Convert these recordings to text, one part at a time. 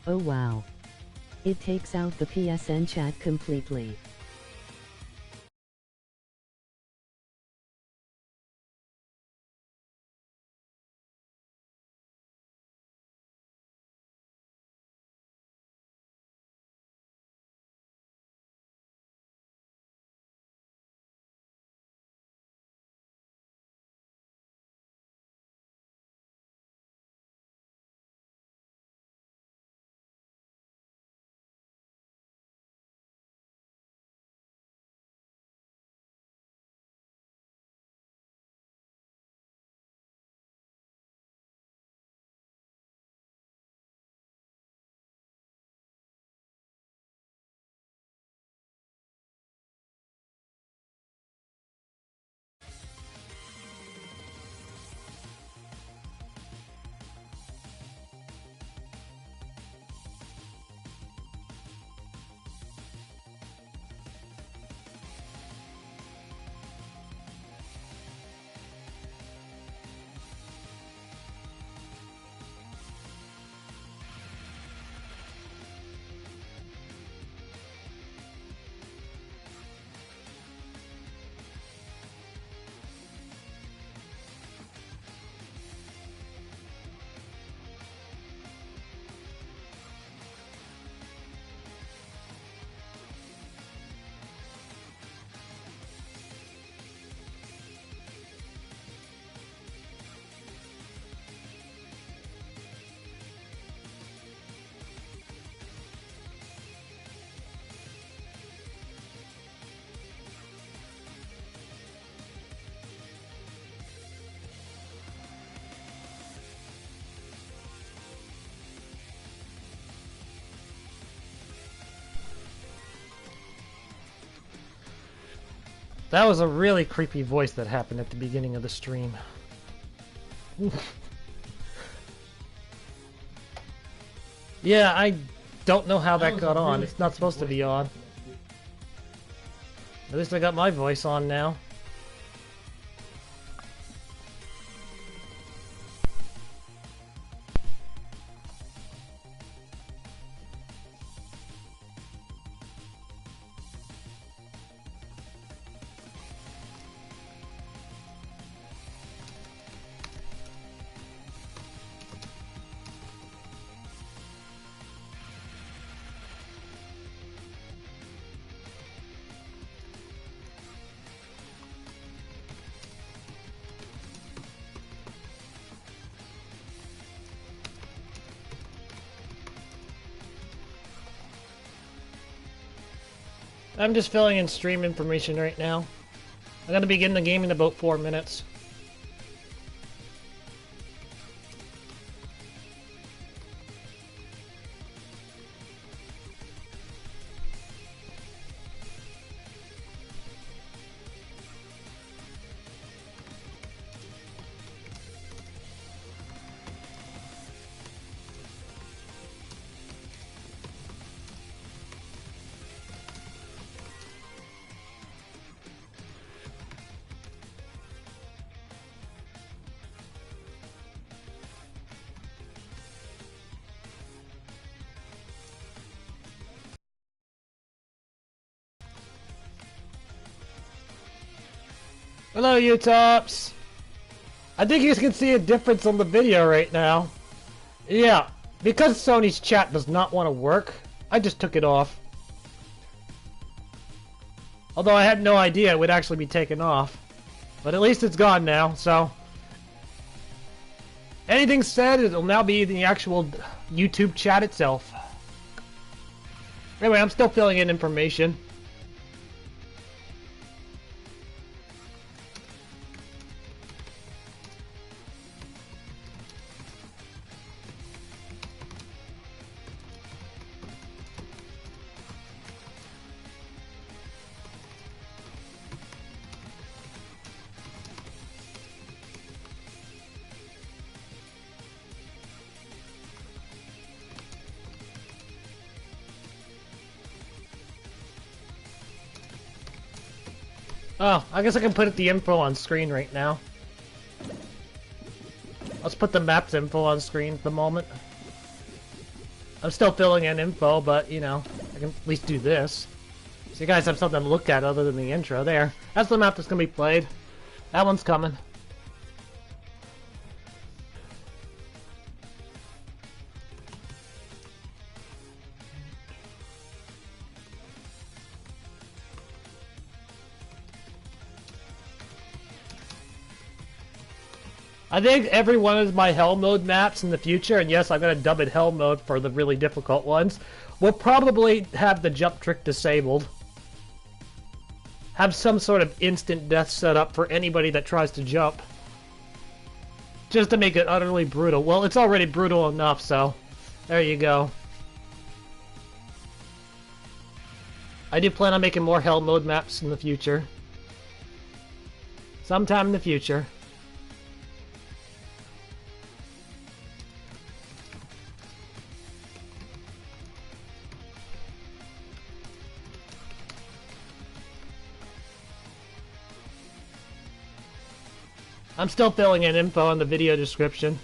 Oh wow. It takes out the PSN chat completely. That was a really creepy voice that happened at the beginning of the stream. Yeah, I don't know how that got on. It's not supposed to be on. At least I got my voice on now. I'm just filling in stream information right now. I'm going to begin the game in about 4 minutes. Hello, you tops! I think you can see a difference on the video right now. Yeah, because Sony's chat does not want to work, I just took it off. Although I had no idea it would actually be taken off. But at least it's gone now, so... anything said, it'll now be the actual YouTube chat itself. Anyway, I'm still filling in information. Oh, I guess I can put the info on screen right now. Let's put the map's info on screen at the moment. I'm still filling in info, but, you know, I can at least do this. So you guys have something to look at other than the intro. There. That's the map that's going to be played. That one's coming. I think every one of my Hell Mode maps in the future, and yes, I'm going to dub it Hell Mode for the really difficult ones, will probably have the jump trick disabled. Have some sort of instant death set up for anybody that tries to jump. Just to make it utterly brutal. Well, it's already brutal enough, so there you go. I do plan on making more Hell Mode maps in the future. Sometime in the future. I'm still filling in info in the video description.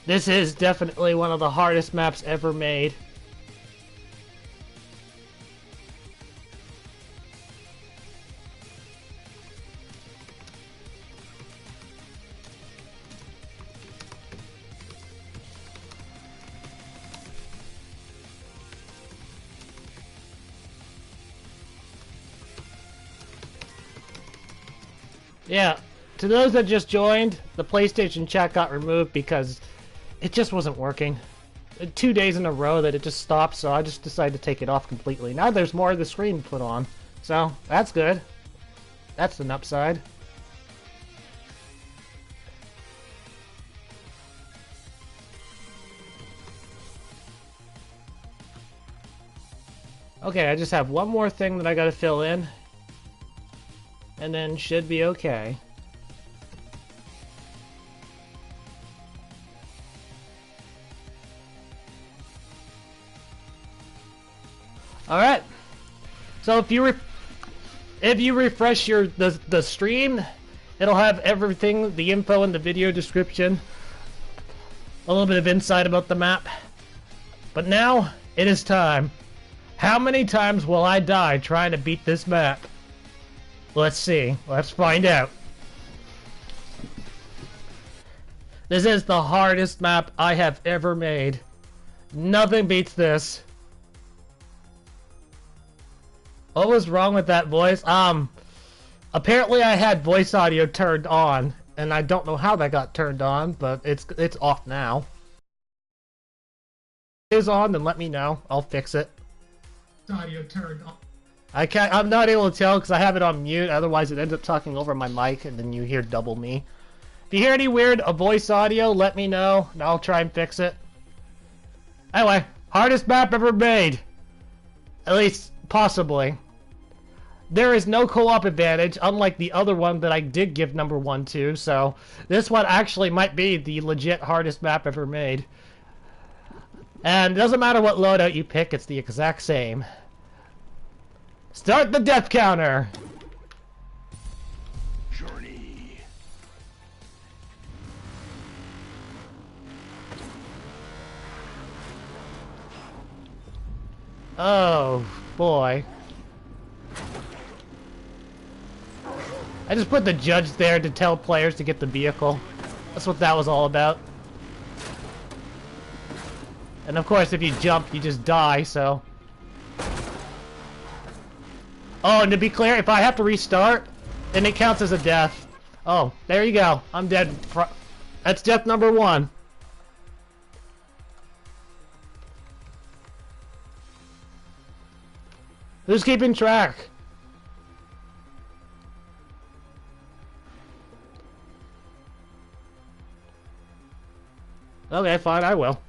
This is definitely one of the hardest maps ever made. Yeah. To those that just joined, the PlayStation chat got removed because it just wasn't working. 2 days in a row that it just stopped, so I just decided to take it off completely. Now there's more of the screen put on, so that's good. That's an upside. Okay, I just have one more thing that I gotta fill in, and then should be okay. Alright, so if you refresh the stream, it'll have everything, the info in the video description, a little bit of insight about the map. But now, it is time. How many times will I die trying to beat this map? Let's see, let's find out. This is the hardest map I have ever made. Nothing beats this. What was wrong with that voice? Apparently I had voice audio turned on, and I don't know how that got turned on, but it's off now. If it is on, then let me know. I'll fix it. Audio turned on. I'm not able to tell because I have it on mute, otherwise it ends up talking over my mic, and then you hear double me. If you hear any weird voice audio, let me know, and I'll try and fix it. Anyway, hardest map ever made. At least, possibly. There is no co-op advantage, unlike the other one that I did give number 1 to, so this one actually might be the legit hardest map ever made. And it doesn't matter what loadout you pick, it's the exact same. Start the death counter! Journey. Oh, boy. I just put the judge there to tell players to get the vehicle. That's what that was all about. And of course, if you jump, you just die, so... Oh, and to be clear, if I have to restart, then it counts as a death. Oh, there you go. I'm dead. That's death number 1. Who's keeping track? Okay, fine, I will.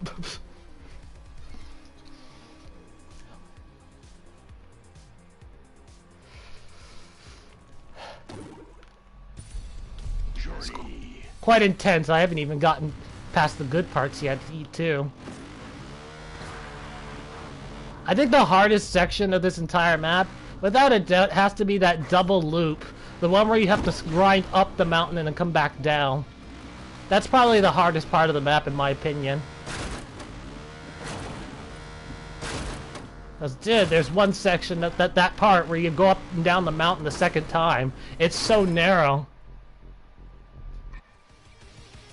Quite intense. I haven't even gotten past the good parts yet to eat too. I think the hardest section of this entire map, without a doubt, has to be that double loop. The one where you have to grind up the mountain and then come back down. That's probably the hardest part of the map in my opinion. Because, dude, there's one section, that part where you go up and down the mountain the second time. It's so narrow.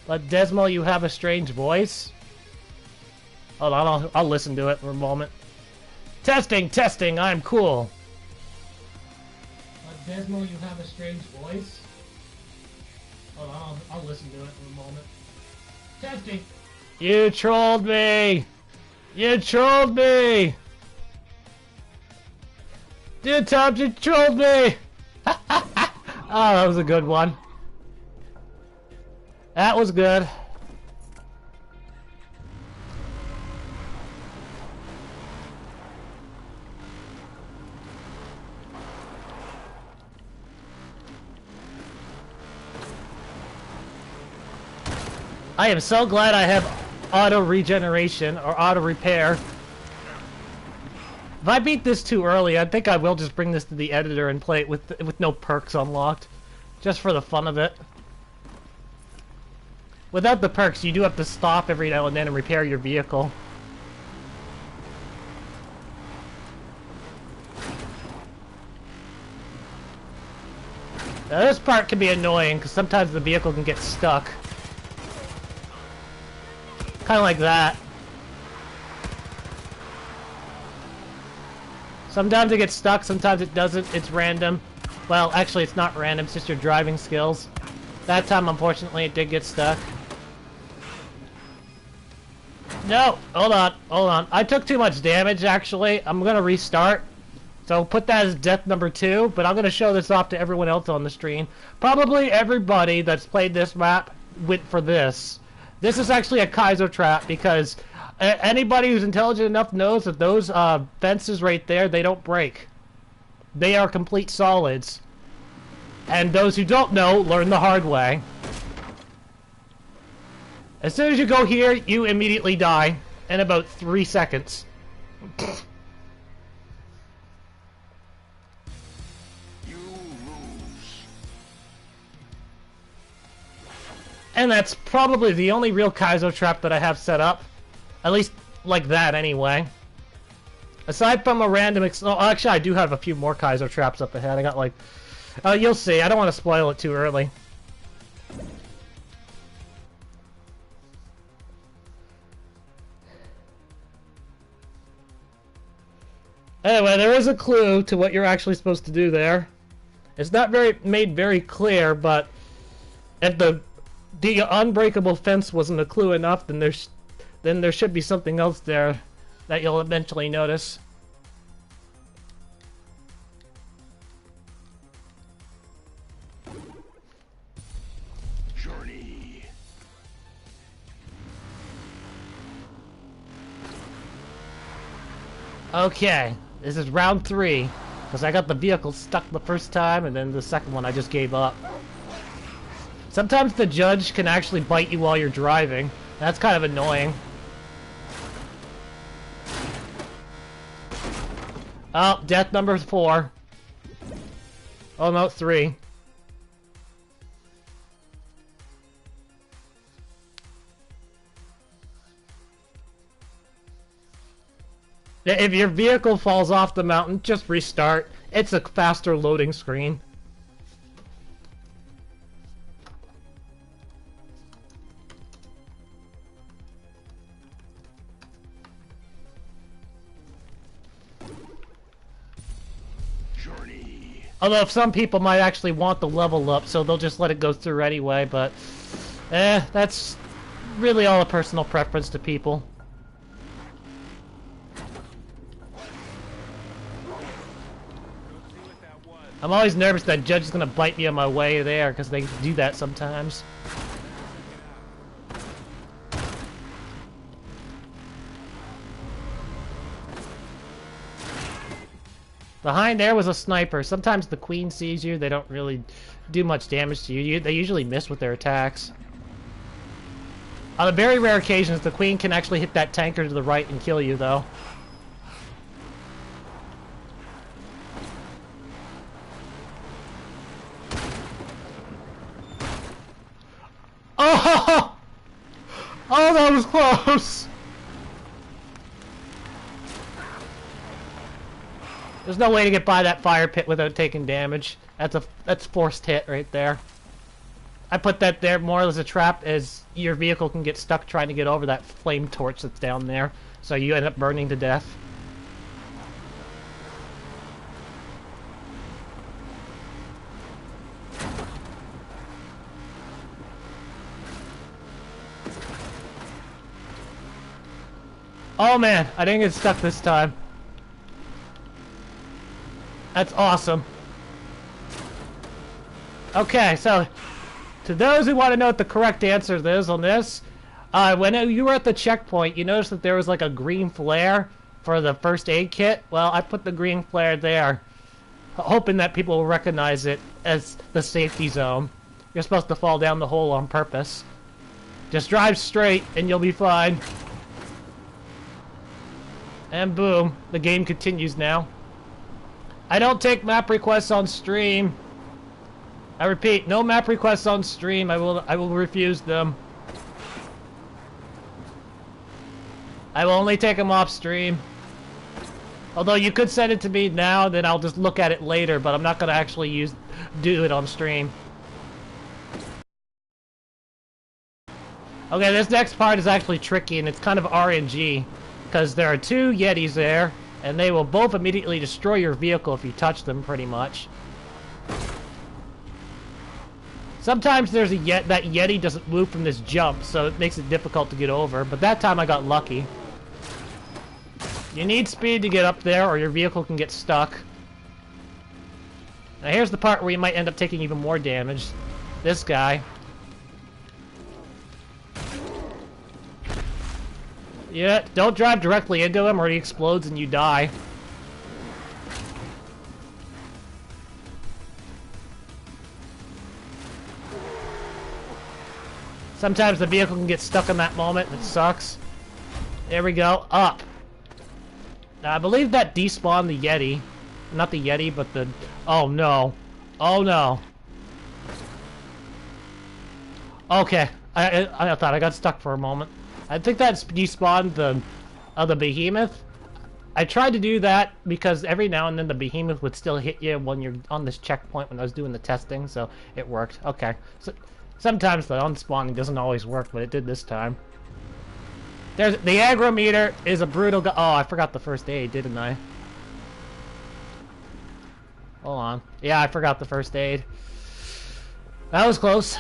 But, Desmo, you have a strange voice? Hold on, I'll listen to it for a moment. Testing, testing, I'm cool. But, Desmo, you have a strange voice? Hold on, I'll listen to it for a moment. Testing. You trolled me! You trolled me! Dude, Tom, you trolled me! Oh, that was a good one. That was good. I am so glad I have auto regeneration or auto repair. If I beat this too early, I think I will just bring this to the editor and play it with no perks unlocked, just for the fun of it. Without the perks, you do have to stop every now and then and repair your vehicle. Now, this part can be annoying because sometimes the vehicle can get stuck. Kind of like that. Sometimes it gets stuck, sometimes it doesn't. It's random. Well, actually, it's not random. It's just your driving skills. That time, unfortunately, it did get stuck. No! Hold on. Hold on. I took too much damage, actually. I'm going to restart. So put that as death number 2, but I'm going to show this off to everyone else on the stream. Probably everybody that's played this map went for this. This is actually a Kaizo trap because anybody who's intelligent enough knows that those fences right there, they don't break. They are complete solids. And those who don't know, learn the hard way. As soon as you go here, you immediately die in about 3 seconds. And that's probably the only real Kaizo trap that I have set up. At least, like that, anyway. Aside from a random... oh, actually, I do have a few more Kaizo traps up ahead. I got, like... you'll see. I don't want to spoil it too early. Anyway, there is a clue to what you're actually supposed to do there. It's not made very clear, but... if the unbreakable fence wasn't a clue enough, then there should be something else there that you'll eventually notice. Journey. Okay, this is round 3, because I got the vehicle stuck the first time, and then the second one I just gave up. Sometimes the judge can actually bite you while you're driving. That's kind of annoying. Oh, death number 4. Oh no, 3. If your vehicle falls off the mountain, just restart. It's a faster loading screen. Although some people might actually want the level up, so they'll just let it go through anyway, but... that's really all a personal preference to people. I'm always nervous that judge is gonna bite me on my way there, because they do that sometimes. Behind there was a sniper. Sometimes the queen sees you, they don't really do much damage to you. They usually miss with their attacks. On the very rare occasions, the queen can actually hit that tanker to the right and kill you, though. Oh! Oh, that was close! There's no way to get by that fire pit without taking damage. That's forced hit right there. I put that there more as a trap, as your vehicle can get stuck trying to get over that flame torch that's down there, so you end up burning to death. Oh man, I didn't get stuck this time. That's awesome. Okay, so to those who want to know what the correct answer is on this, when you were at the checkpoint, you noticed that there was like a green flare for the first aid kit. Well, I put the green flare there, hoping that people will recognize it as the safety zone. You're supposed to fall down the hole on purpose. Just drive straight and you'll be fine. And boom, the game continues now. I don't take map requests on stream. I repeat, no map requests on stream. I will refuse them. I will only take them off stream. Although you could send it to me now, then I'll just look at it later, but I'm not going to actually do it on stream. Okay, this next part is actually tricky, and it's kind of RNG. Because there are two Yetis there, and they will both immediately destroy your vehicle if you touch them, pretty much. Sometimes there's that Yeti doesn't move from this jump, so it makes it difficult to get over, but that time I got lucky. You need speed to get up there, or your vehicle can get stuck. Now here's the part where you might end up taking even more damage. This guy. Yeah, don't drive directly into him or he explodes and you die. Sometimes the vehicle can get stuck in that moment and it sucks. There we go, up. Now I believe that despawned the Yeti. Not the Yeti, but the... Oh no. Oh no. Okay, I thought I got stuck for a moment. I think that's despawned the behemoth. I tried to do that because every now and then the behemoth would still hit you when you're on this checkpoint when I was doing the testing, so it worked. Okay. So sometimes the unspawning doesn't always work, but it did this time. The aggro meter is a brutal guy. Oh, I forgot the first aid, didn't I? Hold on. Yeah, I forgot the first aid. That was close.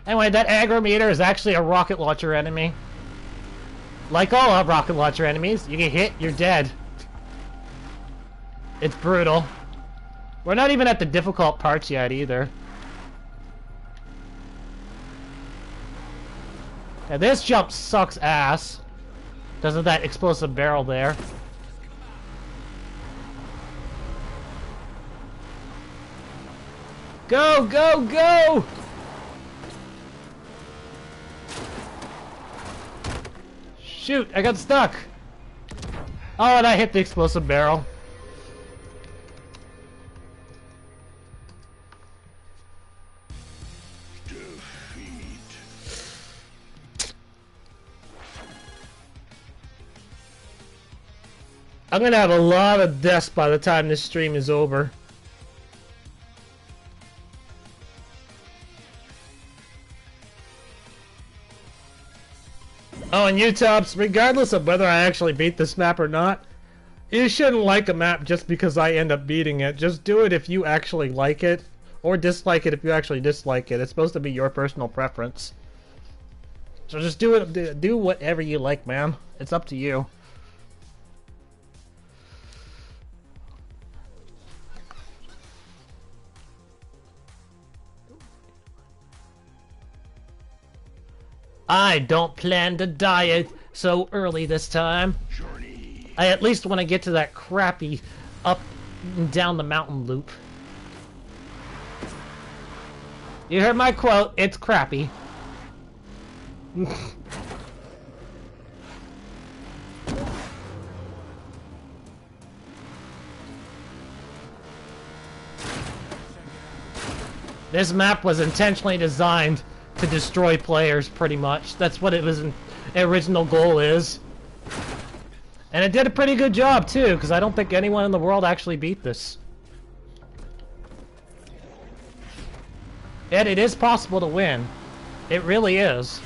Anyway, that aggro meter is actually a rocket launcher enemy. Like all our rocket launcher enemies, you get hit, you're dead. It's brutal. We're not even at the difficult parts yet either. Now this jump sucks ass. Doesn't that explosive barrel there. Go, go, go! Shoot, I got stuck. Oh, and I hit the explosive barrel. I'm gonna have a lot of deaths by the time this stream is over. Oh, and you tops, regardless of whether I actually beat this map or not, you shouldn't like a map just because I end up beating it. Just do it if you actually like it, or dislike it if you actually dislike it. It's supposed to be your personal preference. So just do it, do whatever you like, man. It's up to you. I don't plan to die so early this time. I at least want to get to that crappy up and down the mountain loop. You heard my quote, it's crappy. This map was intentionally designed to destroy players, pretty much. That's what it was. Original goal is. And it did a pretty good job, too, because I don't think anyone in the world actually beat this. And it is possible to win. It really is.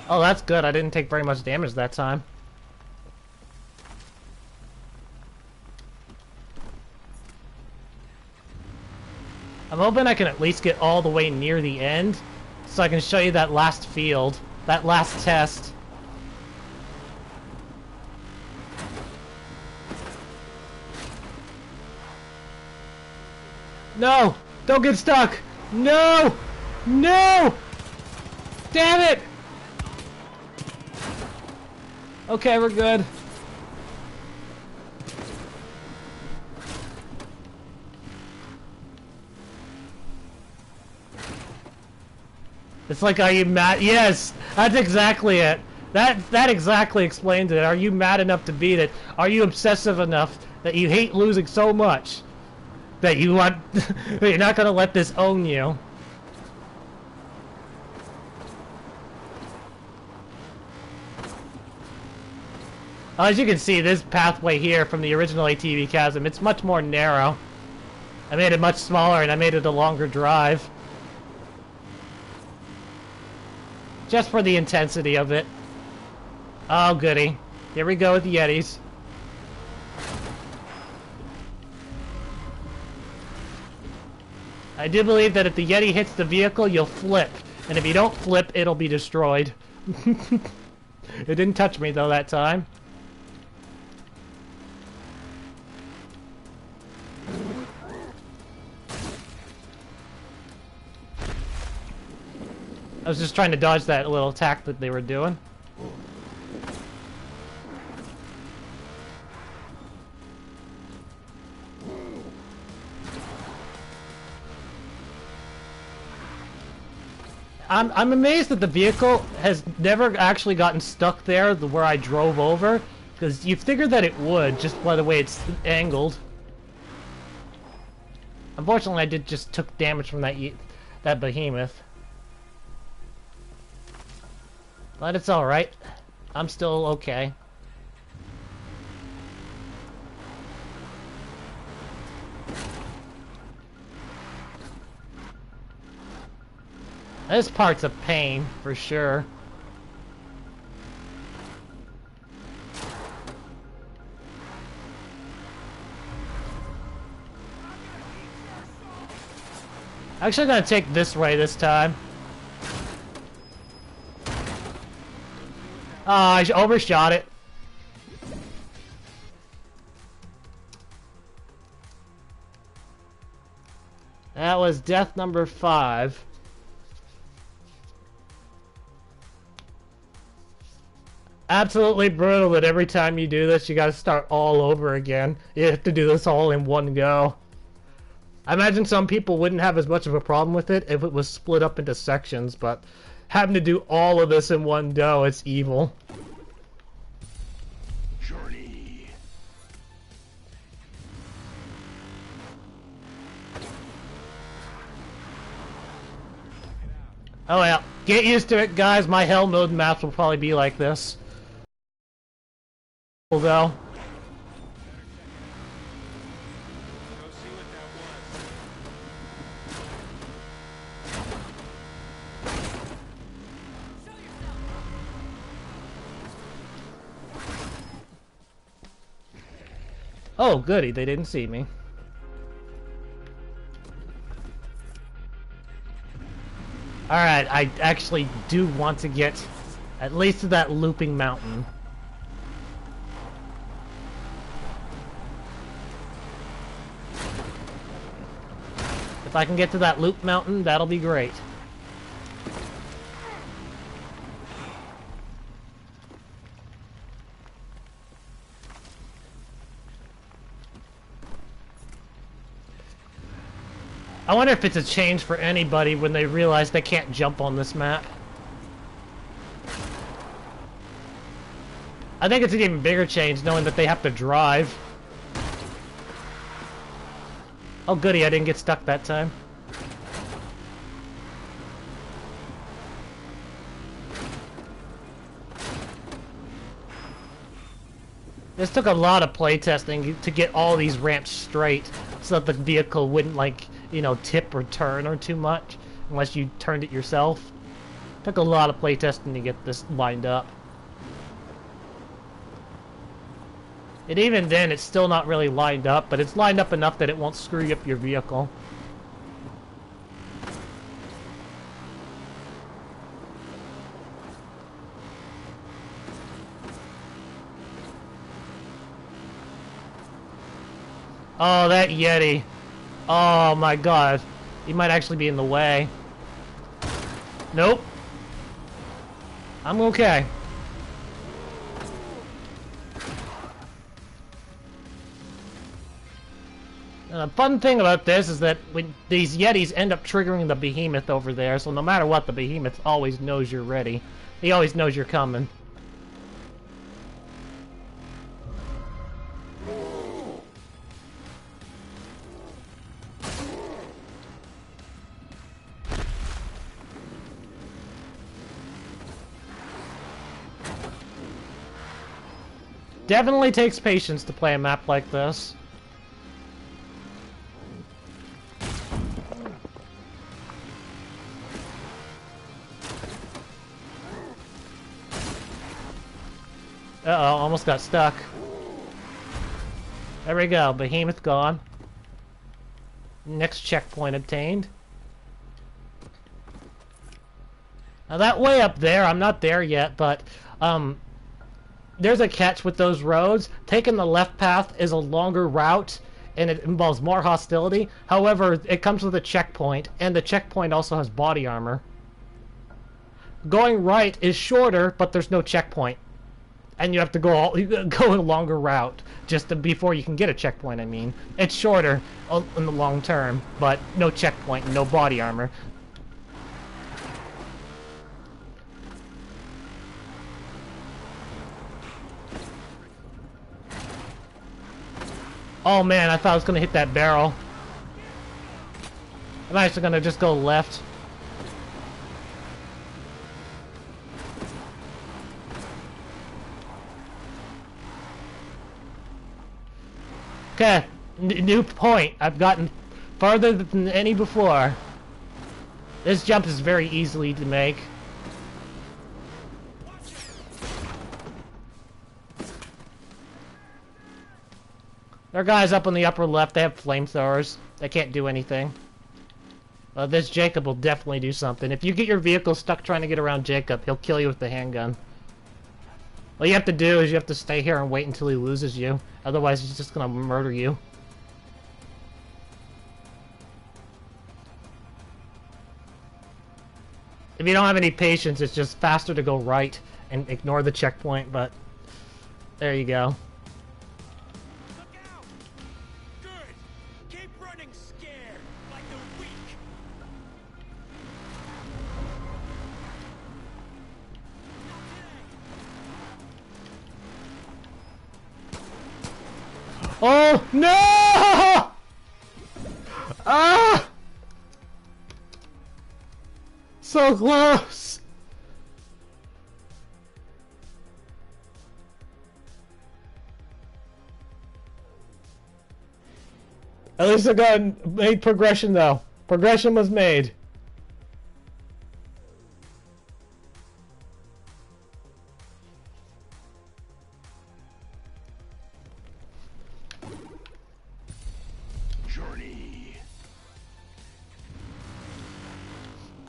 Oh, that's good. I didn't take very much damage that time. I'm hoping I can at least get all the way near the end, so I can show you that last field, that last test. No! Don't get stuck! No! No! Damn it! Okay, we're good. It's like, are you mad? Yes! That's exactly it! That exactly explains it. Are you mad enough to beat it? Are you obsessive enough that you hate losing so much that you want... that you're not gonna let this own you? As you can see, this pathway here from the original ATV Chasm, it's much more narrow. I made it much smaller and I made it a longer drive. Just for the intensity of it. Oh, goody. Here we go with the Yetis. I do believe that if the Yeti hits the vehicle, you'll flip. And if you don't flip, it'll be destroyed. It didn't touch me, though, that time. I was just trying to dodge that little attack that they were doing. I'm amazed that the vehicle has never actually gotten stuck there where I drove over, because you figured that it would just by the way it's angled. Unfortunately, I just took damage from that behemoth. But it's alright. I'm still okay. This part's a pain, for sure. Actually, I'm gonna take this way this time. Oh, I overshot it. That was death number 5. Absolutely brutal that every time you do this, you gotta start all over again. You have to do this all in one go. I imagine some people wouldn't have as much of a problem with it if it was split up into sections, but having to do all of this in one go, it's evil. Journey. Oh well, get used to it, guys. My Hell Mode maps will probably be like this. Though. Oh, goody, they didn't see me. Alright, I actually do want to get at least to that looping mountain. If I can get to that loop mountain, that'll be great. I wonder if it's a change for anybody when they realize they can't jump on this map. I think it's an even bigger change knowing that they have to drive. Oh goody, I didn't get stuck that time. This took a lot of playtesting to get all these ramps straight so that the vehicle wouldn't, like, you know, tip or turn or too much unless you turned it yourself. Took a lot of playtesting to get this lined up. And even then, it's still not really lined up, but it's lined up enough that it won't screw up your vehicle. Oh, that Yeti. Oh my god. He might actually be in the way. Nope. I'm okay. The fun thing about this is that when these Yetis end up triggering the behemoth over there, so no matter what, the behemoth always knows you're ready. He always knows you're coming. Definitely takes patience to play a map like this. Uh-oh, almost got stuck. There we go, behemoth gone. Next checkpoint obtained. Now that way up there, I'm not there yet, but there's a catch with those roads. Taking the left path is a longer route, and it involves more hostility. However, it comes with a checkpoint, and the checkpoint also has body armor. Going right is shorter, but there's no checkpoint. And you have to go a longer route before you can get a checkpoint, I mean. It's shorter in the long term, but no checkpoint, no body armor. Oh man, I thought I was gonna hit that barrel. I'm actually gonna just go left. Okay, new point. I've gotten farther than any before. This jump is very easy to make. There are guys up on the upper left. They have flamethrowers. They can't do anything. This Jacob will definitely do something. If you get your vehicle stuck trying to get around Jacob, he'll kill you with the handgun. All you have to do is you have to stay here and wait until he loses you. Otherwise, he's just gonna murder you. If you don't have any patience, it's just faster to go right and ignore the checkpoint, but there you go. Look out! Good! Keep running scared, like the weak! Oh, no! Ah! So close! At least I made progression, though. Progression was made.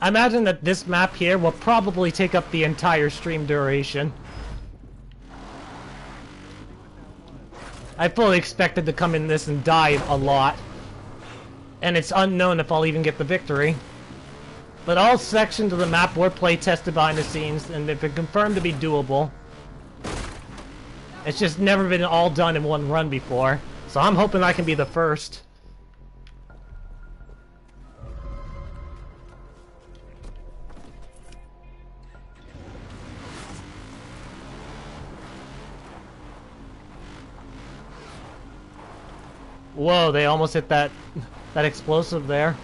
I imagine that this map here will probably take up the entire stream duration. I fully expected to come in this and die a lot. And it's unknown if I'll even get the victory. But all sections of the map were play tested behind the scenes and they've been confirmed to be doable. It's just never been all done in one run before. So I'm hoping I can be the first. Whoa, they almost hit that explosive there.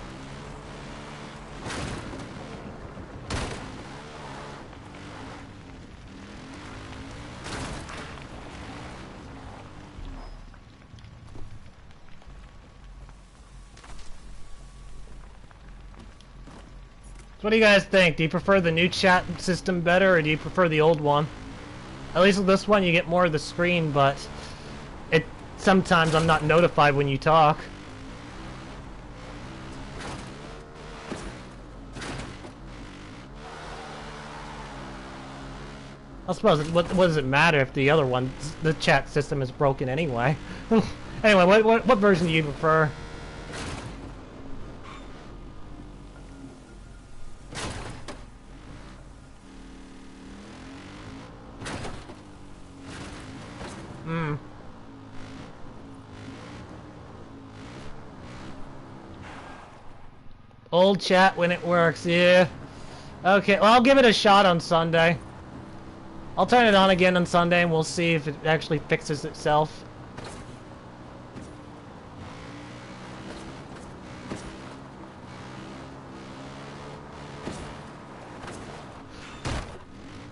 So what do you guys think? Do you prefer the new chat system better, or do you prefer the old one? At least with this one you get more of the screen, but sometimes I'm not notified when you talk. I suppose, what does it matter if the other one, the chat system is broken anyway? Anyway, what version do you prefer? Old chat when it works, yeah. Okay, well, I'll give it a shot on Sunday. I'll turn it on again on Sunday and we'll see if it actually fixes itself.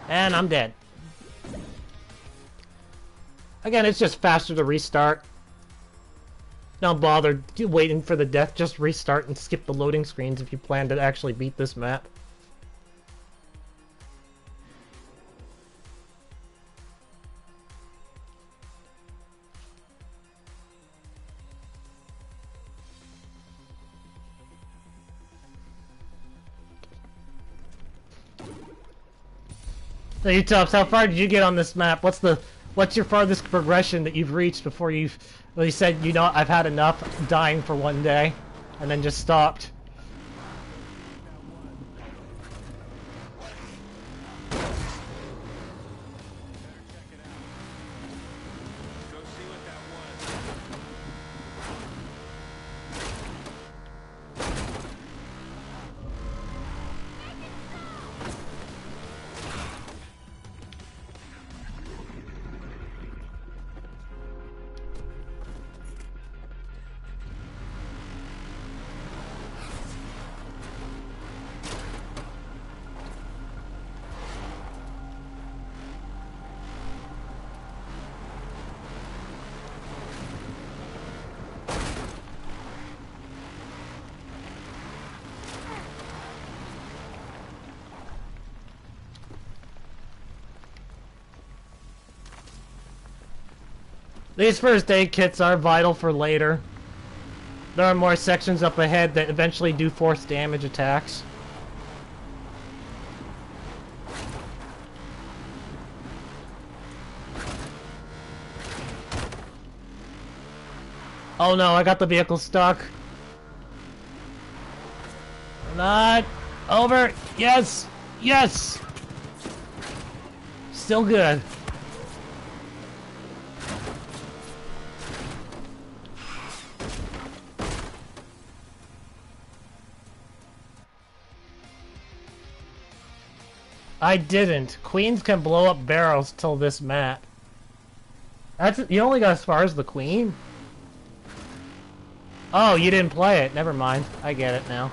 And I'm dead. Again, it's just faster to restart. Don't bother waiting for the death, just restart and skip the loading screens if you plan to actually beat this map. So you Tops, how far did you get on this map? What's your farthest progression that you've reached before you've... Well, you said, you know, I've had enough dying for one day, and then just stopped. These first aid kits are vital for later. There are more sections up ahead that eventually do force damage attacks. Oh no, I got the vehicle stuck. Not over. Yes! Yes! Still good. I didn't. Queens can blow up barrels till this map. You only got as far as the queen? Oh, you didn't play it. Never mind. I get it now.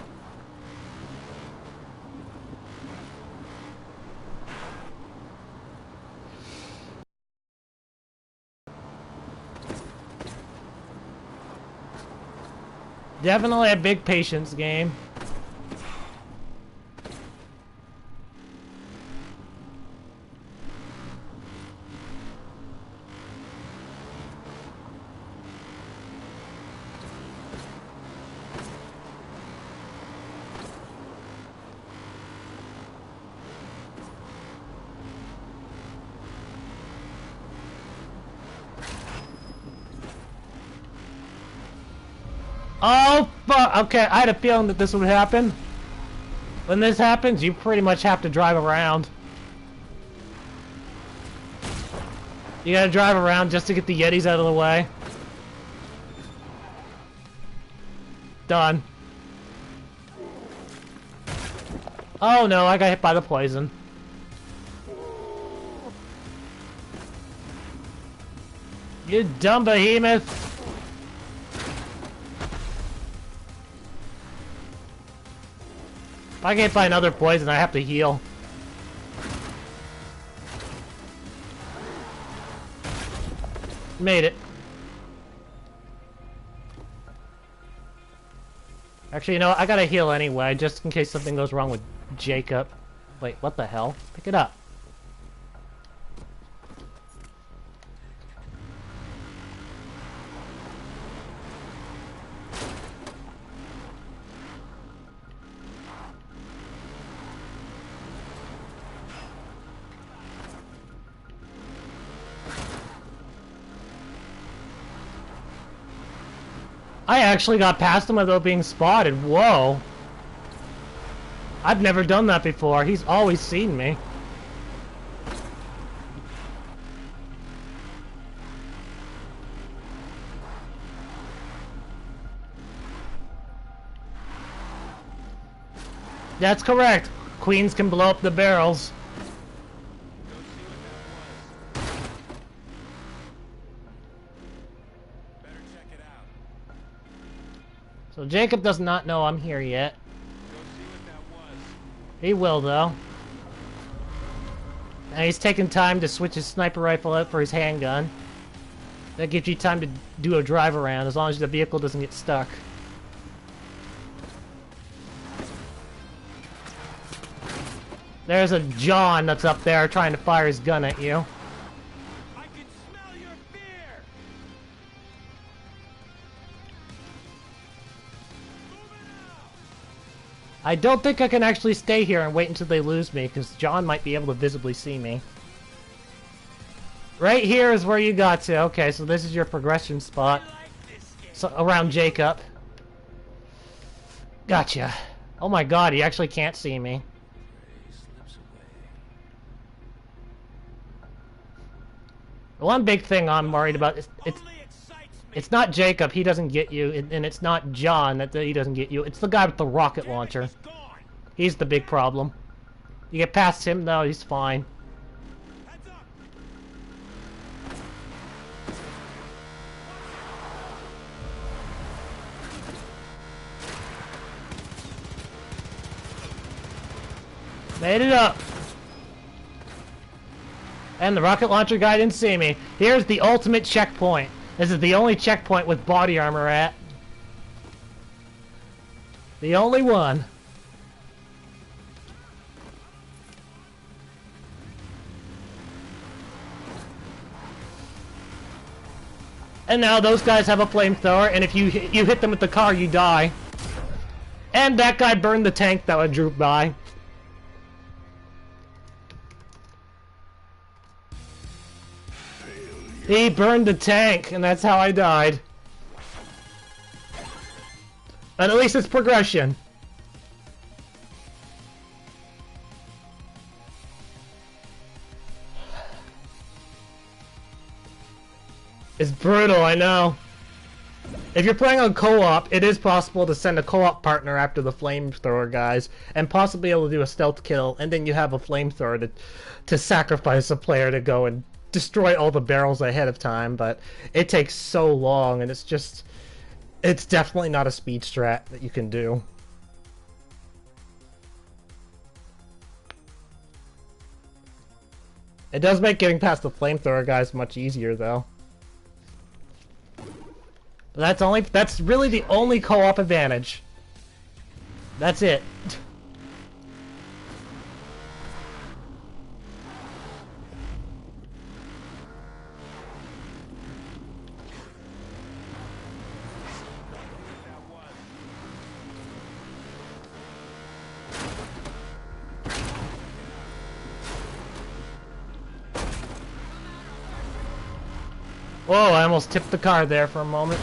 Definitely a big patience game. Oh, fuck. Okay, I had a feeling that this would happen. When this happens, you pretty much have to drive around. You gotta drive around just to get the Yetis out of the way. Done. Oh no, I got hit by the poison. You dumb behemoth! If I can't find other poison, I have to heal. Made it. Actually, you know what? I gotta heal anyway, just in case something goes wrong with Jacob. Wait, what the hell? Pick it up. I actually got past him without being spotted. Whoa. I've never done that before. He's always seen me. That's correct. Queens can blow up the barrels. So Jacob does not know I'm here yet. He will, though. And he's taking time to switch his sniper rifle out for his handgun. That gives you time to do a drive around, as long as the vehicle doesn't get stuck. There's a John that's up there trying to fire his gun at you. I can smell your fear. I don't think I can actually stay here and wait until they lose me, because John might be able to visibly see me. Right here is where you got to. Okay, so this is your progression spot. So around Jacob. Gotcha. Oh my god, he actually can't see me. The one big thing I'm worried about is it's not Jacob, he doesn't get you, and it's not John that he doesn't get you. It's the guy with the rocket launcher. He's the big problem. You get past him, though, he's fine. Made it up. And the rocket launcher guy didn't see me. Here's the ultimate checkpoint. This is the only checkpoint with body armor at. The only one. And now those guys have a flamethrower, and if you hit them with the car, you die. And that guy burned the tank that I drew by. He burned the tank, and that's how I died. But at least it's progression. It's brutal, I know. If you're playing on co-op, it is possible to send a co-op partner after the flamethrower guys, and possibly able to do a stealth kill, and then you have a flamethrower to sacrifice a player to go and destroy all the barrels ahead of time, but it takes so long, and it's definitely not a speed strat that you can do. It does make getting past the flamethrower guys much easier, though. But that's really the only co-op advantage. That's it. Whoa, I almost tipped the car there for a moment.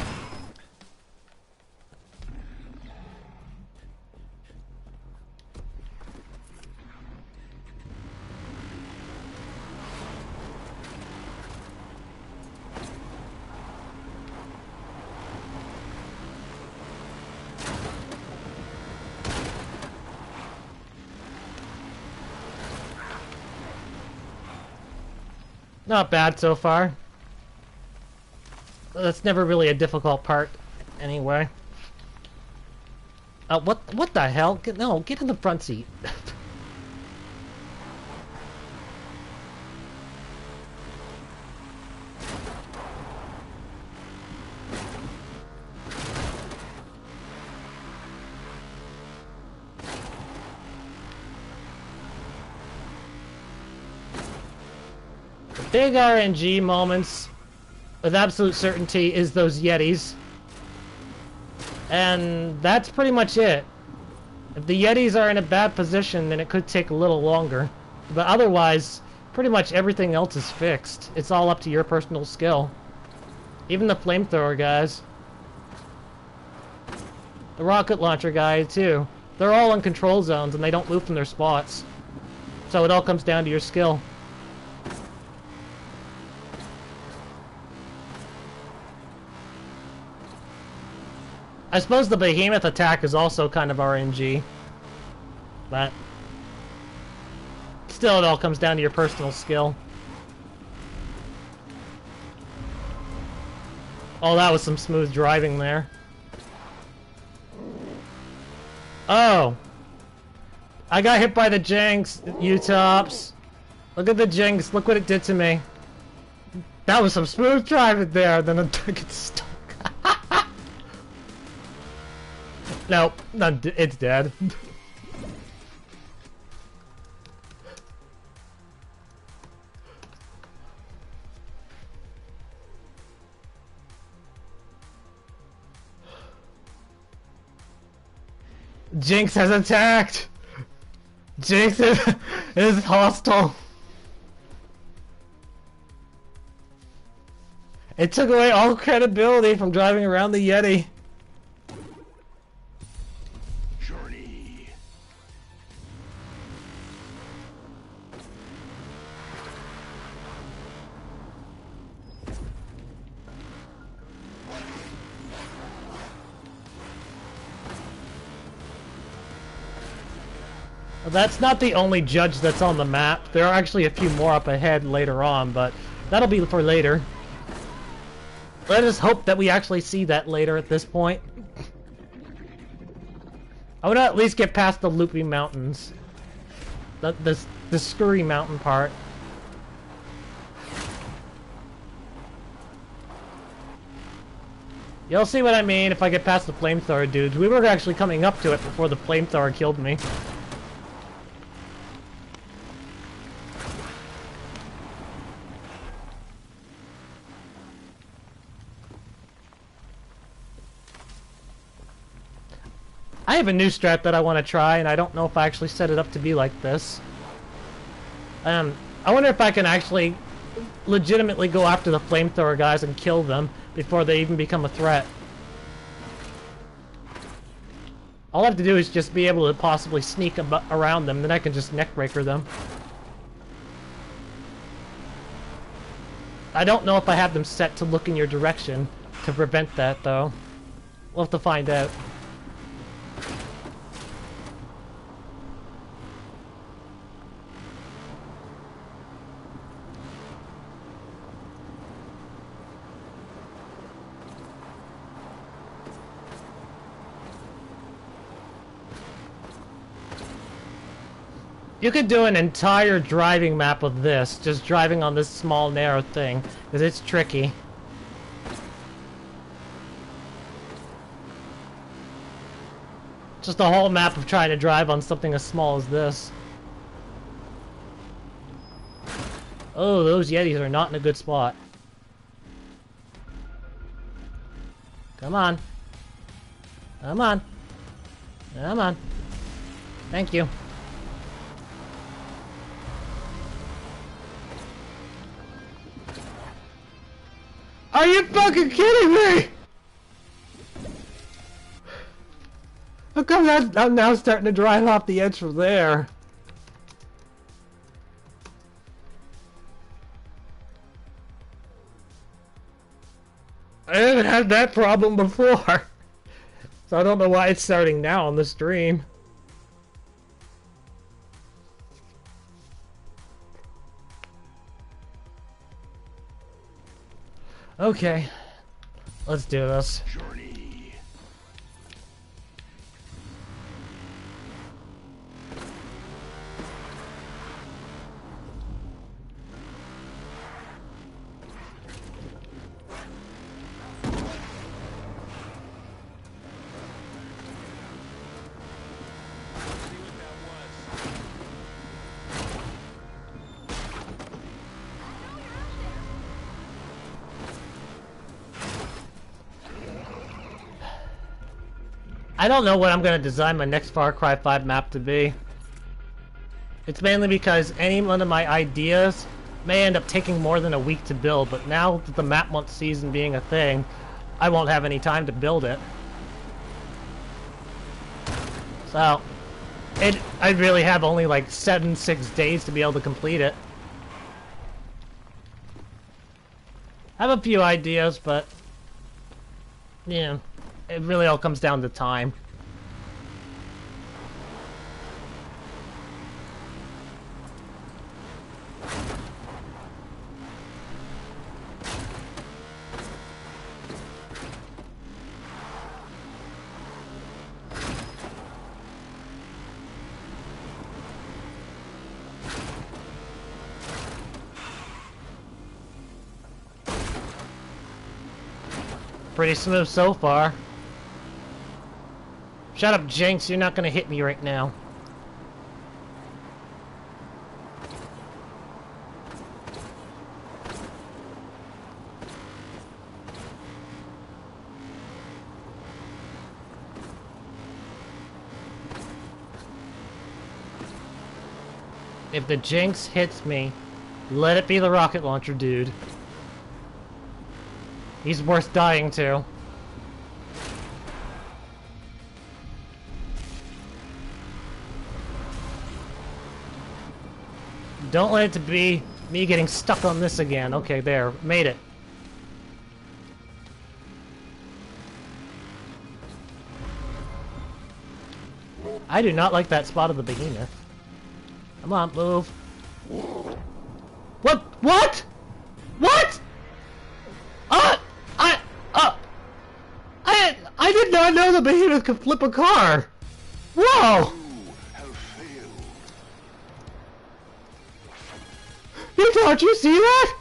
Not bad so far. That's never really a difficult part, anyway. What the hell? Get in the front seat. Big RNG moments, with absolute certainty, is those Yetis. And that's pretty much it. If the Yetis are in a bad position, then it could take a little longer. But otherwise, pretty much everything else is fixed. It's all up to your personal skill. Even the flamethrower guys. The rocket launcher guy, too. They're all in control zones, and they don't move from their spots. So it all comes down to your skill. I suppose the behemoth attack is also kind of RNG, but still it all comes down to your personal skill. Oh, that was some smooth driving there. Oh! I got hit by the Jinx, U-Tops. Look at the Jinx, look what it did to me. That was some smooth driving there, then it gets stuck. Nope, it's dead. Jinx has attacked! Jinx is hostile. It took away all credibility from driving around the Yeti. That's not the only judge that's on the map. There are actually a few more up ahead later on, but that'll be for later. Let us hope that we actually see that later at this point. I want to at least get past the loopy mountains. The scurry mountain part. You'll see what I mean if I get past the flamethrower dudes. We were actually coming up to it before the flamethrower killed me. I have a new strat that I want to try, and I don't know if I actually set it up to be like this. I wonder if I can actually legitimately go after the flamethrower guys and kill them before they even become a threat. All I have to do is just be able to possibly sneak around them, then I can just neckbreaker them. I don't know if I have them set to look in your direction to prevent that, though. We'll have to find out. You could do an entire driving map of this, just driving on this small, narrow thing, because it's tricky. Just a whole map of trying to drive on something as small as this. Oh, those Yetis are not in a good spot. Come on. Come on. Come on. Thank you. Are you fucking kidding me? How come I'm now starting to drive off the edge from there? I haven't had that problem before. So I don't know why it's starting now on the stream. Okay, let's do this. I don't know what I'm gonna design my next Far Cry 5 map to be. It's mainly because any one of my ideas may end up taking more than a week to build, but now that the map month season being a thing, I won't have any time to build it. So, I really have only like 6 days to be able to complete it. I have a few ideas, but yeah, it really all comes down to time. Pretty smooth so far. Shut up, Jinx. You're not gonna hit me right now. If the Jinx hits me, let it be the rocket launcher, dude. He's worth dying to. Don't let it to be me getting stuck on this again. Okay, there. Made it. I do not like that spot of the behemoth. Come on, move. What? What? What? I did not know the behemoth could flip a car. Whoa! Don't you see that?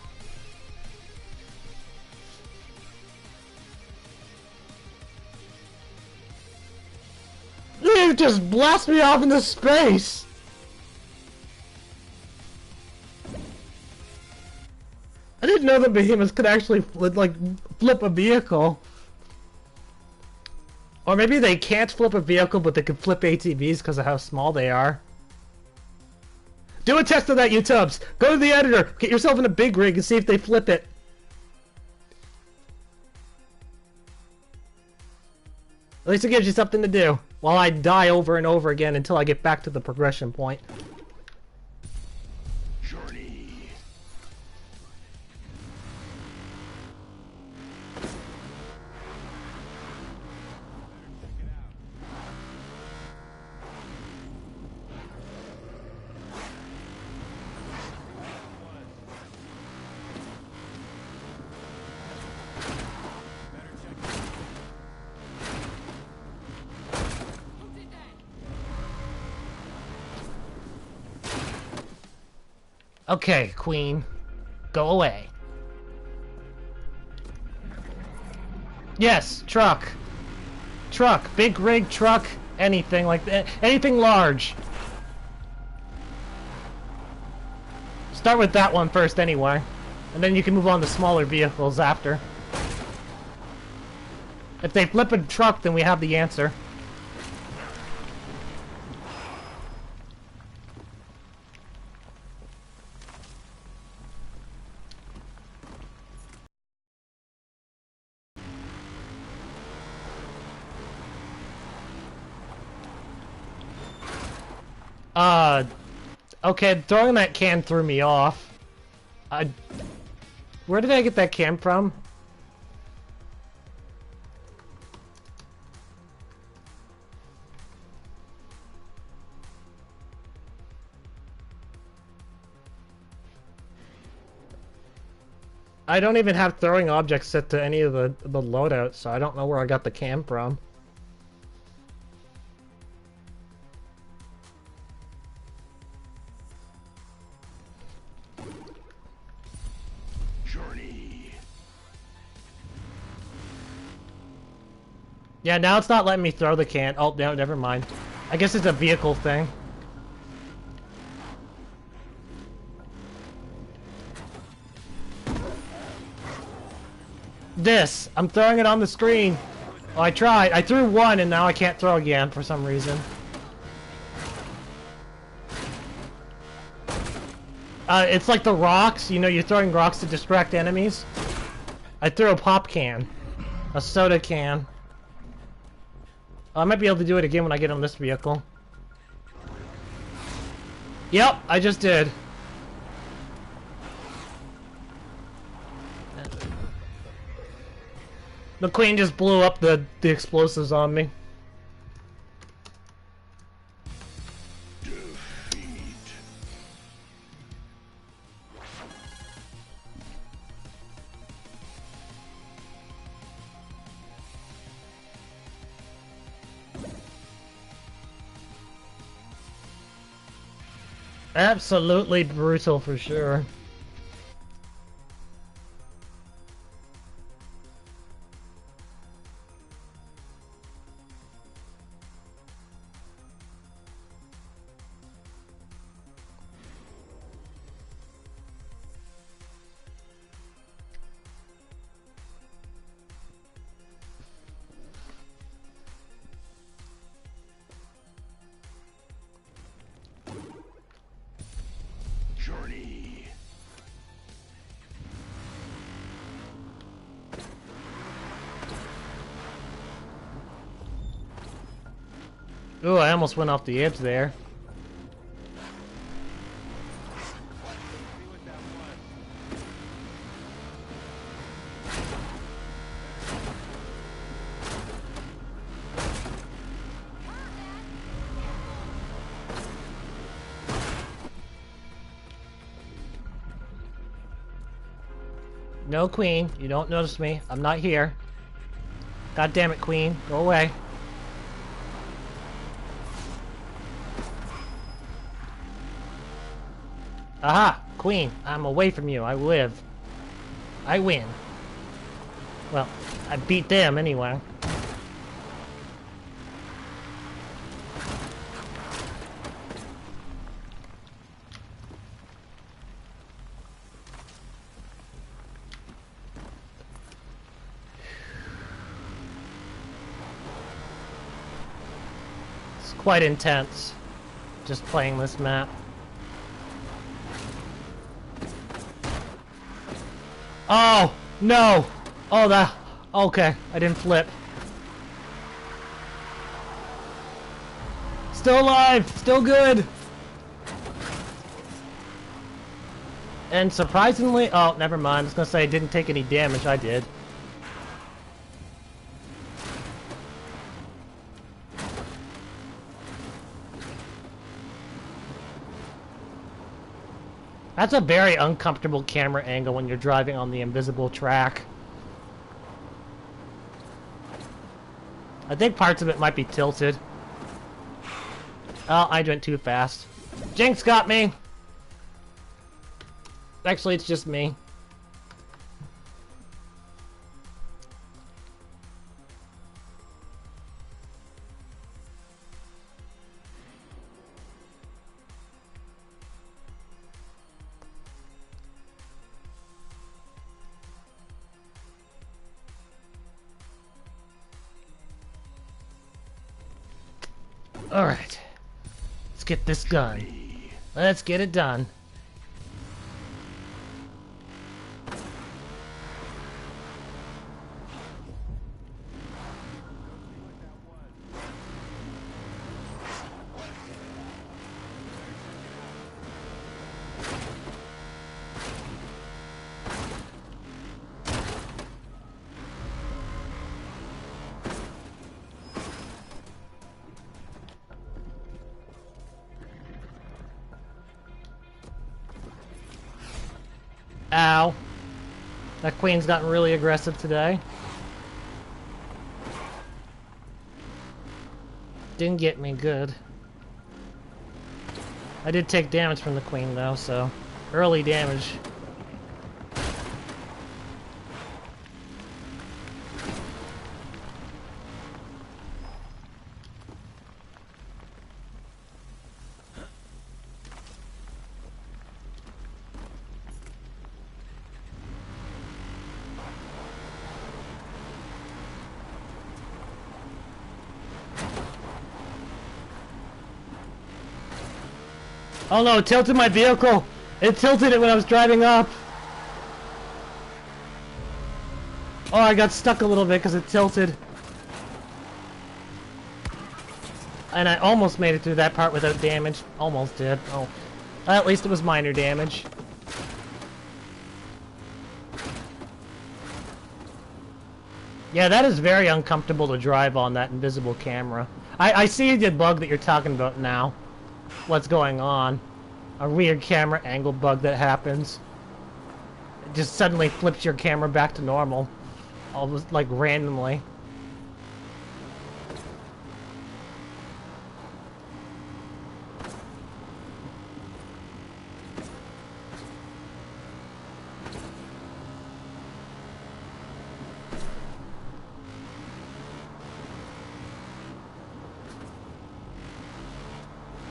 It just blasted me off into space. I didn't know the behemoths could actually flip a vehicle. Or maybe they can't flip a vehicle, but they can flip ATVs because of how small they are. Do a test of that, you tubs! Go to the editor! Get yourself in a big rig and see if they flip it! At least it gives you something to do, while I die over and over again until I get back to the progression point. Okay, Queen. Go away. Yes, truck. Truck. Big rig truck. Anything like that. Anything large. Start with that one first anyway. And then you can move on to smaller vehicles after. If they flip a truck, then we have the answer. Okay, throwing that can threw me off. Where did I get that can from? I don't even have throwing objects set to any of the loadouts, so I don't know where I got the can from. Yeah, now it's not letting me throw the can. Oh, no, never mind. I guess it's a vehicle thing. I'm throwing it on the screen. Oh, I tried. I threw one and now I can't throw again for some reason. It's like the rocks. You know, you're throwing rocks to distract enemies. I threw a pop can. A soda can. I might be able to do it again when I get on this vehicle. Yep, I just did. The queen just blew up the explosives on me. Absolutely brutal for sure. Journey. Ooh, I almost went off the edge there. No, Queen, you don't notice me. I'm not here. God damn it, Queen. Go away. Aha! Queen, I'm away from you. I live. I win. Well, I beat them anyway. It's quite intense, just playing this map. Oh, no! Oh, that... Okay, I didn't flip. Still alive! Still good! And surprisingly... Oh, never mind. I was gonna say I didn't take any damage. I did. That's a very uncomfortable camera angle when you're driving on the invisible track. I think parts of it might be tilted. Oh, I went too fast. Jinx got me! Actually, it's just me. Alright. Let's get this done. Let's get it done. Ow. That queen's gotten really aggressive today. Didn't get me good. I did take damage from the queen though, so early damage. Oh no, it tilted my vehicle! It tilted it when I was driving up! Oh, I got stuck a little bit because it tilted. And I almost made it through that part without damage. Almost did. Oh. At least it was minor damage. Yeah, that is very uncomfortable to drive on, that invisible camera. I see the bug that you're talking about now. What's going on. A weird camera angle bug that happens. It just suddenly flips your camera back to normal. Almost like randomly.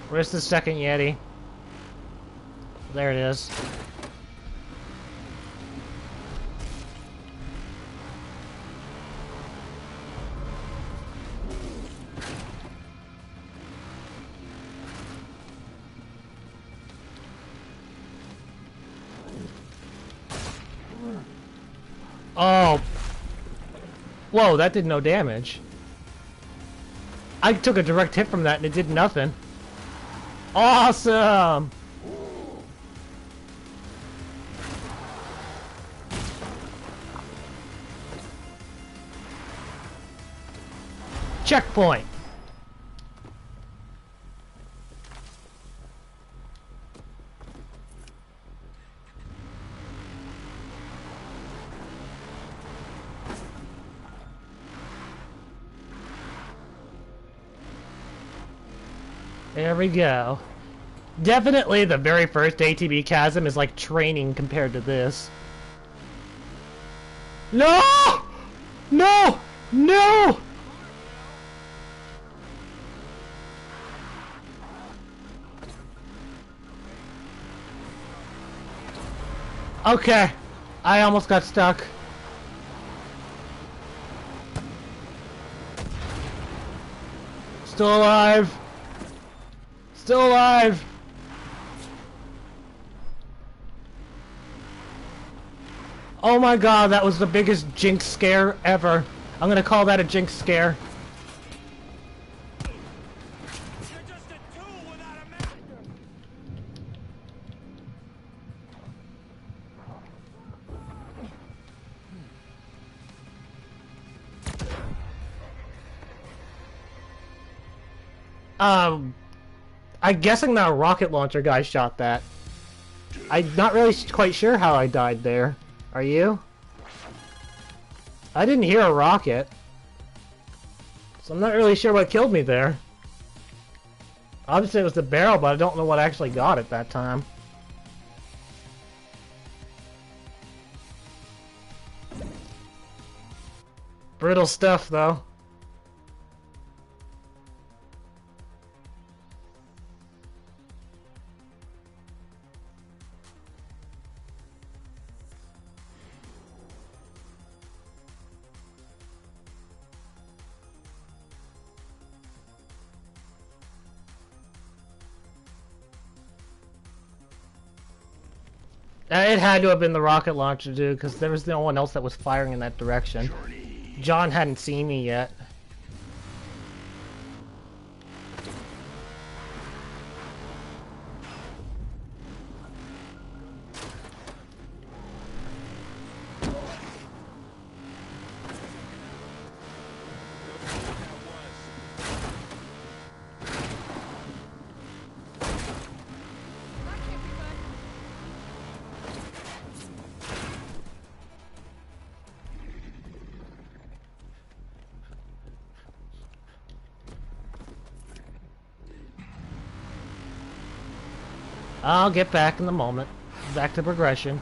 Where's the second Yeti? There it is. Oh. Whoa, that did no damage. I took a direct hit from that and it did nothing. Awesome! Checkpoint! There we go. Definitely the very first ATV Chasm is like training compared to this. No! No! No! Okay. I almost got stuck. Still alive. Still alive. Oh my god, that was the biggest jinx scare ever. I'm gonna call that a jinx scare. You're just a tool without a master. I'm guessing that rocket launcher guy shot that. I'm not really quite sure how I died there. Are you? I didn't hear a rocket. So I'm not really sure what killed me there. Obviously it was the barrel, but I don't know what actually got it that time. Brutal stuff, though. It had to have been the rocket launcher, dude, because there was no one else that was firing in that direction. John hadn't seen me yet. I'll get back in the moment. Back to progression.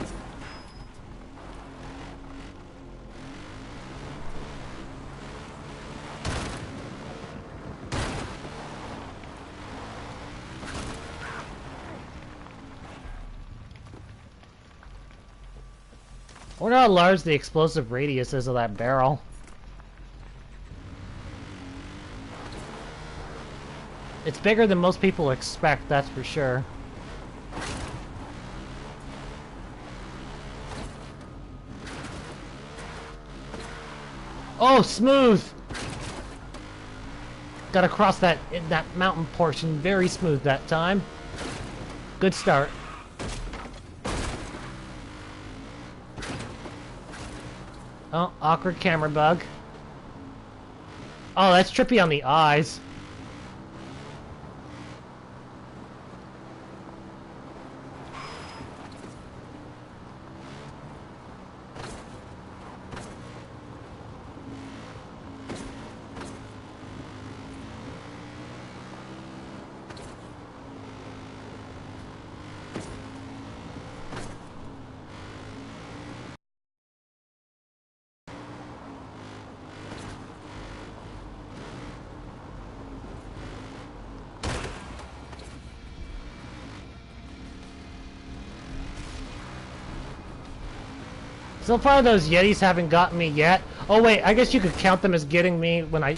I wonder how large the explosive radius is of that barrel. It's bigger than most people expect, that's for sure. Oh, smooth! Gotta cross that mountain portion very smooth that time. Good start. Oh, awkward camera bug. Oh, that's trippy on the eyes. So far, those Yetis haven't gotten me yet. Oh wait, I guess you could count them as getting me when I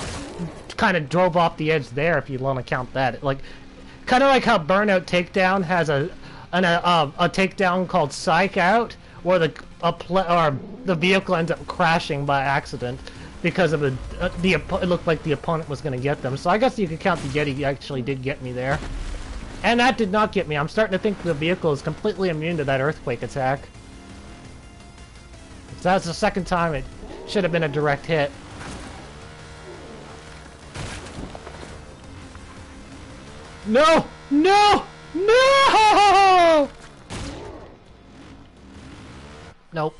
kind of drove off the edge there, if you want to count that. Like, kind of like how Burnout Takedown has a takedown called Psych Out, where the vehicle ends up crashing by accident because of it looked like the opponent was going to get them. So I guess you could count the Yeti actually did get me there, and that did not get me. I'm starting to think the vehicle is completely immune to that earthquake attack. So that's the second time it should have been a direct hit. No! No! No! Nope.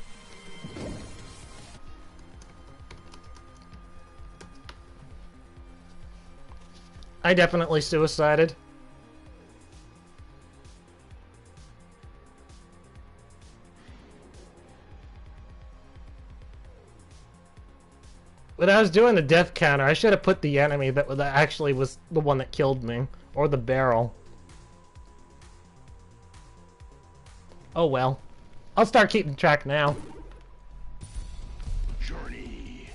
I definitely suicided. When I was doing the death counter, I should have put the enemy that actually was the one that killed me. Or the barrel. Oh well. I'll start keeping track now. Journey.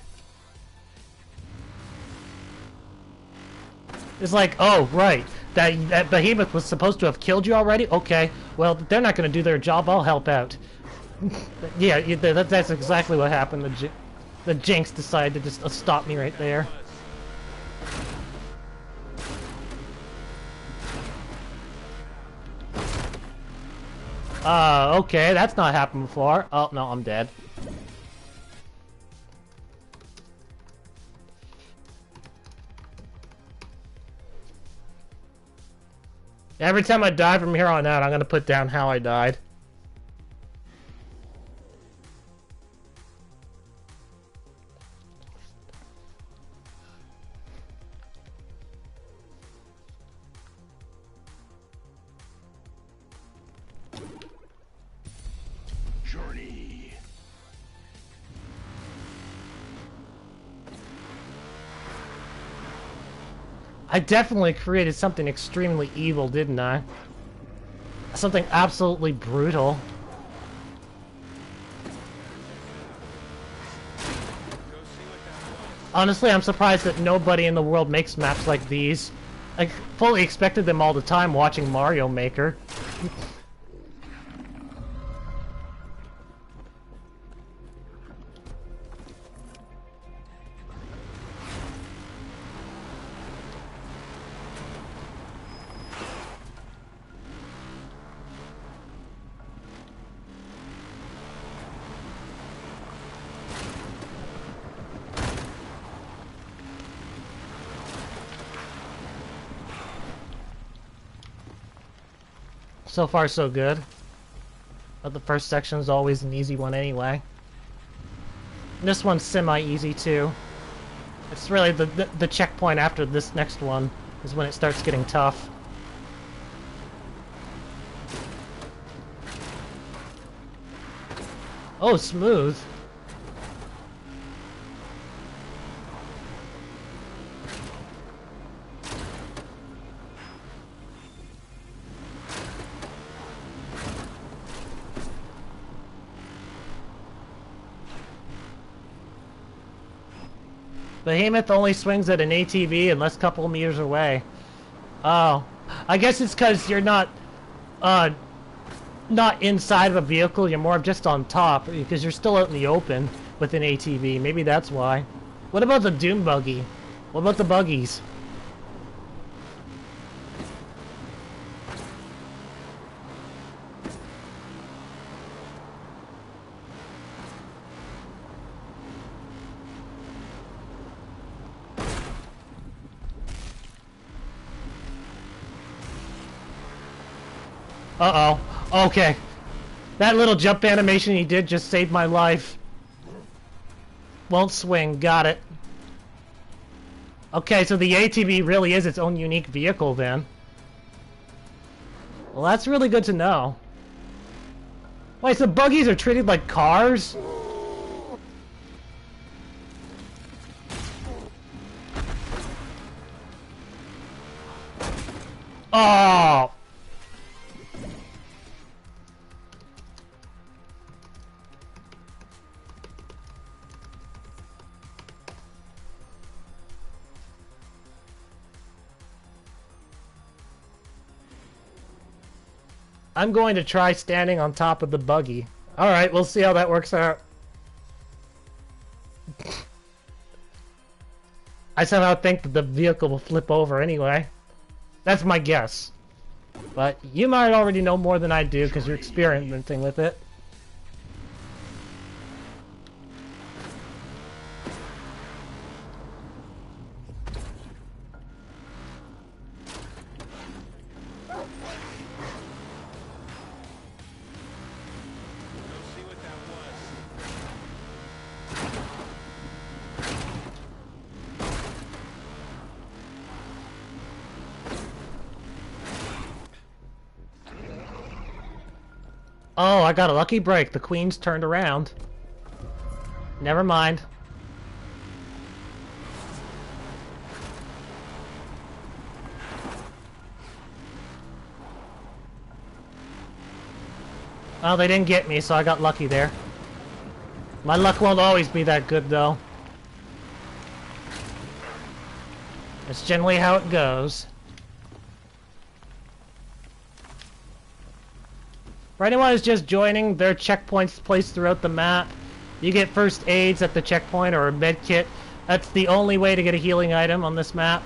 It's like, oh, right. That behemoth was supposed to have killed you already? Okay. Well, they're not going to do their job. I'll help out. Yeah, that's exactly what happened. The Jinx decided to just stop me right there. Okay, that's not happened before. Oh, no, I'm dead. Every time I die from here on out, I'm gonna put down how I died. Journey. I definitely created something extremely evil, didn't I? Something absolutely brutal. Honestly, I'm surprised that nobody in the world makes maps like these. I fully expected them all the time watching Mario Maker. So far, so good. But the first section is always an easy one anyway. This one's semi-easy too. It's really the checkpoint after this next one is when it starts getting tough. Oh, smooth. Behemoth only swings at an ATV unless a couple of meters away. Oh. I guess it's because you're not inside of a vehicle, you're more just on top, because you're still out in the open with an ATV. Maybe that's why. What about the Doom buggy? What about the buggies? Uh-oh. Okay. That little jump animation he did just saved my life. Won't swing. Got it. Okay, so the ATV really is its own unique vehicle then. Well, that's really good to know. Wait, so buggies are treated like cars? Oh! I'm going to try standing on top of the buggy. Alright, we'll see how that works out. I somehow think that the vehicle will flip over anyway. That's my guess. But you might already know more than I do because you're experimenting with it. Oh, I got a lucky break. The queen's turned around. Never mind. Well, they didn't get me, so I got lucky there. My luck won't always be that good, though. That's generally how it goes. For anyone who's just joining, there are checkpoints placed throughout the map. You get first aids at the checkpoint or a med kit. That's the only way to get a healing item on this map.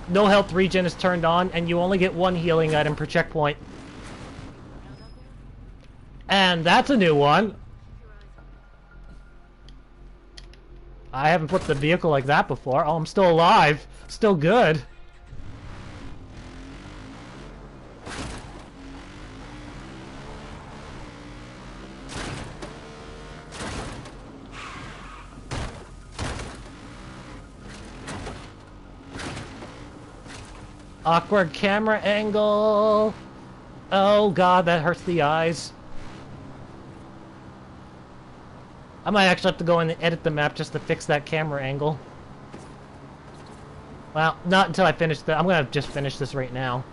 No health regen is turned on, and you only get one healing item per checkpoint. And that's a new one. I haven't put the vehicle like that before. Oh, I'm still alive. Still good. Awkward camera angle. Oh god, that hurts the eyes. I might actually have to go in and edit the map just to fix that camera angle. Well, not until I finish the... I'm gonna just finish this right now.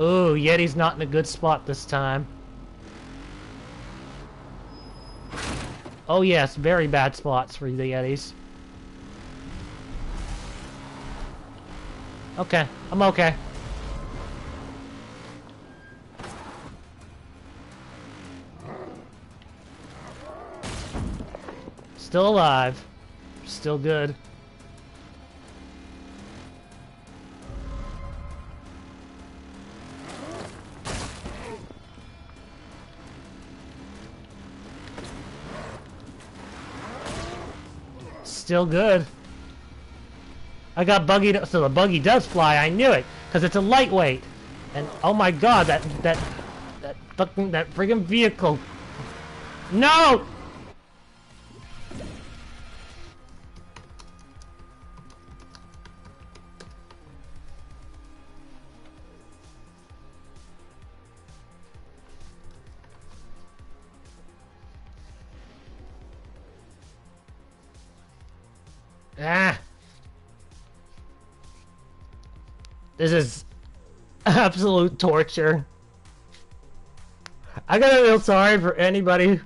Ooh, Yeti's not in a good spot this time. Oh yes, very bad spots for the Yetis. Okay, I'm okay. Still alive. Still good. Still good. I got buggy, so the buggy does fly. I knew it because it's a lightweight. And oh my god, that friggin' vehicle. No! Ah. This is absolute torture. I gotta feel sorry for anybody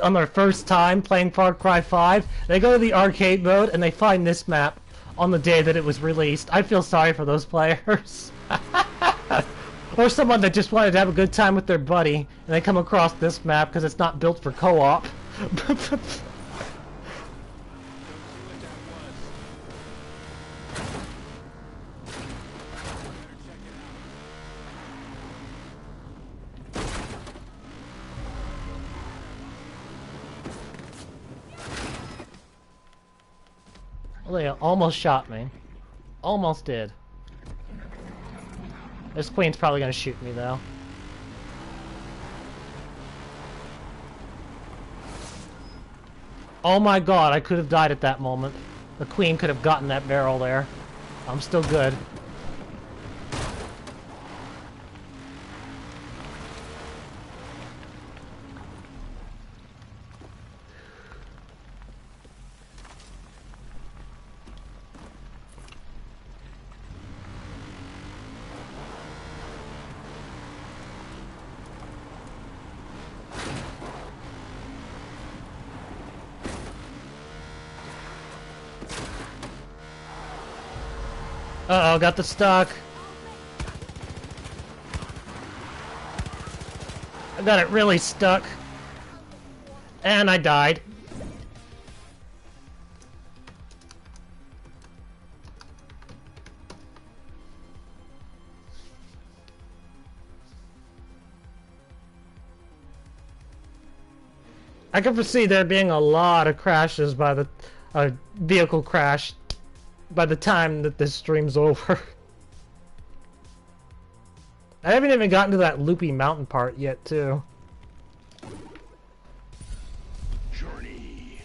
on their first time playing Far Cry 5, they go to the arcade mode and they find this map on the day that it was released. I feel sorry for those players. Or someone that just wanted to have a good time with their buddy and they come across this map because it's not built for co-op. Well, they almost shot me. Almost did. This queen's probably gonna shoot me, though. Oh my god, I could have died at that moment. The queen could have gotten that barrel there. I'm still good. Uh-oh, got the stock. I got it really stuck. And I died. I can foresee there being a lot of crashes by the vehicle crash by the time that this stream's over. I haven't even gotten to that loopy mountain part yet, too. Journey.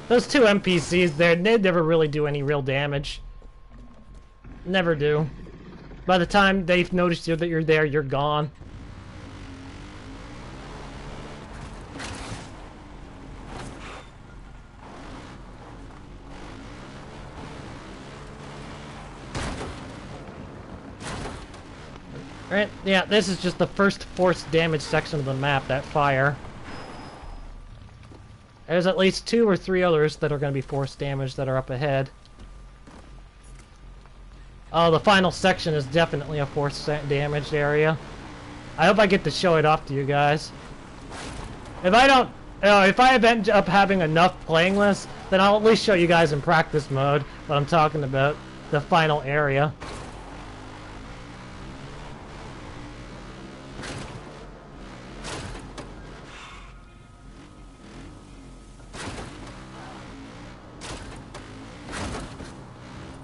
Those two NPCs there, they never really do any real damage. Never do. By the time they've noticed that you're there, you're gone. Right, yeah, this is just the first force damage section of the map, that fire. There's at least 2 or 3 others that are going to be force damage that are up ahead. Oh, the final section is definitely a force damaged area. I hope I get to show it off to you guys. If I don't, if I end up having enough playing lists, then I'll at least show you guys in practice mode what I'm talking about, the final area.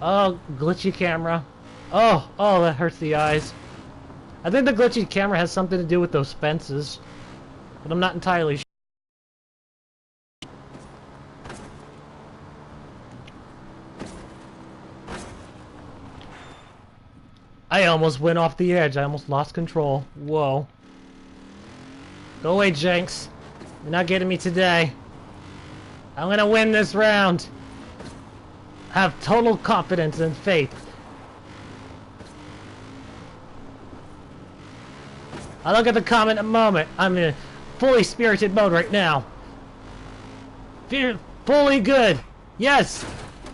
Oh, glitchy camera. Oh, that hurts the eyes. I think the glitchy camera has something to do with those fences, but I'm not entirely sure. I almost went off the edge. I almost lost control. Whoa. Go away, Jenks. You're not getting me today. I'm gonna win this round. Have total confidence and faith. I'll look at the comment in a moment. I'm in fully spirited mode right now. Fully good. Yes.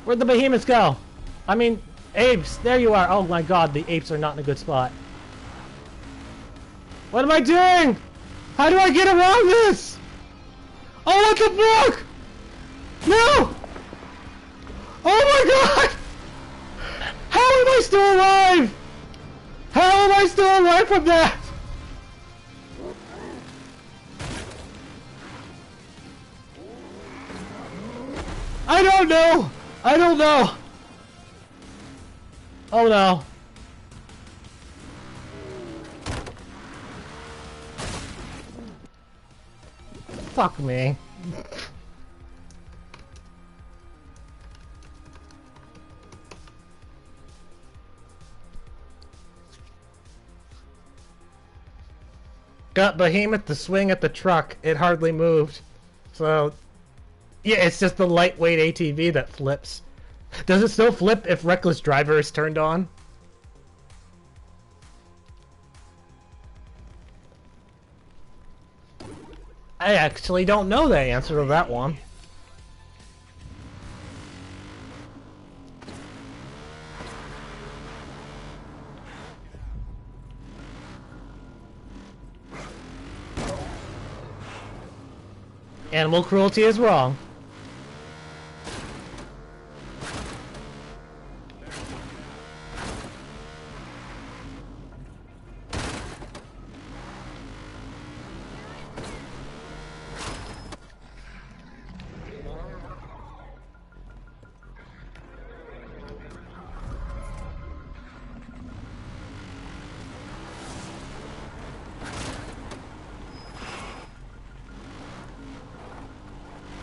Where'd the behemoths go? I mean, apes. There you are. Oh my god, the apes are not in a good spot. What am I doing? How do I get around this? Oh, what the fuck? No! Oh my god! How am I still alive? How am I still alive from that? I don't know! I don't know! Oh no. Fuck me. Got Behemoth to swing at the truck. It hardly moved. So, yeah, it's just the lightweight ATV that flips. Does it still flip if Reckless Driver is turned on? I actually don't know the answer to that one. Animal cruelty is wrong.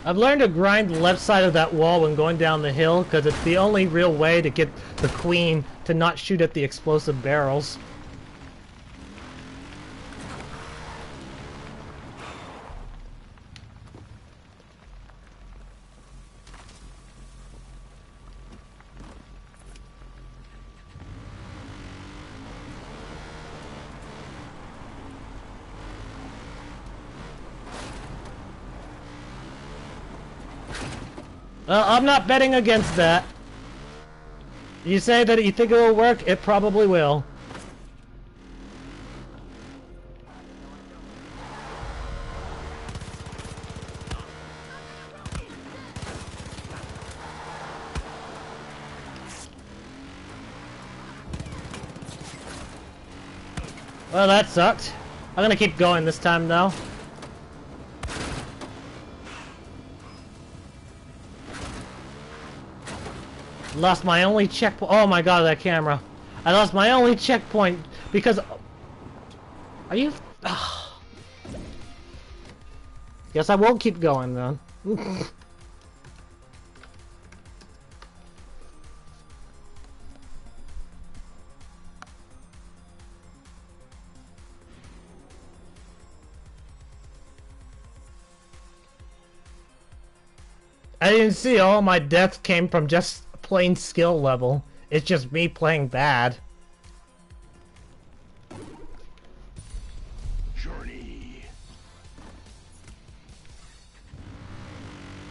I've learned to grind the left side of that wall when going down the hill, because it's the only real way to get the queen to not shoot at the explosive barrels. I'm not betting against that. You say that you think it will work, it probably will. Well, that sucked. I'm gonna keep going this time, though. Lost my only checkpoint. Oh my god, that camera. I lost my only checkpoint because... Are you... Guess I won't keep going then. I didn't see all my deaths came from just plain skill level. It's just me playing bad. Journey.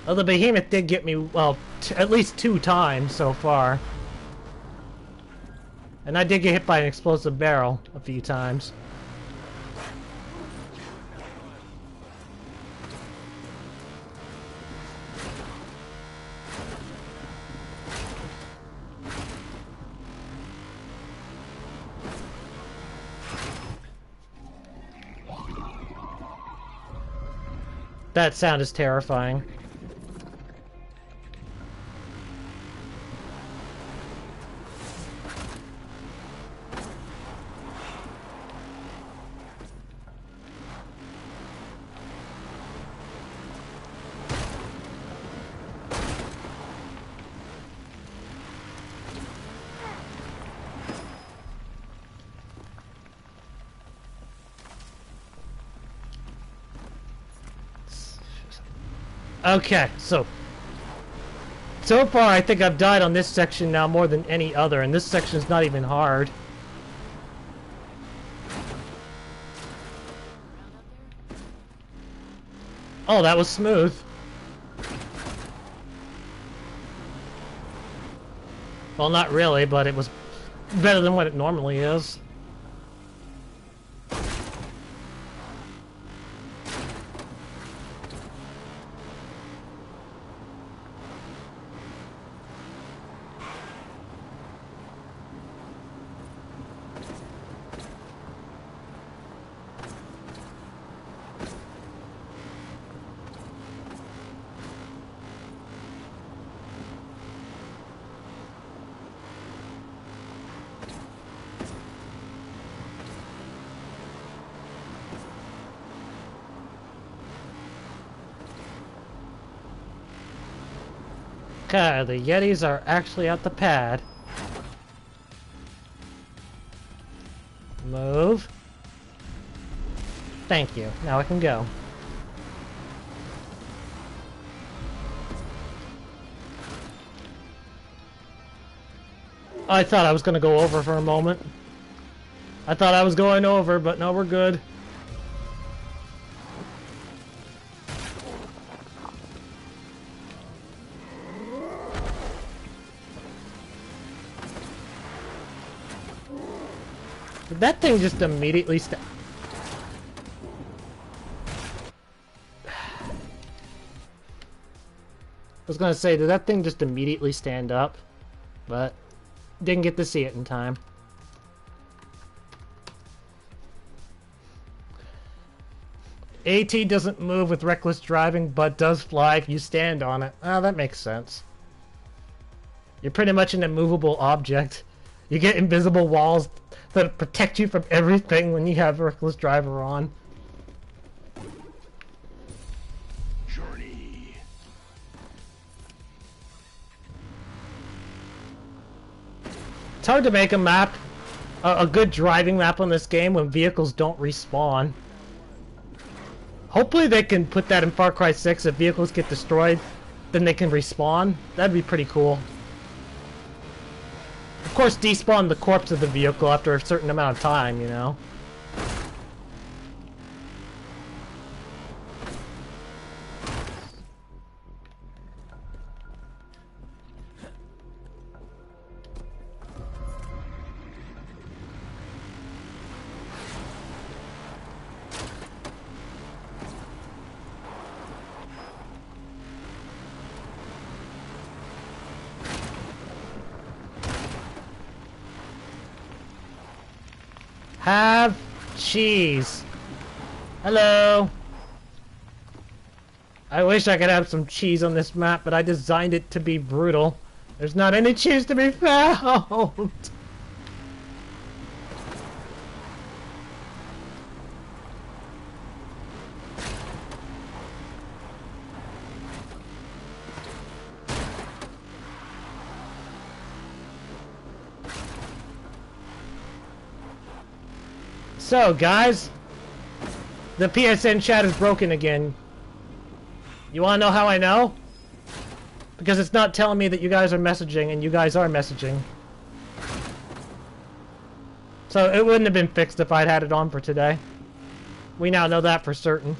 Well, the behemoth did get me, well, at least 2 times so far. And I did get hit by an explosive barrel a few times. That sound is terrifying. Okay, so far I think I've died on this section now more than any other, and this section's not even hard. Oh, that was smooth. Well, not really, but it was better than what it normally is. Okay, the Yetis are actually at the pad. Move. Thank you. Now I can go. I thought I was going to go over for a moment. I thought I was going over, but no, we're good. Did that thing just immediately I was gonna say, did that thing just immediately stand up? But didn't get to see it in time. AT doesn't move with reckless driving, but does fly if you stand on it. Oh, that makes sense. You're pretty much an immovable object. You get invisible walls that protect you from everything when you have reckless driver on. Journey. It's hard to make a map, a good driving map on this game when vehicles don't respawn. Hopefully they can put that in Far Cry 6. If vehicles get destroyed, then they can respawn. That'd be pretty cool. Of course, despawn the corpse of the vehicle after a certain amount of time, you know? Have cheese. Hello. I wish I could have some cheese on this map, but I designed it to be brutal. There's not any cheese to be found. So, guys, the PSN chat is broken again. You wanna know how I know? Because it's not telling me that you guys are messaging, and you guys are messaging. So it wouldn't have been fixed if I'd had it on for today. We now know that for certain.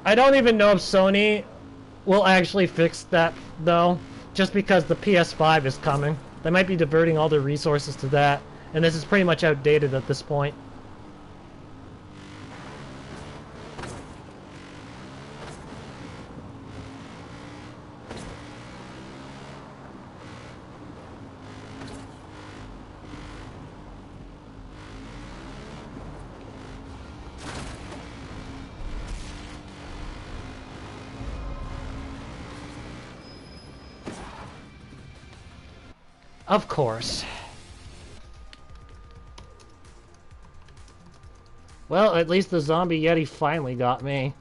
I don't even know if Sony will actually fix that, though, just because the PS5 is coming. They might be diverting all their resources to that, and this is pretty much outdated at this point. Of course. Well, at least the zombie yeti finally got me.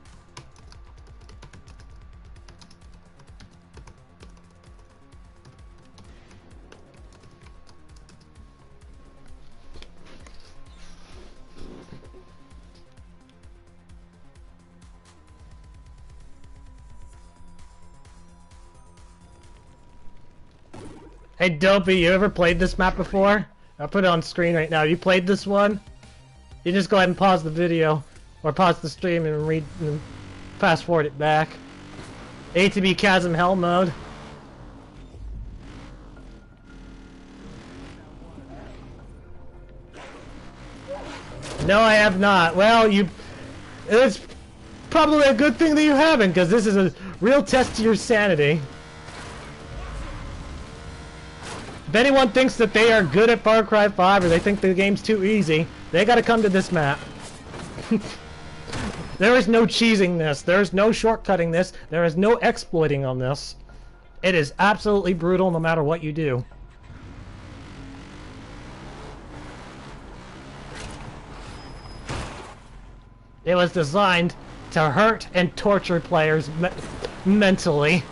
Hey Dopey, you ever played this map before? I'll put it on screen right now. You played this one? You just go ahead and pause the video, or pause the stream and read and fast forward it back. ATV Chasm Hell Mode. No, I have not. Well, it's probably a good thing that you haven't, because this is a real test to your sanity. If anyone thinks that they are good at Far Cry 5 or they think the game's too easy, they gotta come to this map. There is no cheesing this. There is no shortcutting this. There is no exploiting on this. It is absolutely brutal no matter what you do. It was designed to hurt and torture players Mentally.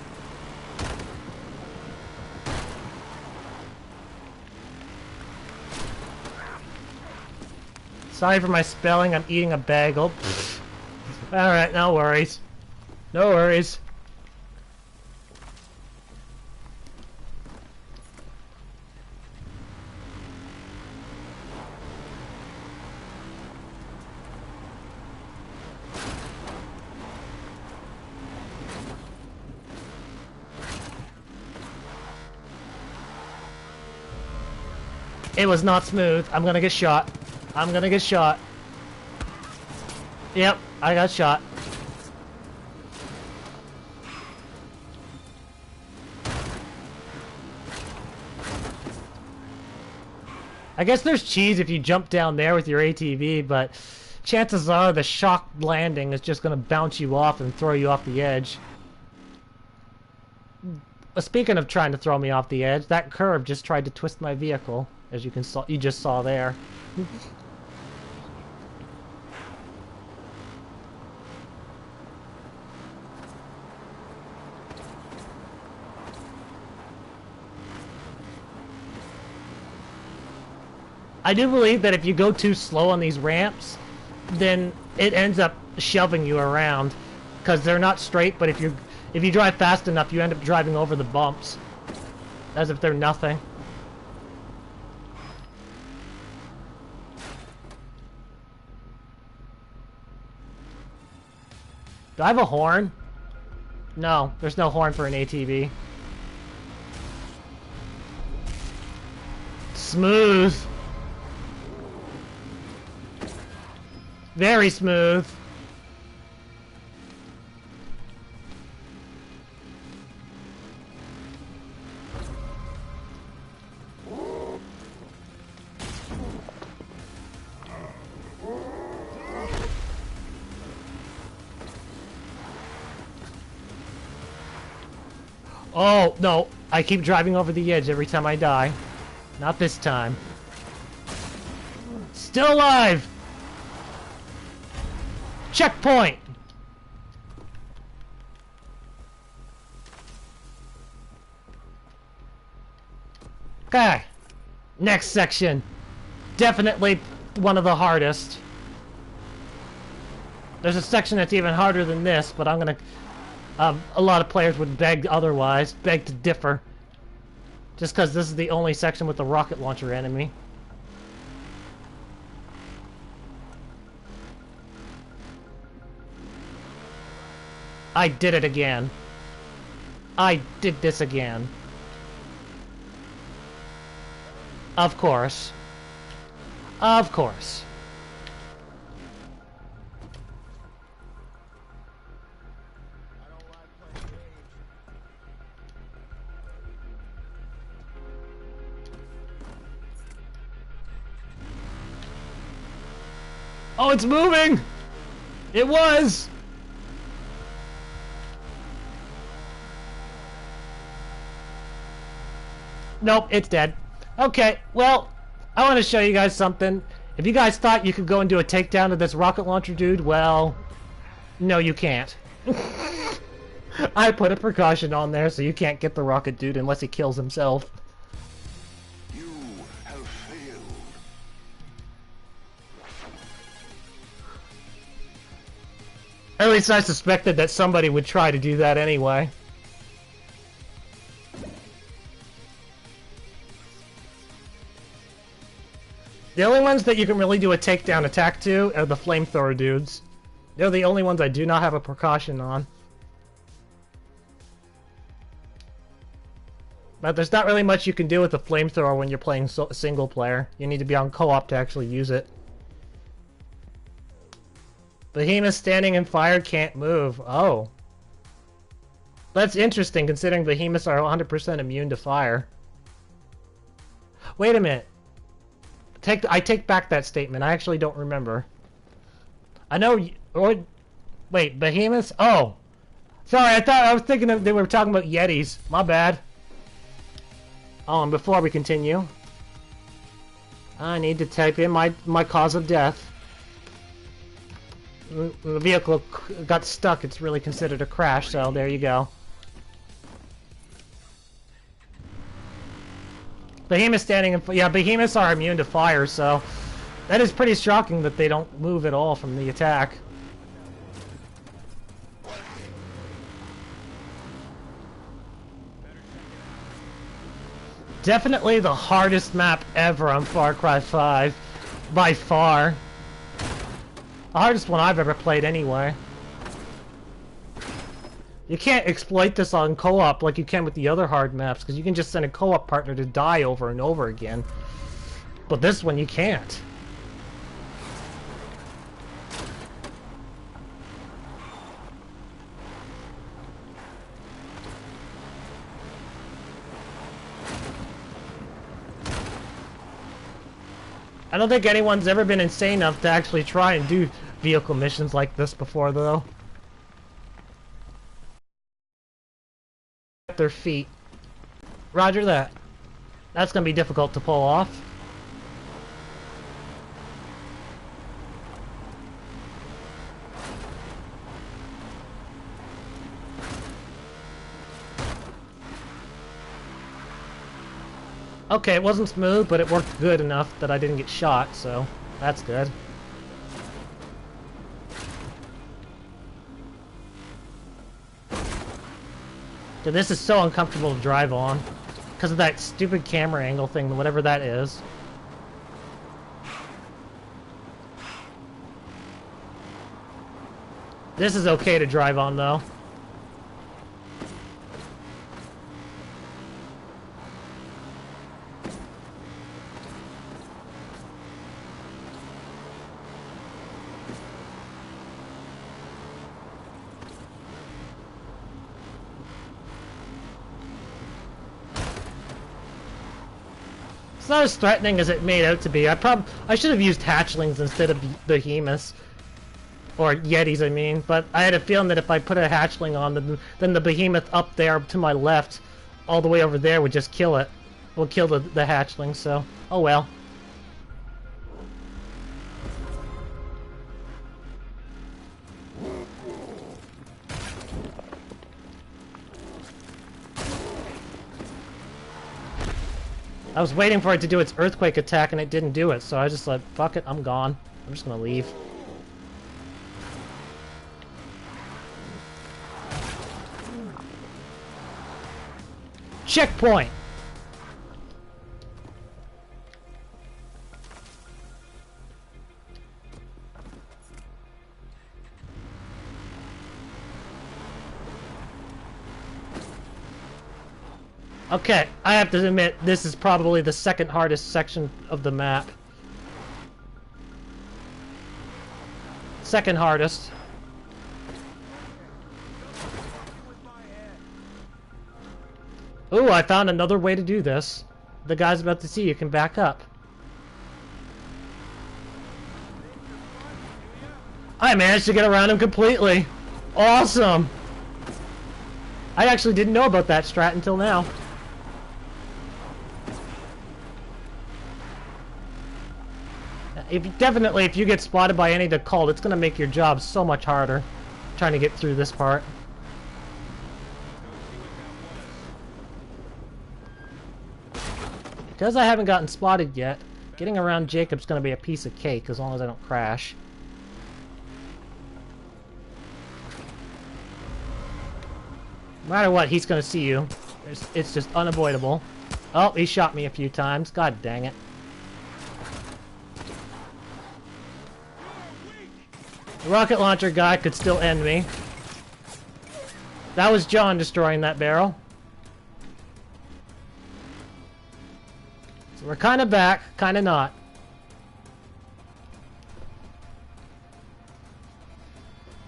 Sorry for my spelling, I'm eating a bagel. Alright, no worries. No worries. It was not smooth. I'm gonna get shot. I'm gonna get shot. Yep, I got shot. I guess there's cheese if you jump down there with your ATV, but chances are the shock landing is just gonna bounce you off and throw you off the edge. Speaking of trying to throw me off the edge, that curve just tried to twist my vehicle, as you just saw there. I do believe that if you go too slow on these ramps, then it ends up shoving you around, because they're not straight. But if you drive fast enough, you end up driving over the bumps, as if they're nothing. Do I have a horn? No, there's no horn for an ATV. Smooth. Very smooth. Oh, no. I keep driving over the edge every time I die. Not this time. Still alive! Checkpoint! Okay. Next section. Definitely one of the hardest. There's a section that's even harder than this, but I'm gonna... a lot of players would beg otherwise, beg to differ. Just because this is the only section with the rocket launcher enemy. I did it again. I did this again. Of course. Of course. Oh, it's moving! It was! Nope, it's dead. Okay, well, I want to show you guys something. If you guys thought you could go and do a takedown of this rocket launcher dude, well, no you can't. I put a precaution on there so you can't get the rocket dude unless he kills himself. You have failed. At least I suspected that somebody would try to do that anyway. The only ones that you can really do a takedown attack to are the flamethrower dudes. They're the only ones I do not have a precaution on. But there's not really much you can do with the flamethrower when you're playing single player. You need to be on co-op to actually use it. Behemoth standing in fire can't move. Oh. That's interesting considering behemoths are 100% immune to fire. Wait a minute. I take back that statement. I actually don't remember. I know... wait, behemoths? Oh. Sorry, I was thinking they were talking about Yetis. My bad. Oh, and before we continue, I need to type in my cause of death. the vehicle got stuck, it's really considered a crash, so there you go. Behemoth standing in... Yeah, behemoths are immune to fire, so... That is pretty shocking that they don't move at all from the attack. Definitely the hardest map ever on Far Cry 5. By far. The hardest one I've ever played anyway. You can't exploit this on co-op like you can with the other hard maps, because you can just send a co-op partner to die over and over again. But this one you can't. I don't think anyone's ever been insane enough to actually try and do vehicle missions like this before, though. Their feet. Roger that. That's gonna be difficult to pull off. Okay, it wasn't smooth, but it worked good enough that I didn't get shot, so that's good. Dude, this is so uncomfortable to drive on because of that stupid camera angle thing, whatever that is. This is okay to drive on, though. It's not as threatening as it made out to be. I should have used hatchlings instead of behemoths. Or yetis, I mean. But I had a feeling that if I put a hatchling on, then the behemoth up there to my left, all the way over there, would just kill it. Would kill the hatchling, so... Oh well. I was waiting for it to do its earthquake attack and it didn't do it, so I just like, fuck it, I'm gone. I'm just gonna leave. Checkpoint! Okay, I have to admit, this is probably the second hardest section of the map. Second hardest. Ooh, I found another way to do this. The guy's about to see you can back up. I managed to get around him completely. Awesome! I actually didn't know about that strat until now. Definitely, if you get spotted by any of the cult, it's going to make your job so much harder trying to get through this part. Because I haven't gotten spotted yet, getting around Jacob's going to be a piece of cake as long as I don't crash. No matter what, he's going to see you. It's just unavoidable. Oh, he shot me a few times. God dang it. The rocket launcher guy could still end me. That was John destroying that barrel. So we're kind of back, kind of not.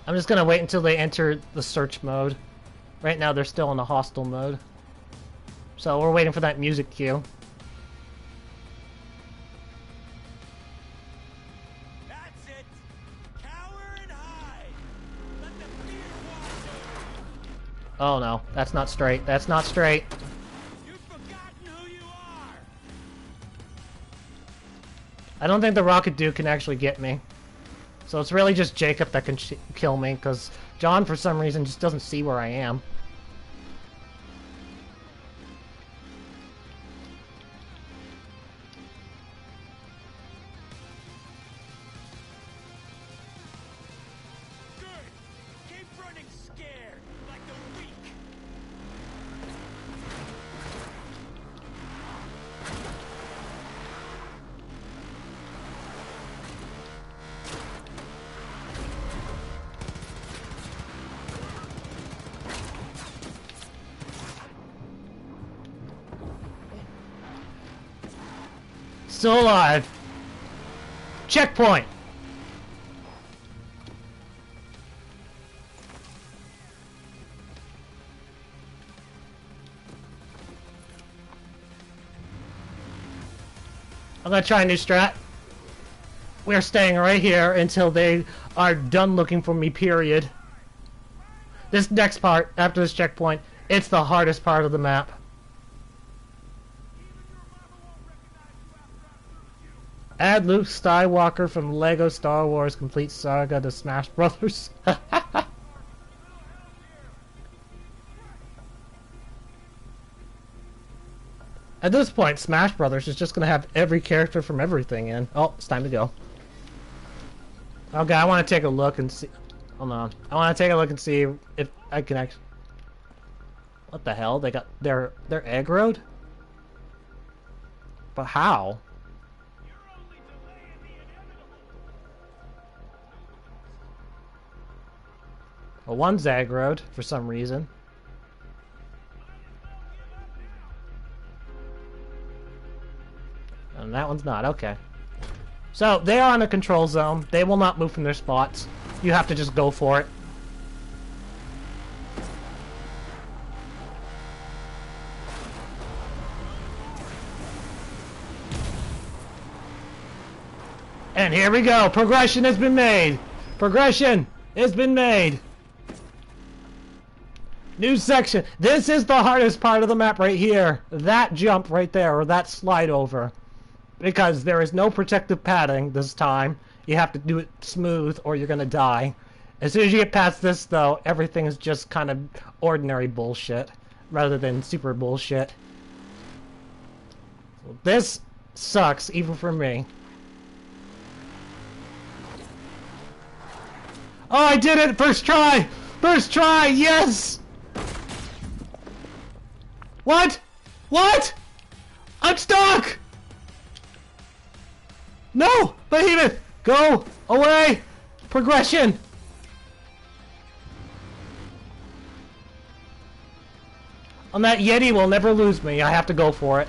I'm just gonna wait until they enter the search mode. Right now they're still in the hostile mode. So we're waiting for that music cue. Oh no, that's not straight. That's not straight. You've forgotten who you are. I don't think the rocket dude can actually get me. So it's really just Jacob that can kill me, because John, for some reason, just doesn't see where I am. Still alive. Checkpoint. I'm gonna try a new strat. We're staying right here until they are done looking for me, period. This next part, after this checkpoint, it's the hardest part of the map. Add Luke Skywalker from LEGO Star Wars Complete Saga to Smash Brothers. At this point, Smash Brothers is just going to have every character from everything in. Oh, it's time to go. Okay, I want to take a look and see... Hold on. I want to take a look and see if I can actually... What the hell? They got... They're aggroed? But how? Well, one's aggroed for some reason. And that one's not. Okay. So, they are in a control zone. They will not move from their spots. You have to just go for it. And here we go. Progression has been made. Progression has been made. New section. This is the hardest part of the map right here. That jump right there, or that slide over. Because there is no protective padding this time. You have to do it smooth or you're gonna die. As soon as you get past this, though, everything is just kind of ordinary bullshit. Rather than super bullshit. This sucks, even for me. Oh, I did it! First try! First try! Yes! What? What? I'm stuck! No! Behemoth! Go! Away! Progression! And that Yeti will never lose me. I have to go for it.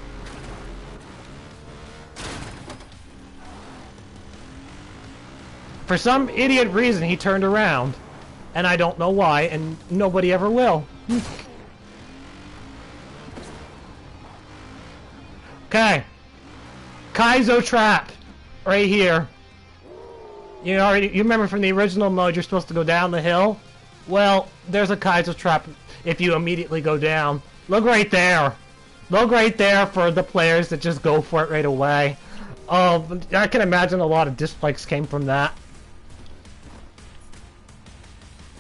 For some idiot reason, he turned around. And I don't know why, and nobody ever will. Okay. Kaizo trap. Right here. You remember from the original mode, you're supposed to go down the hill? Well, there's a Kaizo trap if you immediately go down. Look right there. Look right there for the players that just go for it right away. Oh, I can imagine a lot of dislikes came from that.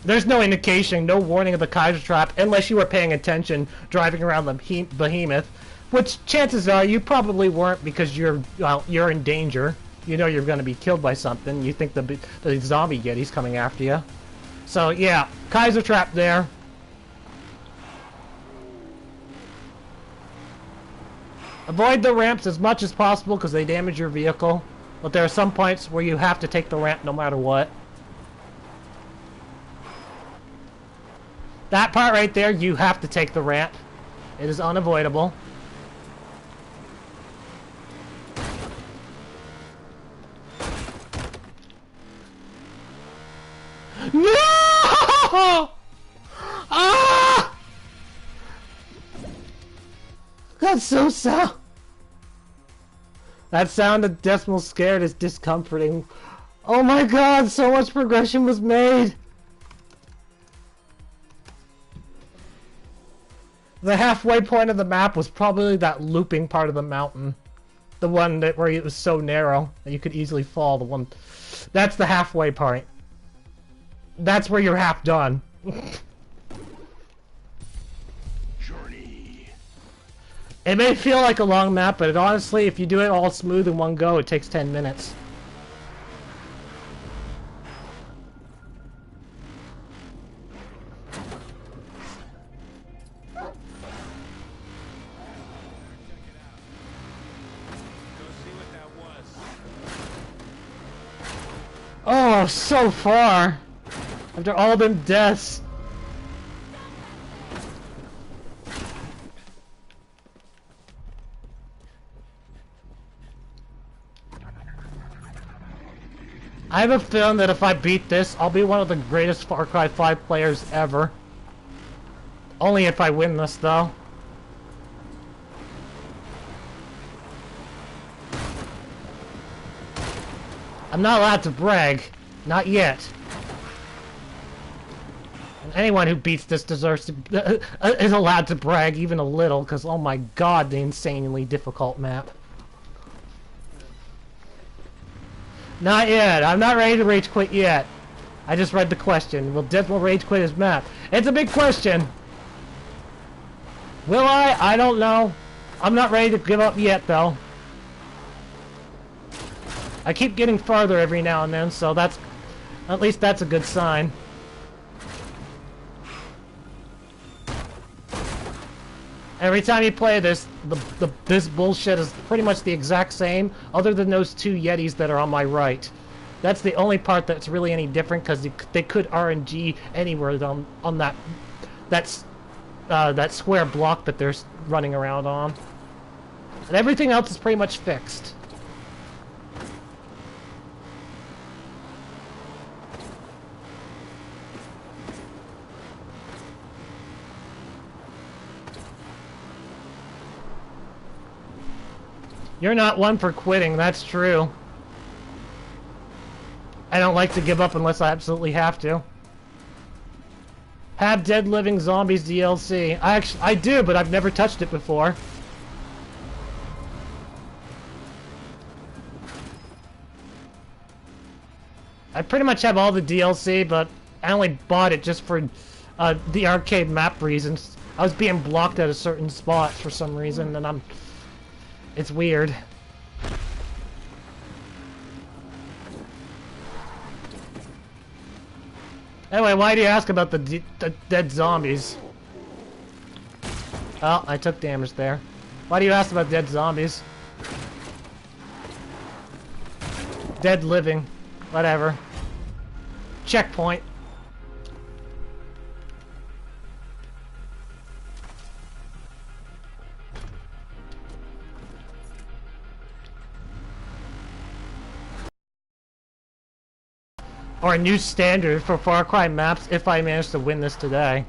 There's no indication, no warning of the Kaizo trap, unless you were paying attention driving around the behemoth. Which, chances are, you probably weren't because you're in danger. You know you're going to be killed by something. You think the zombie Yeti's coming after you. So, yeah, Kaizo trap there. Avoid the ramps as much as possible because they damage your vehicle. But there are some points where you have to take the ramp no matter what. That part right there, you have to take the ramp. It is unavoidable. No! Ah! That's so sad. That sound of Decimal Scared is discomforting. Oh my god, so much progression was made. The halfway point of the map was probably that looping part of the mountain. The one that where it was so narrow that you could easily fall. The one, that's the halfway part. That's where you're half done. Journey. It may feel like a long map, but honestly, if you do it all smooth in one go, it takes 10 minutes. Oh, so far! After all them deaths. I have a feeling that if I beat this, I'll be one of the greatest Far Cry 5 players ever. Only if I win this, though. I'm not allowed to brag. Not yet. And anyone who beats this deserves to... is allowed to brag even a little, because oh my god, the insanely difficult map. Not yet. I'm not ready to rage quit yet. I just read the question. Will Death will rage quit his map? It's a big question. Will I? I don't know. I'm not ready to give up yet, though. I keep getting farther every now and then, so that's... at least that's a good sign. Every time you play this, this bullshit is pretty much the exact same, other than those two Yetis that are on my right. That's the only part that's really any different, because they could RNG anywhere on that square block that they're running around on. And everything else is pretty much fixed. You're not one for quitting, that's true. I don't like to give up unless I absolutely have to. Have Dead Living Zombies DLC. I do, but I've never touched it before. I pretty much have all the DLC, but I only bought it just for the arcade map reasons. I was being blocked at a certain spot for some reason, and it's weird. Anyway, why do you ask about the dead zombies? Oh, I took damage there. Why do you ask about dead zombies? Dead living. Whatever. Checkpoint. Or a new standard for Far Cry maps if I manage to win this today.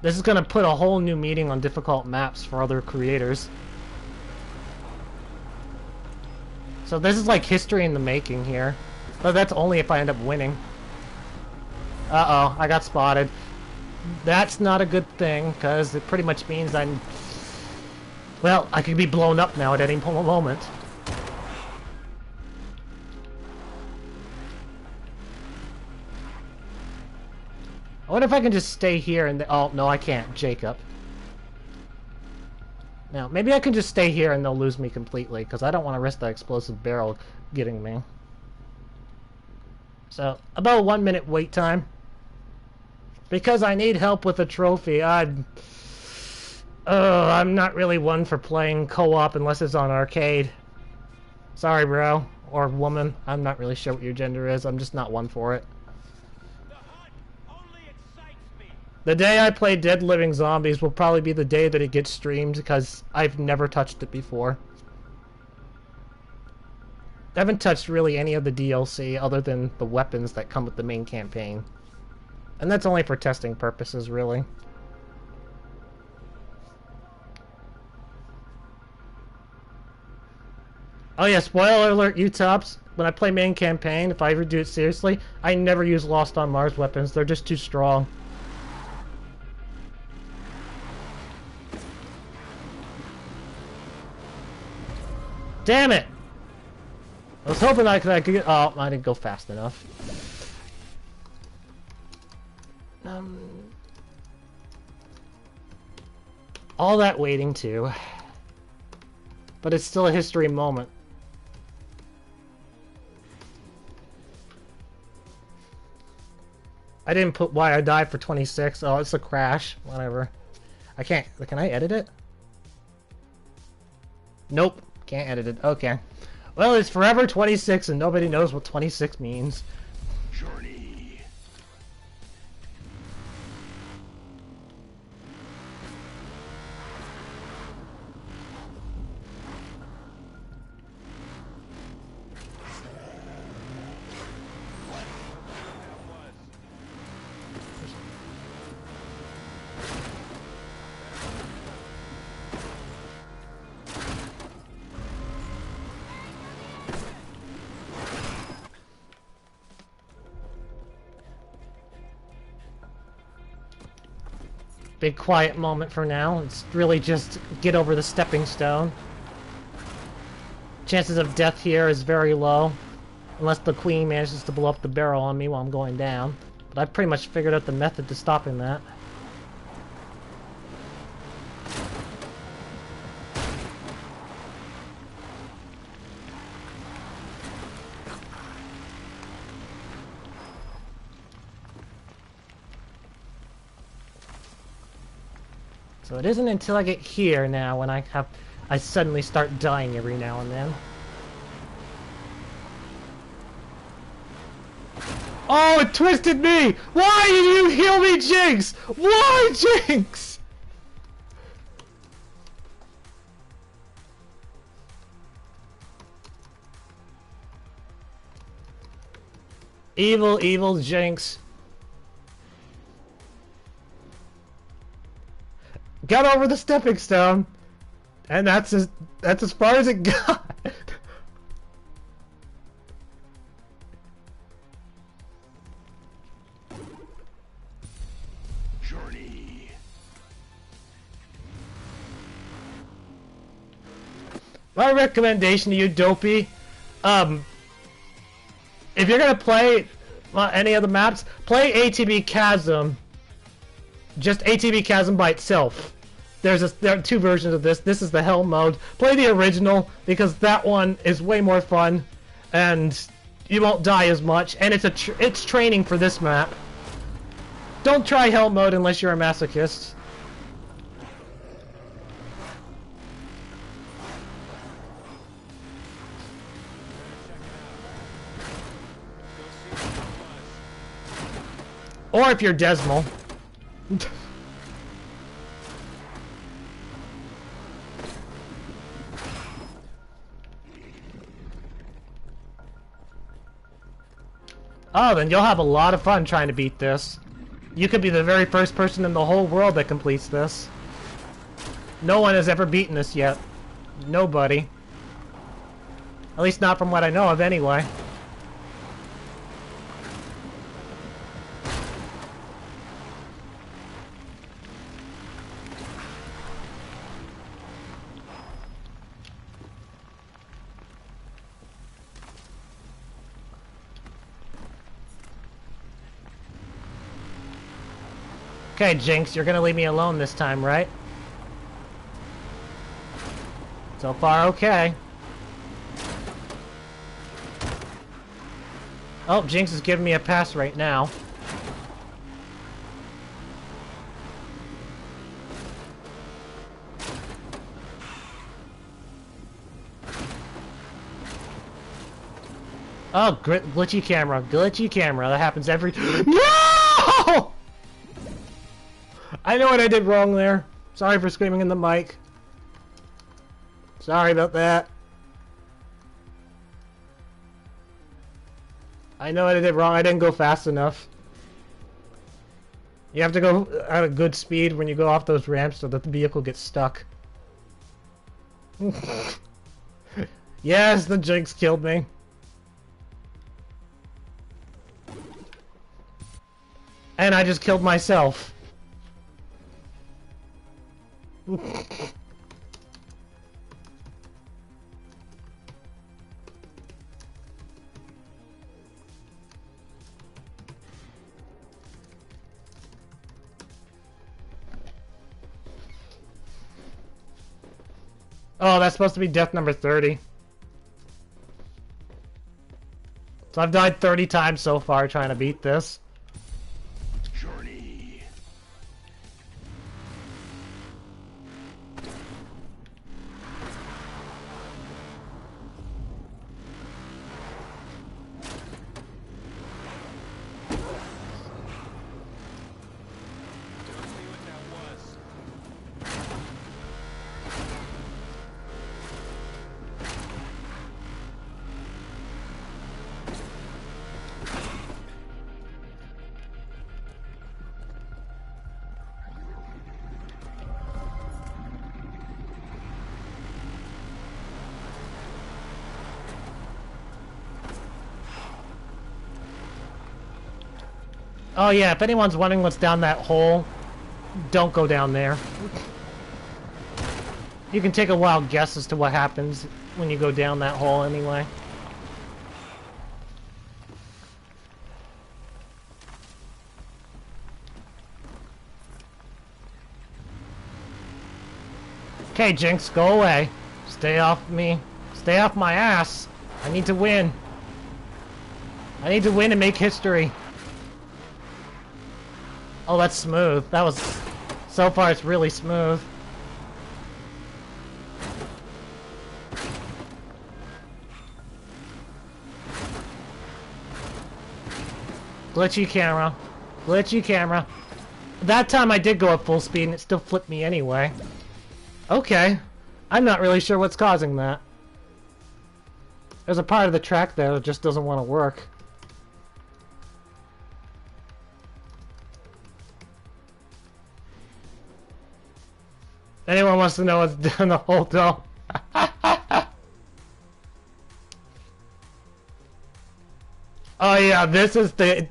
This is gonna put a whole new meaning on difficult maps for other creators. So this is like history in the making here. But that's only if I end up winning. Uh-oh, I got spotted. That's not a good thing, because it pretty much means I'm... well, I could be blown up now at any moment. I wonder if I can just stay here and... oh, no, I can't. Jacob. Now, maybe I can just stay here and they'll lose me completely, because I don't want to risk that explosive barrel getting me. So, about a 1 minute wait time. Because I need help with a trophy, I'm not really one for playing co-op unless it's on arcade. Sorry, bro. Or woman. I'm not really sure what your gender is. I'm just not one for it. The day I play Dead Living Zombies will probably be the day that it gets streamed, because I've never touched it before. I haven't touched really any of the DLC other than the weapons that come with the main campaign. And that's only for testing purposes, really. Oh yeah, spoiler alert, you tops. When I play main campaign, if I ever do it seriously, I never use Lost on Mars weapons. They're just too strong. Damn it! I was hoping I could get... Oh, I didn't go fast enough. All that waiting too. But it's still a history moment. I didn't put why I died for 26. Oh, it's a crash. Whatever. I can't... Can I edit it? Nope. Can't edit it. Okay. Well, it's forever 26 and nobody knows what 26 means. Journey. Big quiet moment for now. It's really just get over the stepping stone. Chances of death here is very low. Unless the queen manages to blow up the barrel on me while I'm going down. But I've pretty much figured out the method to stopping that. So it isn't until I get here now when I suddenly start dying every now and then. Oh, it twisted me! Why did you heal me, Jinx? Why, Jinx? Evil, evil Jinx. Got over the stepping stone, and that's as far as it got. Journey. My recommendation to you, Dopey, if you're gonna play any of the maps, play ATV Chasm. Just ATV Chasm by itself. There are two versions of this. This is the Hell Mode. Play the original because that one is way more fun, and you won't die as much. And it's training for this map. Don't try Hell Mode unless you're a masochist. Or if you're Desmal. Oh, then you'll have a lot of fun trying to beat this. You could be the very first person in the whole world that completes this. No one has ever beaten this yet. Nobody. At least not from what I know of, anyway. Okay, Jinx, you're gonna leave me alone this time, right? So far, okay. Oh, Jinx is giving me a pass right now. Oh, glitchy camera, glitchy camera. That happens every... No! I know what I did wrong there. Sorry for screaming in the mic. Sorry about that. I know what I did wrong. I didn't go fast enough. You have to go at a good speed when you go off those ramps so that the vehicle gets stuck. Yes, the Jinx killed me. And I just killed myself. Oh, that's supposed to be death number 30. So I've died 30 times so far trying to beat this. Journey. Oh yeah, if anyone's wondering what's down that hole, don't go down there. You can take a wild guess as to what happens when you go down that hole anyway. Okay, Jinx, go away. Stay off me. Stay off my ass. I need to win. I need to win and make history. Oh, that's smooth. That was... So far, it's really smooth. Glitchy camera. Glitchy camera. That time I did go at full speed and it still flipped me anyway. Okay. I'm not really sure what's causing that. There's a part of the track there that just doesn't want to work. Anyone wants to know what's down the hole though? Oh yeah, this is the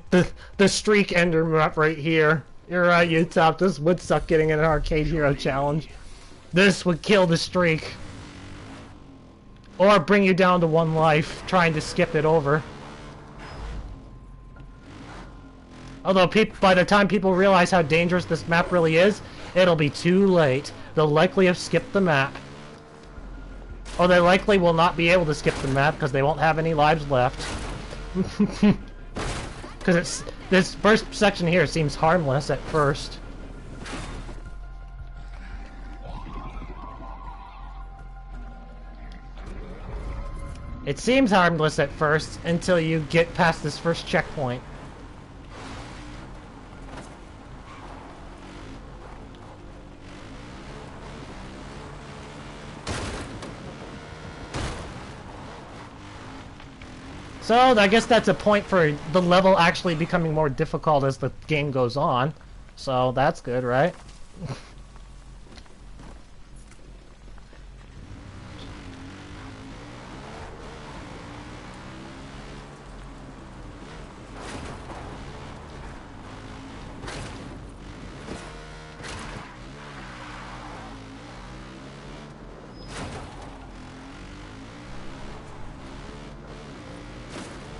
streak ender map right here. You're right, Utop. This would suck getting an arcade hero challenge. This would kill the streak. Or bring you down to 1 life, trying to skip it over. Although by the time people realize how dangerous this map really is, it'll be too late. They'll likely have skipped the map. Or they likely will not be able to skip the map because they won't have any lives left. Because this first section here seems harmless at first. It seems harmless at first until you get past this first checkpoint. So, I guess that's a point for the level actually becoming more difficult as the game goes on. So, that's good, right?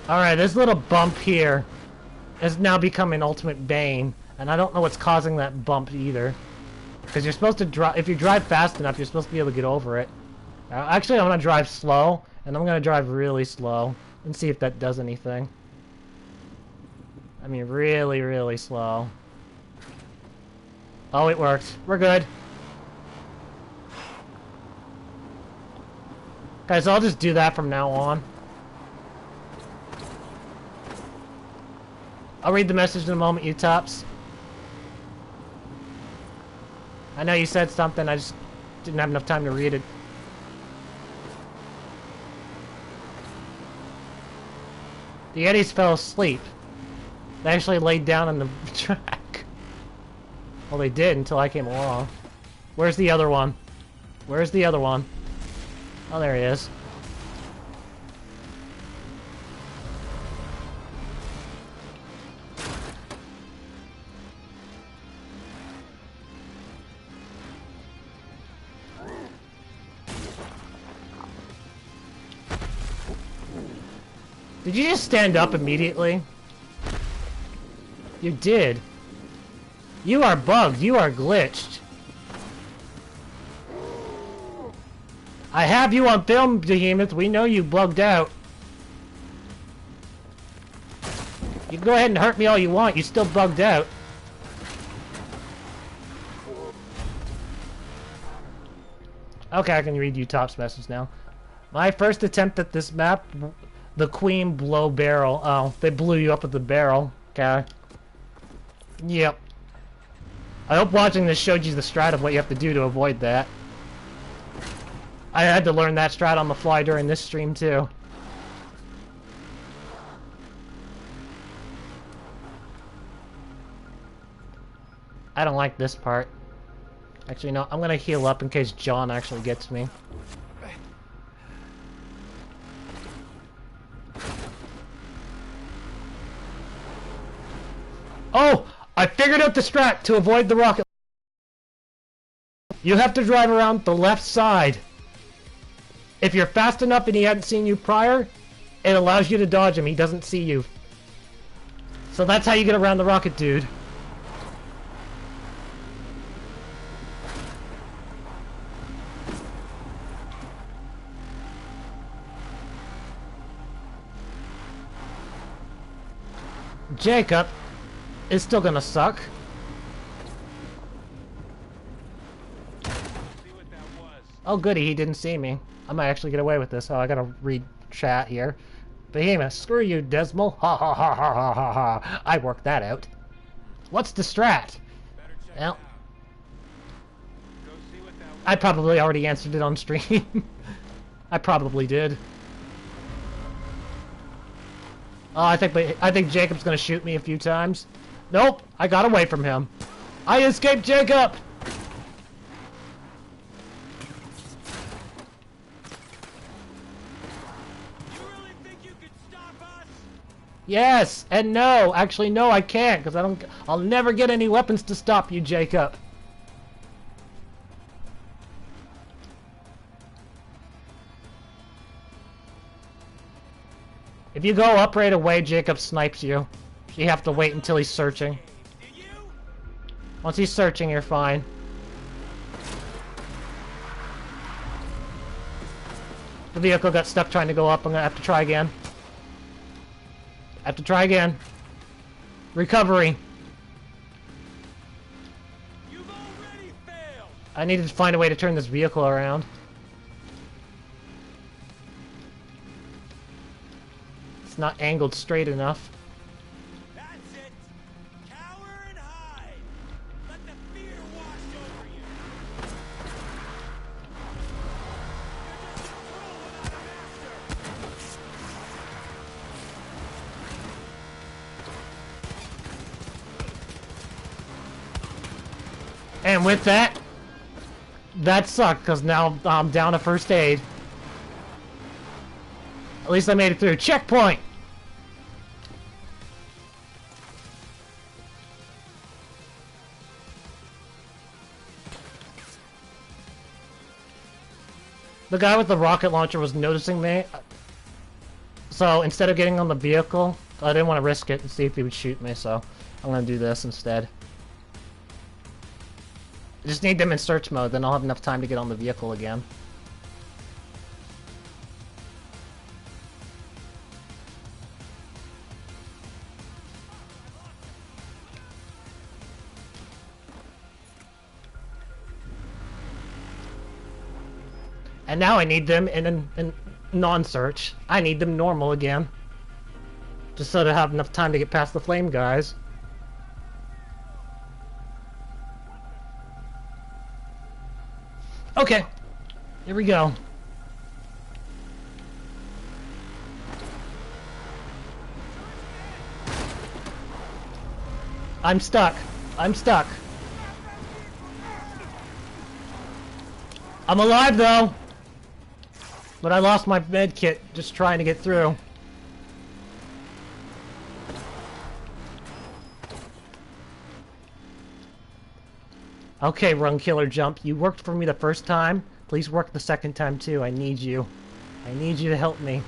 Alright, this little bump here has now become an ultimate bane, and I don't know what's causing that bump either. Because you're supposed to drive, if you drive fast enough, you're supposed to be able to get over it. Actually, I'm going to drive slow, and I'm going to drive really slow, and see if that does anything. I mean, really, really slow. Oh, it worked. We're good. Guys, I'll just do that from now on. I'll read the message in a moment, you tops. I know you said something, I just didn't have enough time to read it. The Eddies fell asleep. They actually laid down on the track. Well, they did until I came along. Where's the other one? Where's the other one? Oh, there he is. Did you just stand up immediately? You did. You are bugged. You are glitched. I have you on film, Behemoth. We know you bugged out. You can go ahead and hurt me all you want. You still bugged out. Okay, I can read you Top's message now. My first attempt at this map, the Queen blow barrel. Oh, they blew you up with the barrel. Okay. Yep. I hope watching this showed you the strat of what you have to do to avoid that. I had to learn that strat on the fly during this stream too. I don't like this part. Actually, no, I'm gonna heal up in case John actually gets me. Oh! I figured out the strat to avoid the rocket. You have to drive around the left side. If you're fast enough and he hadn't seen you prior, it allows you to dodge him. He doesn't see you. So that's how you get around the rocket dude. Jacob is still gonna suck. Oh goody, he didn't see me. I might actually get away with this. Oh, I gotta read chat here. Behemoth, screw you, Dismal. Ha ha ha ha ha ha ha. I worked that out. What's the strat? Well, I probably already answered it on stream. I probably did. Oh, I think Jacob's gonna shoot me a few times. Nope, I got away from him. I escaped Jacob! You really think you can stop us? Yes, and no. Actually, no, I can't, because I'll never get any weapons to stop you, Jacob. If you go up right away, Jacob snipes you. You have to wait until he's searching. Once he's searching, you're fine. The vehicle got stuck trying to go up. I'm gonna have to try again. I have to try again. Recovery. You've already failed. I needed to find a way to turn this vehicle around. It's not angled straight enough. That's it. Cower and hide. Let the fear wash over you. And with that, that sucked, because now I'm down to first aid. At least I made it through. Checkpoint! The guy with the rocket launcher was noticing me. So instead of getting on the vehicle, I didn't want to risk it and see if he would shoot me, so I'm going to do this instead. I just need them in search mode, then I'll have enough time to get on the vehicle again. And now I need them in non-search. I need them normal again. Just so to have enough time to get past the flame guys. Okay. Here we go. I'm stuck. I'm stuck. I'm alive though! But I lost my med kit just trying to get through. Okay, Run Killer Jump, you worked for me the first time. Please work the second time too. I need you. I need you to help me.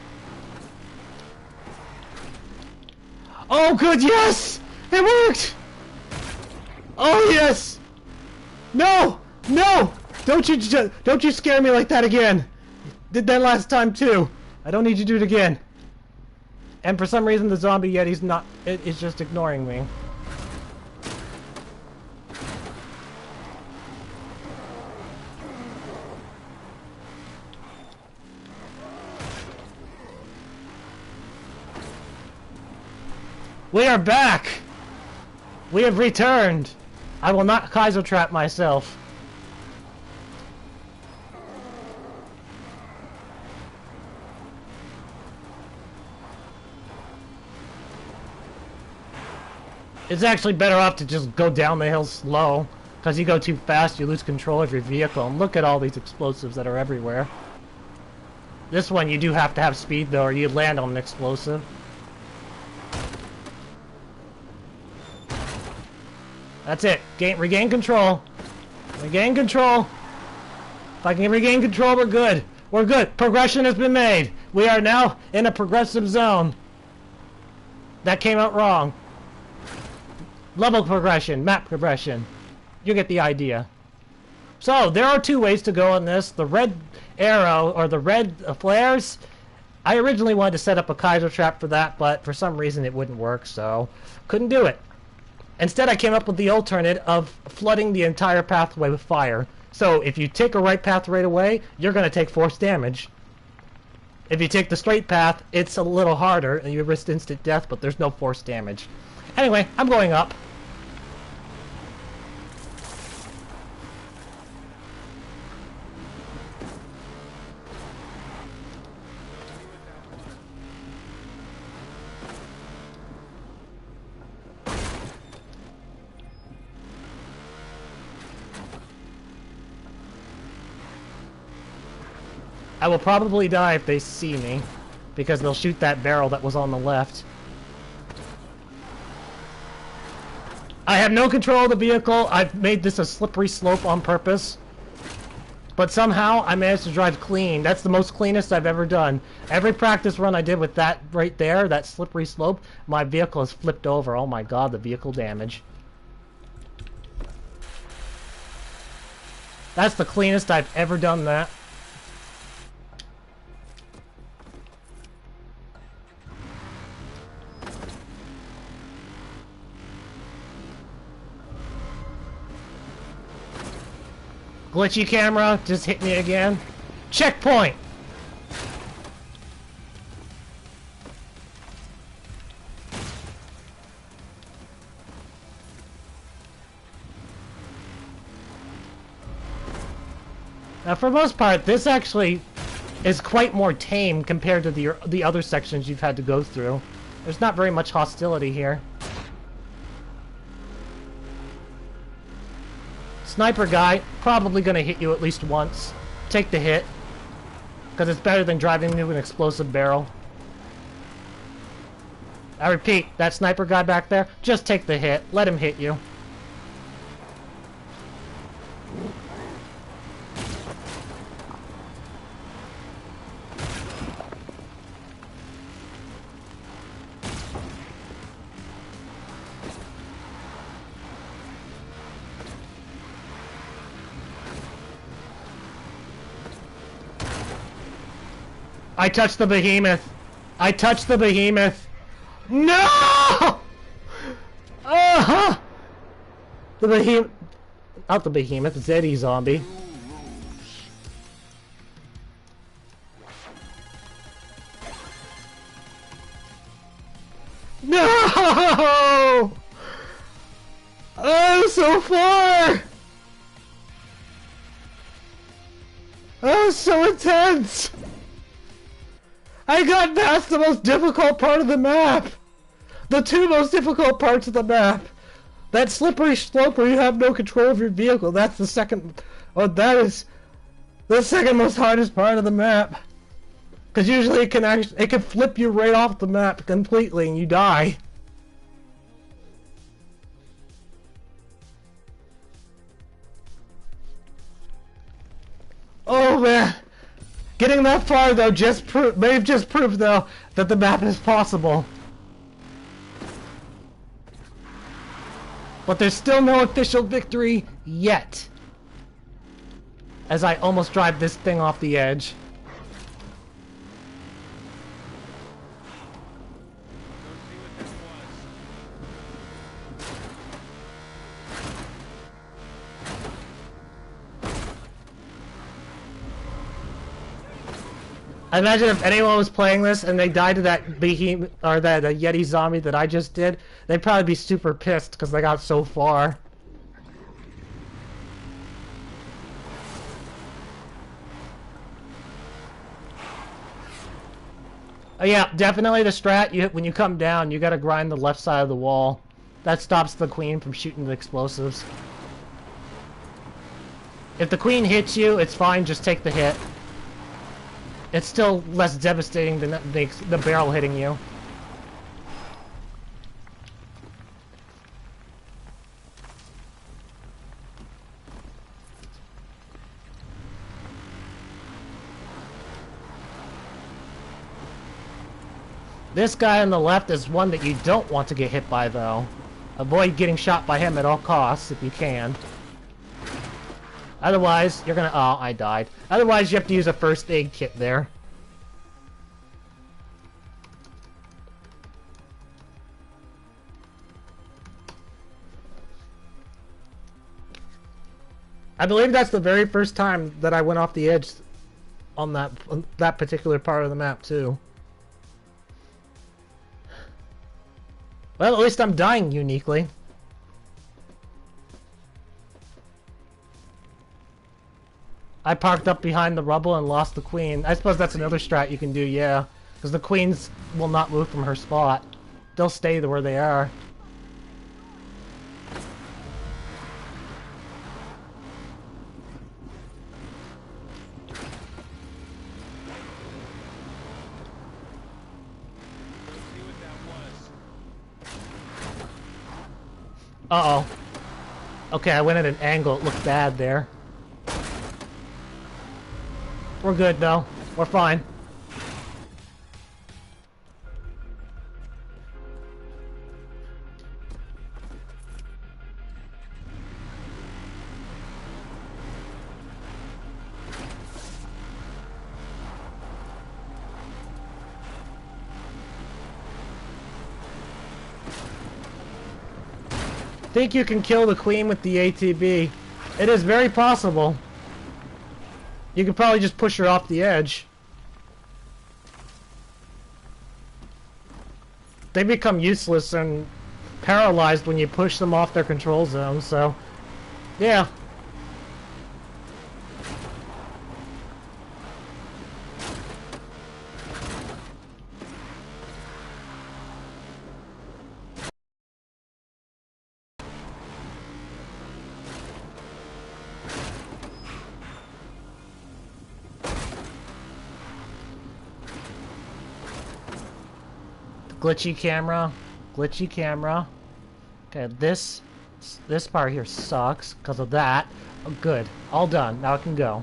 Oh good, yes! It worked! Oh yes! No! No! Don't you scare me like that again! Did that last time too. I don't need you to do it again. And for some reason the zombie yeti's not, it's just ignoring me. We are back! We have returned! I will not Kaiser trap myself. It's actually better off to just go down the hill slow, because you go too fast, you lose control of your vehicle. And look at all these explosives that are everywhere. This one you do have to have speed though, or you land on an explosive. That's it. Regain control. Regain control. If I can regain control, we're good. We're good. Progression has been made. We are now in a progressive zone. That came out wrong. Level progression, map progression. You get the idea. So, there are two ways to go on this. The red arrow, or the red flares. I originally wanted to set up a Kaiser trap for that, but for some reason it wouldn't work, so couldn't do it. Instead, I came up with the alternate of flooding the entire pathway with fire. So, if you take a right path right away, you're going to take force damage. If you take the straight path, it's a little harder, and you risk instant death, but there's no force damage. Anyway, I'm going up. I will probably die if they see me, because they'll shoot that barrel that was on the left. I have no control of the vehicle. I've made this a slippery slope on purpose. But somehow, I managed to drive clean. That's the most cleanest I've ever done. Every practice run I did with that right there, that slippery slope, my vehicle has flipped over. Oh my god, the vehicle damage. That's the cleanest I've ever done that. Glitchy camera, just hit me again. Checkpoint! Now, for the most part, this actually is quite more tame compared to the other sections you've had to go through. There's not very much hostility here. Sniper guy, probably gonna hit you at least once. Take the hit. Because it's better than driving into an explosive barrel. I repeat, that sniper guy back there, just take the hit. Let him hit you. I touched the behemoth. I touched the behemoth. No! The behemoth. Not the behemoth, Zeddy zombie. No! Oh, so far! Oh, so intense! I got past the most difficult part of the map! The two most difficult parts of the map! That slippery slope where you have no control of your vehicle, that's the second... Oh, that is the second most hardest part of the map. Because usually it can flip you right off the map completely and you die. Oh man! Getting that far though may have just proved though that the map is possible. But there's still no official victory yet. As I almost drive this thing off the edge. I imagine if anyone was playing this and they died to that behemoth or that Yeti zombie that I just did, they'd probably be super pissed because they got so far. Oh yeah, definitely the strat. When you come down, you gotta grind the left side of the wall. That stops the queen from shooting the explosives. If the queen hits you, it's fine. Just take the hit. It's still less devastating than the barrel hitting you. This guy on the left is one that you don't want to get hit by, though. Avoid getting shot by him at all costs, if you can. Otherwise, you're gonna... Oh, I died. Otherwise, you have to use a first aid kit there. I believe that's the very first time that I went off the edge on that particular part of the map, too. Well, at least I'm dying uniquely. I parked up behind the rubble and lost the queen. I suppose that's another strat you can do, yeah. Because the queens will not move from her spot. They'll stay where they are. Uh-oh. Okay, I went at an angle. It looked bad there. We're good, though. We're fine. Think you can kill the queen with the ATV. It is very possible. You could probably just push her off the edge. They become useless and paralyzed when you push them off their control zone, so... Yeah. Glitchy camera. Glitchy camera. Okay, this part here sucks because of that. Oh, good. All done. Now I can go.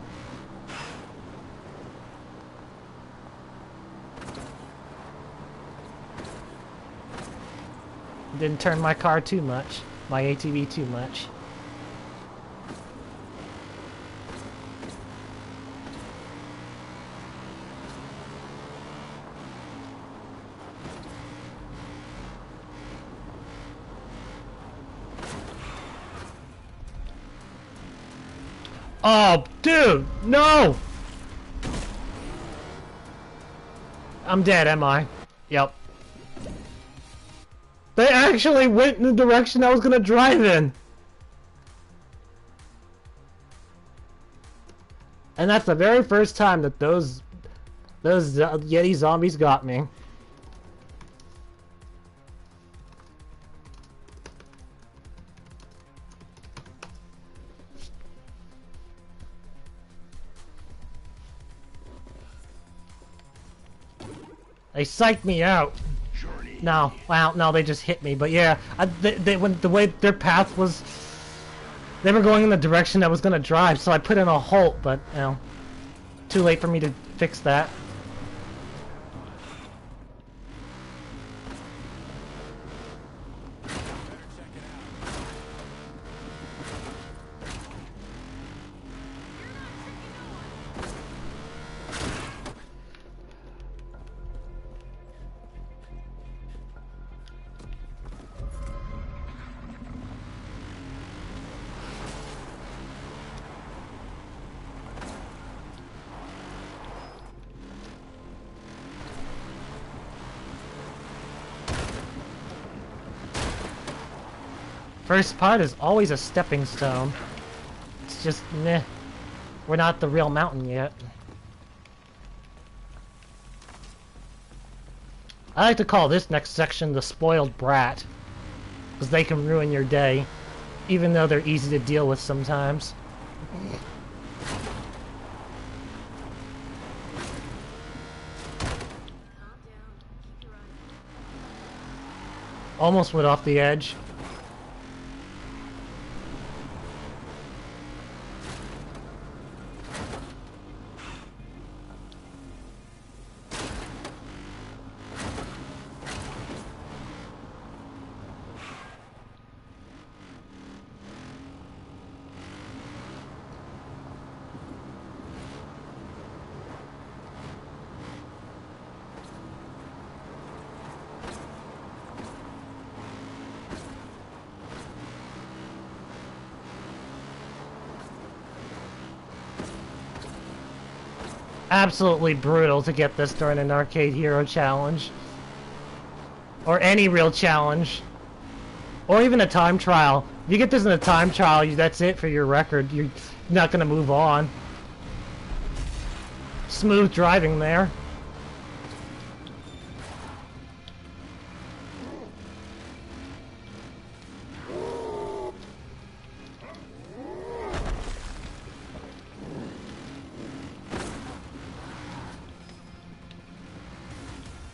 Didn't turn my car too much. My ATV too much. Oh, dude, no! I'm dead, am I? Yep. They actually went in the direction I was gonna drive in! And that's the very first time that those Yeti zombies got me. They psyched me out. No, well, no, they just hit me. But yeah, when the way their path was, they were going in the direction I was gonna drive, so I put in a halt. But you know, too late for me to fix that. First part is always a stepping stone. It's just, meh. We're not the real mountain yet. I like to call this next section the spoiled brat. Because they can ruin your day. Even though they're easy to deal with sometimes. Almost went off the edge. Absolutely brutal to get this during an arcade hero challenge. Or any real challenge. Or even a time trial. If you get this in a time trial, that's it for your record. You're not going to move on. Smooth driving there.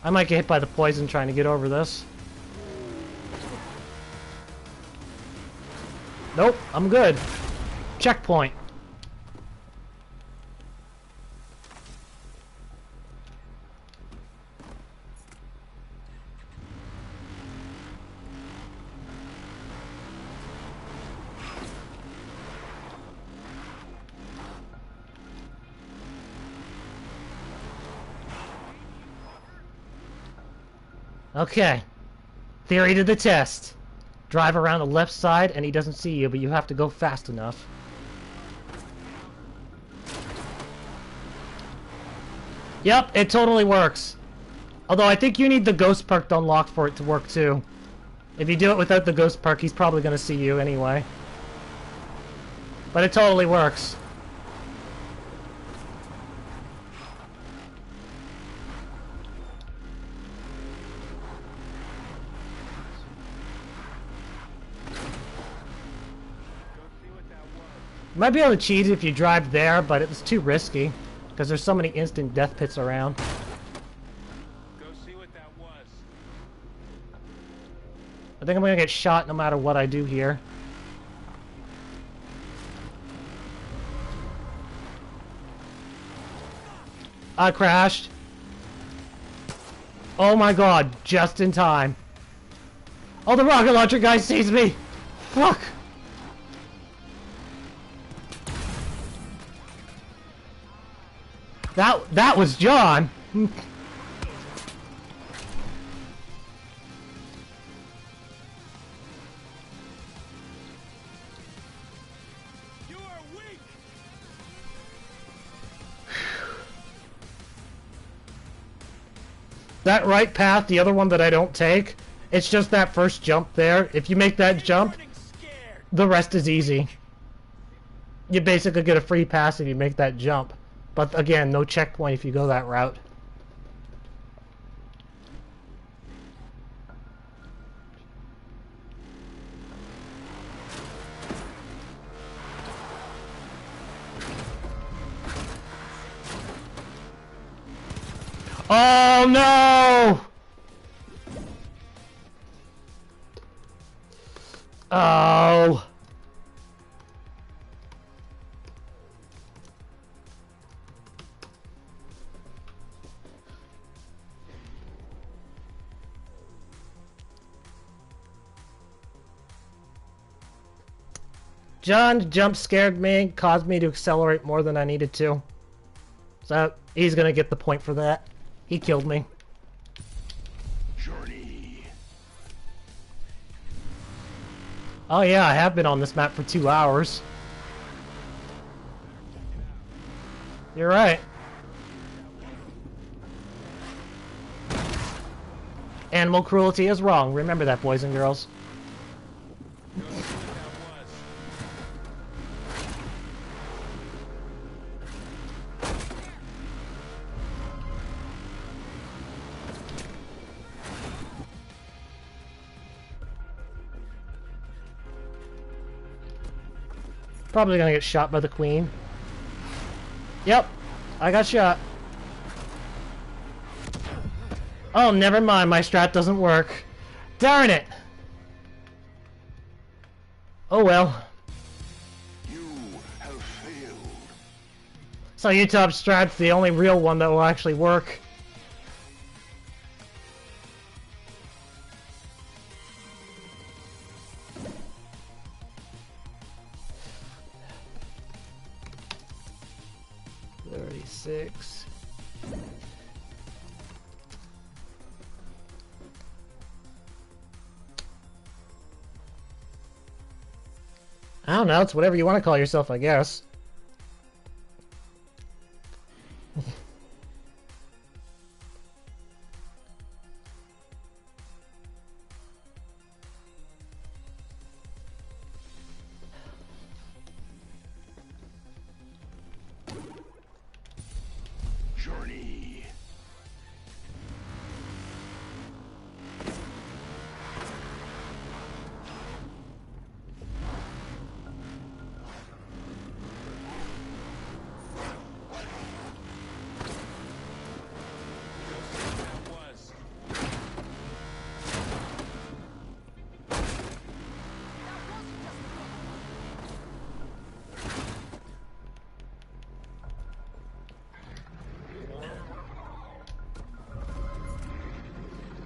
I might get hit by the poison trying to get over this. Nope, I'm good. Checkpoint. Okay. Theory to the test. Drive around the left side and he doesn't see you, but you have to go fast enough. Yep, it totally works. Although I think you need the ghost perk to unlock for it to work too. If you do it without the ghost perk, he's probably going to see you anyway. But it totally works. You might be able to cheat if you drive there, but it's too risky. Because there's so many instant death pits around. Go see what that was. I think I'm gonna get shot no matter what I do here. I crashed. Oh my god, just in time. Oh, the rocket launcher guy sees me! Fuck! That was John! You are weak. That right path, the other one that I don't take, it's just that first jump there. If you make that jump, the rest is easy. You basically get a free pass if you make that jump. But again, no checkpoint if you go that route. Oh no! Oh. John's jump scared me, caused me to accelerate more than I needed to. So, he's gonna get the point for that. He killed me. Journey. Oh yeah, I have been on this map for 2 hours. You're right. Animal cruelty is wrong. Remember that, boys and girls. Probably gonna get shot by the queen. Yep, I got shot. Oh, never mind, my strat doesn't work. Darn it! Oh well. You have failed. So Utop's strat's the only real one that will actually work. Six. I don't know, it's whatever you want to call yourself, I guess. Journey.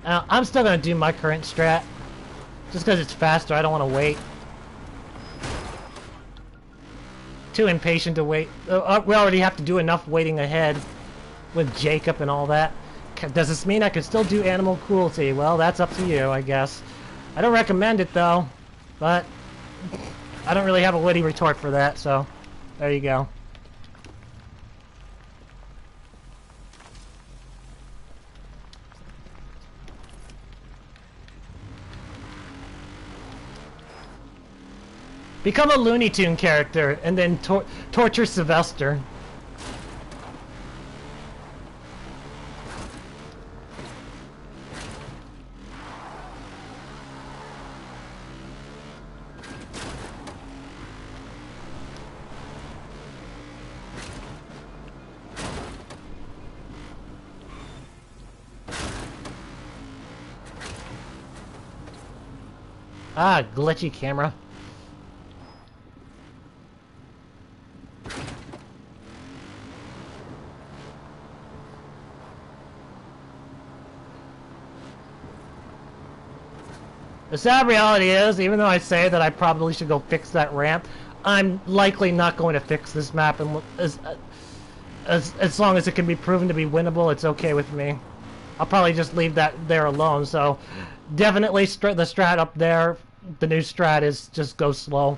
I'm still gonna do my current strat. Just because it's faster, I don't want to wait. Too impatient to wait. We already have to do enough waiting ahead with Jacob and all that. Does this mean I could still do animal cruelty? Well, that's up to you, I guess. I don't recommend it, though. But I don't really have a witty retort for that, so there you go. Become a Looney Tune character and then torture Sylvester. Ah, glitchy camera. The sad reality is, even though I say that I probably should go fix that ramp, I'm likely not going to fix this map, and as long as it can be proven to be winnable, it's okay with me. I'll probably just leave that there alone, so definitely the strat up there, the new strat is just go slow.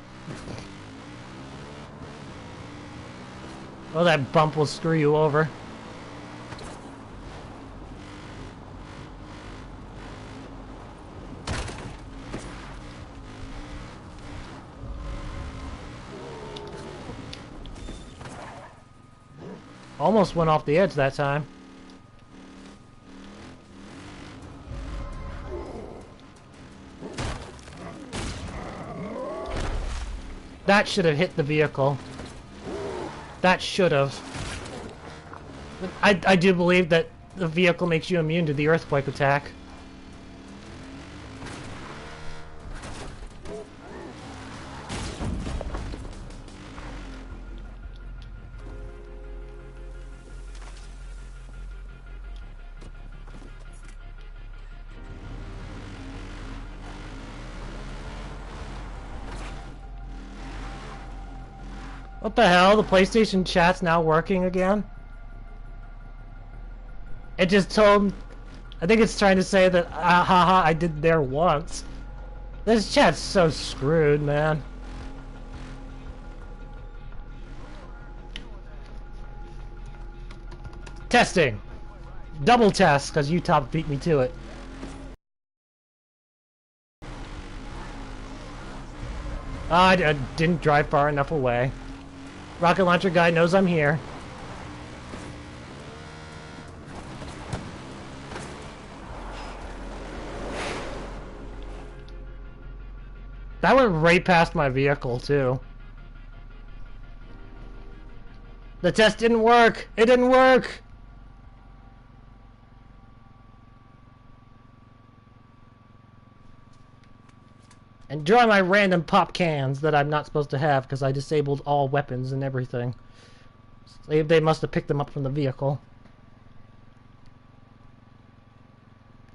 Well, that bump will screw you over. Almost went off the edge that time. That should have hit the vehicle. That should have. I do believe that the vehicle makes you immune to the earthquake attack. What the hell? The PlayStation chat's now working again? It just told... I think it's trying to say that, haha, I did there once. This chat's so screwed, man. Testing. Double test, because Utah beat me to it. I didn't drive far enough away. Rocket launcher guy knows I'm here. That went right past my vehicle, too. The test didn't work! It didn't work! Enjoy my random pop cans that I'm not supposed to have because I disabled all weapons and everything. They must have picked them up from the vehicle.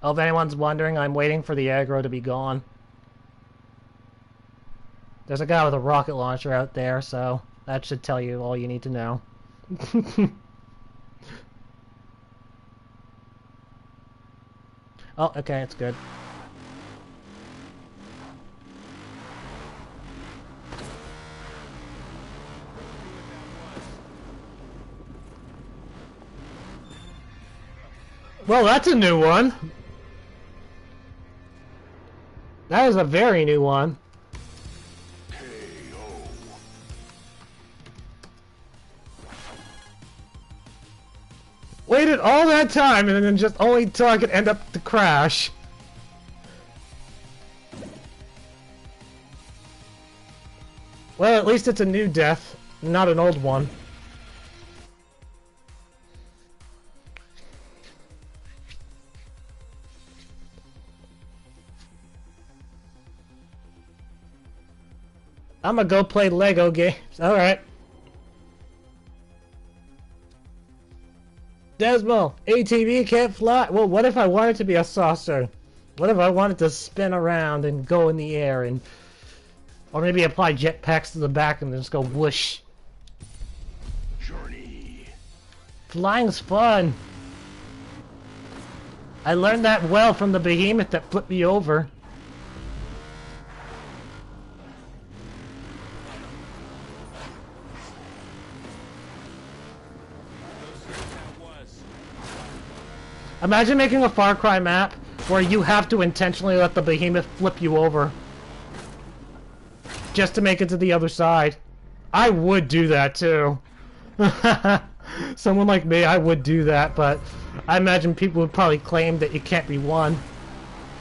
Oh, if anyone's wondering, I'm waiting for the aggro to be gone. There's a guy with a rocket launcher out there, so that should tell you all you need to know. Oh, okay, it's good. Well, that's a new one. That is a very new one. Waited all that time and then just only target end up to crash. Well, at least it's a new death, not an old one. I'm gonna go play Lego games. Alright. Desmo, ATV can't fly. Well, what if I wanted to be a saucer? What if I wanted to spin around and go in the air and... Or maybe apply jetpacks to the back and just go whoosh. Journey. Flying's fun. I learned that well from the behemoth that flipped me over. Imagine making a Far Cry map where you have to intentionally let the behemoth flip you over just to make it to the other side. I would do that too. Someone like me, I would do that, but I imagine people would probably claim that it can't be won.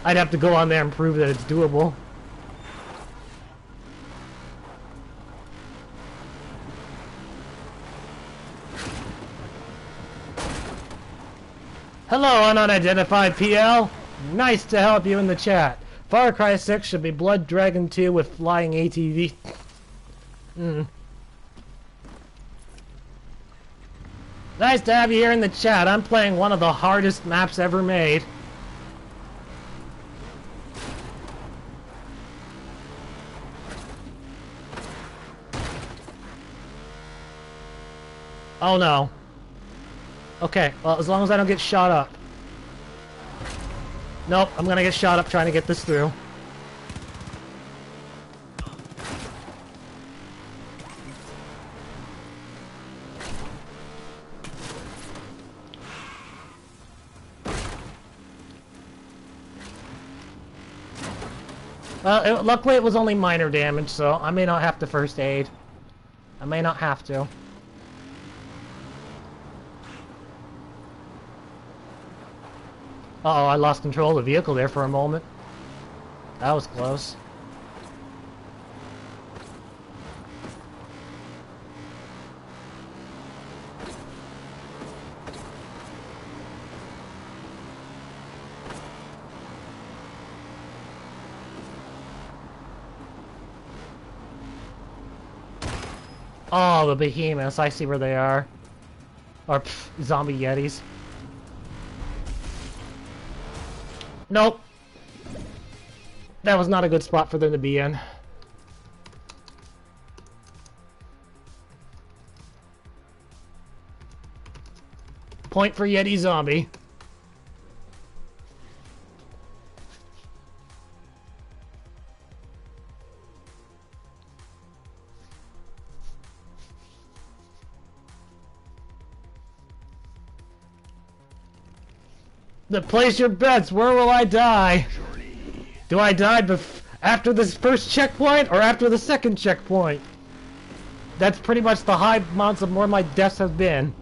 I'd have to go on there and prove that it's doable. Hello, unidentified PL. Nice to help you in the chat. Far Cry 6 should be Blood Dragon 2 with flying ATV. Nice to have you here in the chat. I'm playing one of the hardest maps ever made. Oh no. Okay, well, as long as I don't get shot up. Nope, I'm gonna get shot up trying to get this through. Well, luckily it was only minor damage, so I may not have to first aid. I may not have to. Uh-oh, I lost control of the vehicle there for a moment. That was close. Oh, the behemoths. I see where they are. Or, zombie yetis. Nope. That was not a good spot for them to be in. Point for Yeti zombie. Place your bets. Where will I die? Do I die After this first checkpoint or after the second checkpoint? That's pretty much the high amounts of where my deaths have been.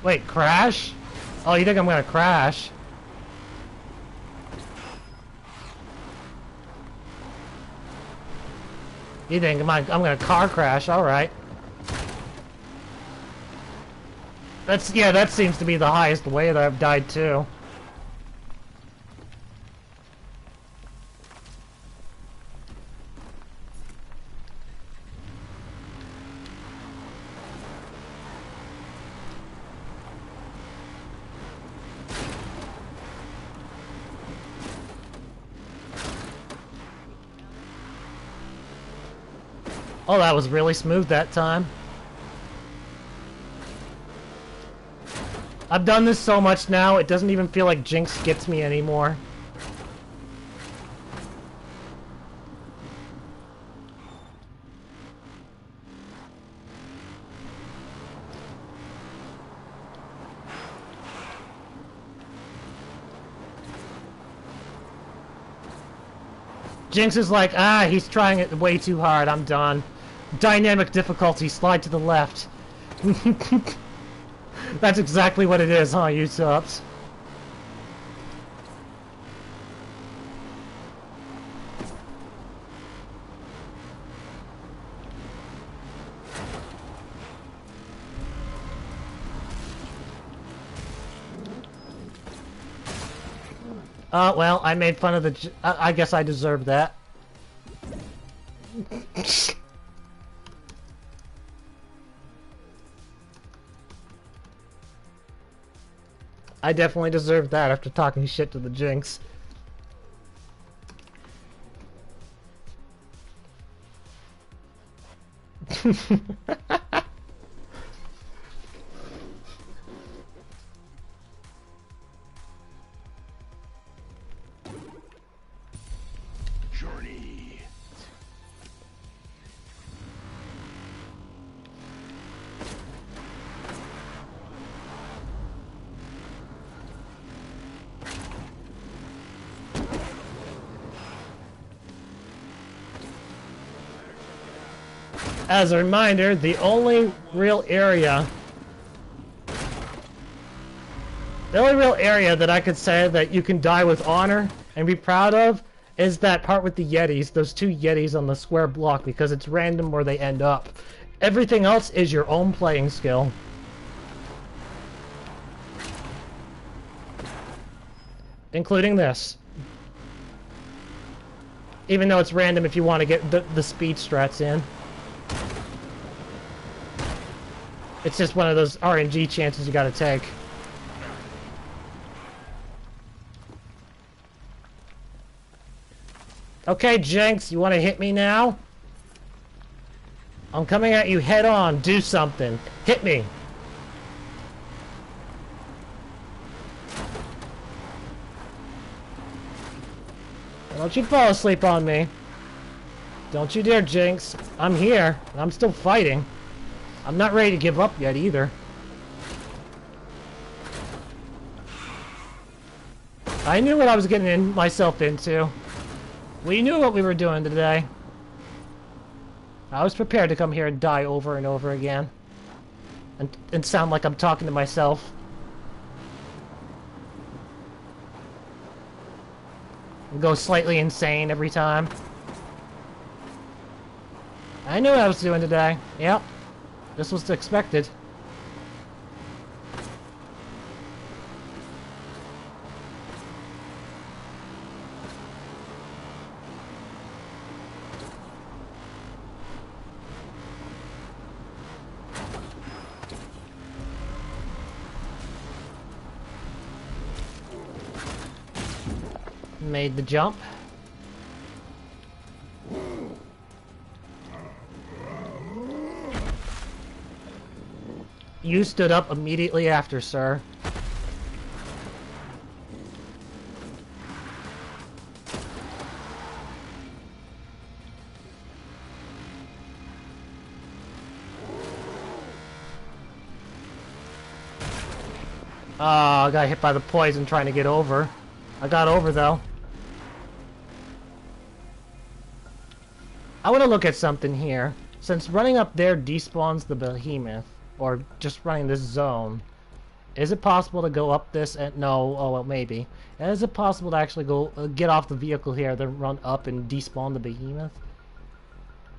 Wait, crash? Oh, you think I'm gonna crash? You think I'm gonna car crash? All right. Yeah, that seems to be the highest way that I've died too. Oh, that was really smooth that time. I've done this so much now, it doesn't even feel like Jinx gets me anymore. Jinx is like, he's trying it way too hard, I'm done. Dynamic difficulty, slide to the left. That's exactly what it is, huh, you subs? Well, I made fun of the... I guess I deserve that. I definitely deserve that after talking shit to the Jinx. Journey. As a reminder, the only real area that I could say that you can die with honor and be proud of is that part with the Yetis, those two Yetis on the square block, because it's random where they end up. Everything else is your own playing skill. Including this. Even though it's random if you want to get the speed strats in. It's just one of those RNG chances you gotta take. Okay, Jinx, you wanna hit me now? I'm coming at you head on. Do something. Hit me. Don't you fall asleep on me. Don't you dare, Jinx. I'm here, and I'm still fighting. I'm not ready to give up yet, either. I knew what I was getting myself into. We knew what we were doing today. I was prepared to come here and die over and over again. And sound like I'm talking to myself. And go slightly insane every time. I knew what I was doing today. Yep. This was expected. Made the jump. You stood up immediately after, sir. Oh, I got hit by the poison trying to get over. I got over, though. I want to look at something here. Since running up there despawns the behemoth, or just running this zone, is it possible to go up this and... No, oh, well, maybe. Is it possible to actually go get off the vehicle here, then run up and despawn the behemoth?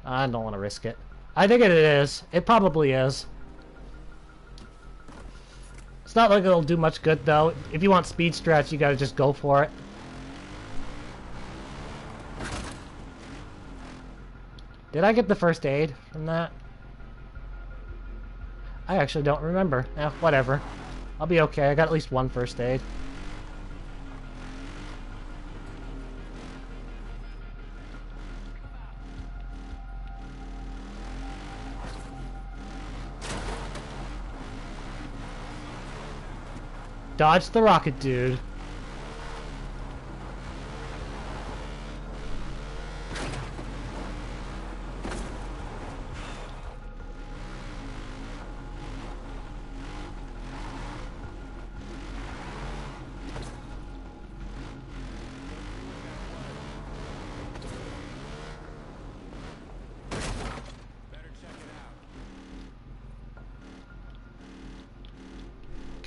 I don't want to risk it. I think it is. It probably is. It's not like it'll do much good, though. If you want speed strats, you gotta just go for it. Did I get the first aid from that? I actually don't remember. Eh, whatever. I'll be okay. I got at least one first aid. Dodge the rocket, dude.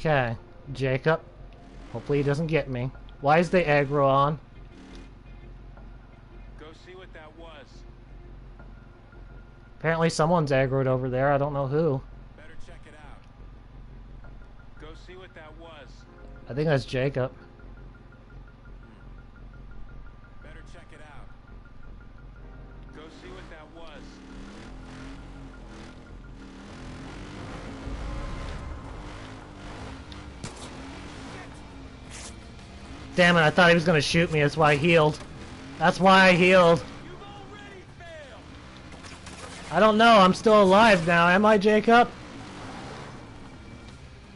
Okay, Jacob. Hopefully he doesn't get me. Why is the aggro on? Go see what that was. Apparently someone's aggroed over there. I don't know who. Better check it out. Go see what that was. I think that's Jacob. Better check it out. Go see what that was. Damn it, I thought he was gonna shoot me. That's why I healed. That's why I healed. You've already failed. I don't know. I'm still alive now. Am I, Jacob?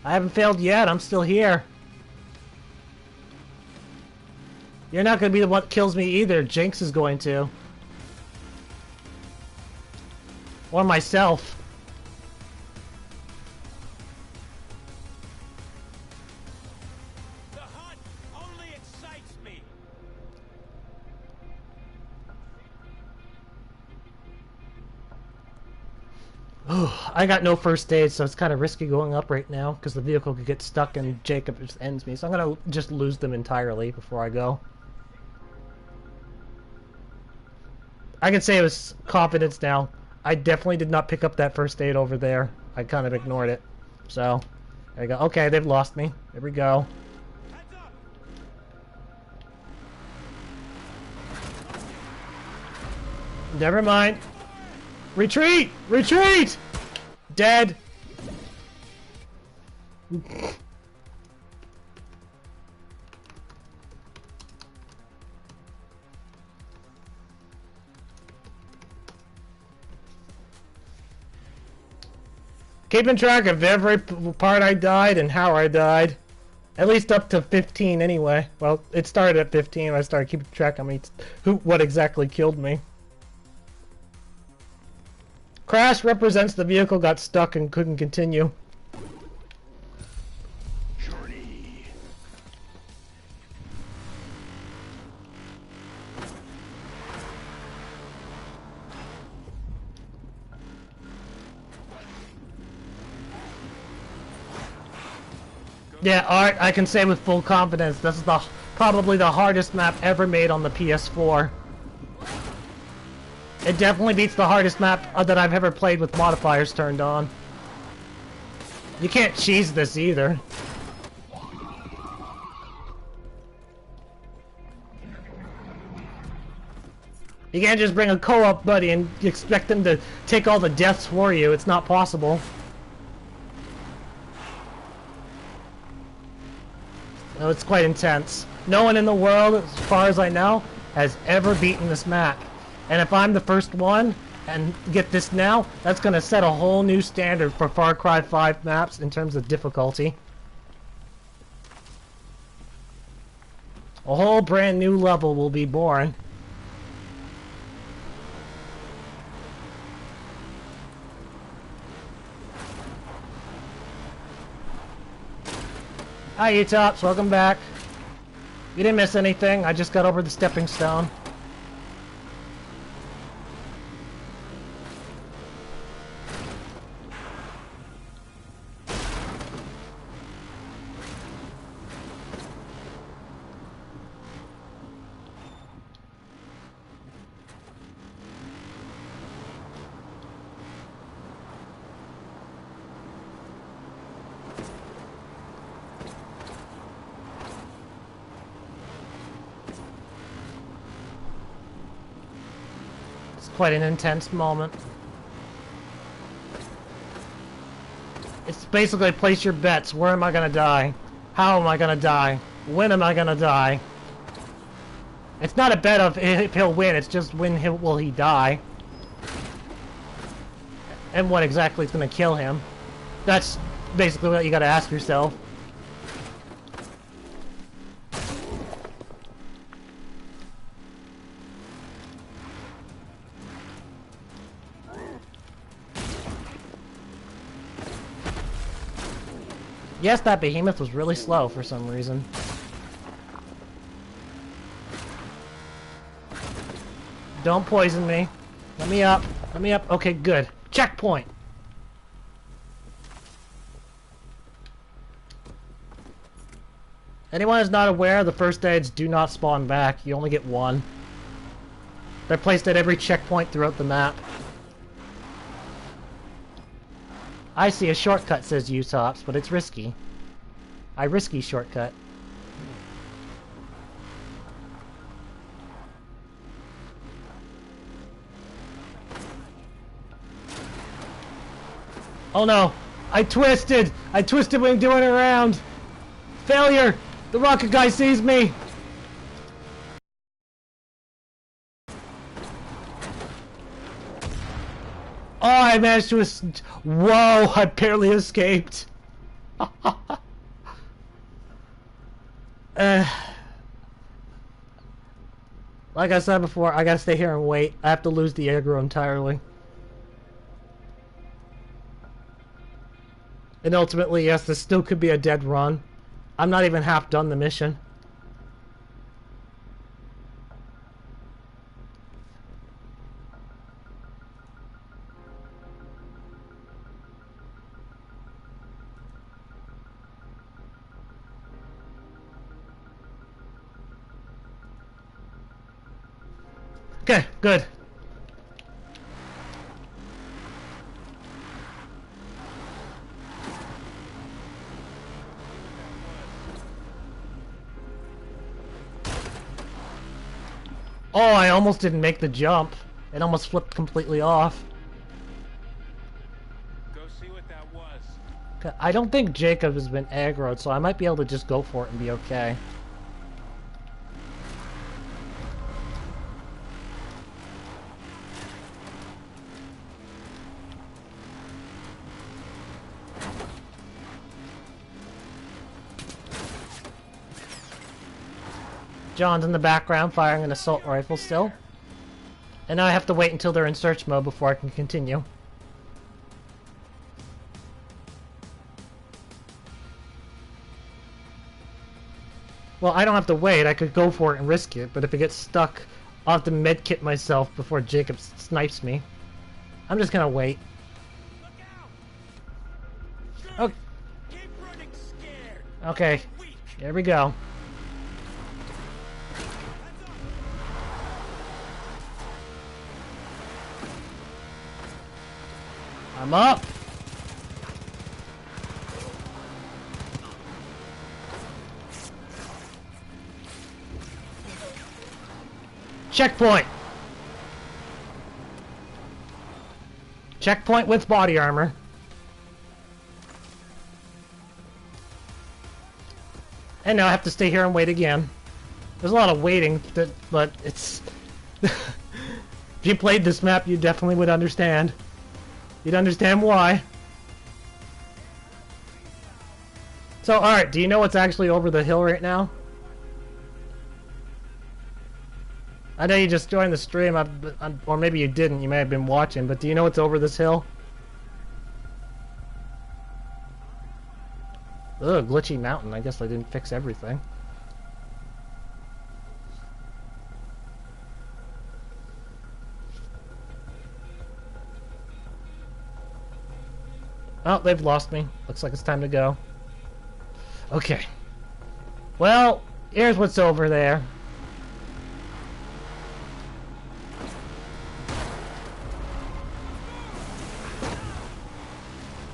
I haven't failed yet. I'm still here. You're not gonna be the one that kills me either. Jinx is going to. Or myself. The hunt only excites me. I got no first aid, so it's kind of risky going up right now because the vehicle could get stuck and Jacob just ends me. So I'm gonna just lose them entirely before I go. I can say with confidence now, I definitely did not pick up that first aid over there. I kind of ignored it. So, there you go. Okay, they've lost me. There we go. Heads up. Never mind. Retreat! Retreat! Dead. Keeping track of every part I died and how I died. At least up to 15 anyway. Well, it started at 15. I started keeping track of what exactly killed me. Crash represents the vehicle got stuck and couldn't continue. Journey. Yeah, Art, I can say with full confidence, this is probably the hardest map ever made on the PS4. It definitely beats the hardest map that I've ever played with modifiers turned on. You can't cheese this either. You can't just bring a co-op buddy and expect them to take all the deaths for you. It's not possible. No, it's quite intense. No one in the world, as far as I know, has ever beaten this map. And if I'm the first one, And get this now, that's gonna set a whole new standard for Far Cry 5 maps in terms of difficulty. A whole brand new level will be born. Hi, you tops, welcome back. You didn't miss anything, I just got over the stepping stone. Quite an intense moment. It's basically place your bets. Where am I gonna die? How am I gonna die? When am I gonna die? It's not a bet of if he'll win, it's just when will he die. And what exactly is gonna kill him. That's basically what you gotta ask yourself. Yes, that behemoth was really slow for some reason. Don't poison me. Let me up. Let me up. Okay, good. Checkpoint! Anyone who's not aware, the first aids do not spawn back. You only get one. They're placed at every checkpoint throughout the map. I see a shortcut, says Usops, but it's risky. I risky shortcut. Oh no! I twisted! I twisted when doing it around! Failure! The rocket guy sees me! Oh, I managed to whoa, I barely escaped. Like I said before, I gotta stay here and wait. I have to lose the aggro entirely. And ultimately, yes, this still could be a dead run. I'm not even half done the mission. Okay, good. Oh, I almost didn't make the jump. It almost flipped completely off. Go see what that was. Okay, I don't think Jacob has been aggroed, so I might be able to just go for it and be okay. John's in the background firing an assault rifle still. And now I have to wait until they're in search mode before I can continue. Well, I don't have to wait. I could go for it and risk it, but if it gets stuck, I'll have to medkit myself before Jacob snipes me. I'm just gonna wait. Look out! Okay. Keep running scared. Okay, Weak. here we go. I'm up! Checkpoint! Checkpoint with body armor. And now I have to stay here and wait again. There's a lot of waiting, but it's... If you played this map, you definitely would understand. You'd understand why. So, alright, do you know what's actually over the hill right now? I know you just joined the stream, or maybe you didn't, you may have been watching, but do you know what's over this hill? Ugh, glitchy mountain. I guess I didn't fix everything. Oh, they've lost me. Looks like it's time to go. Okay. Well, here's what's over there.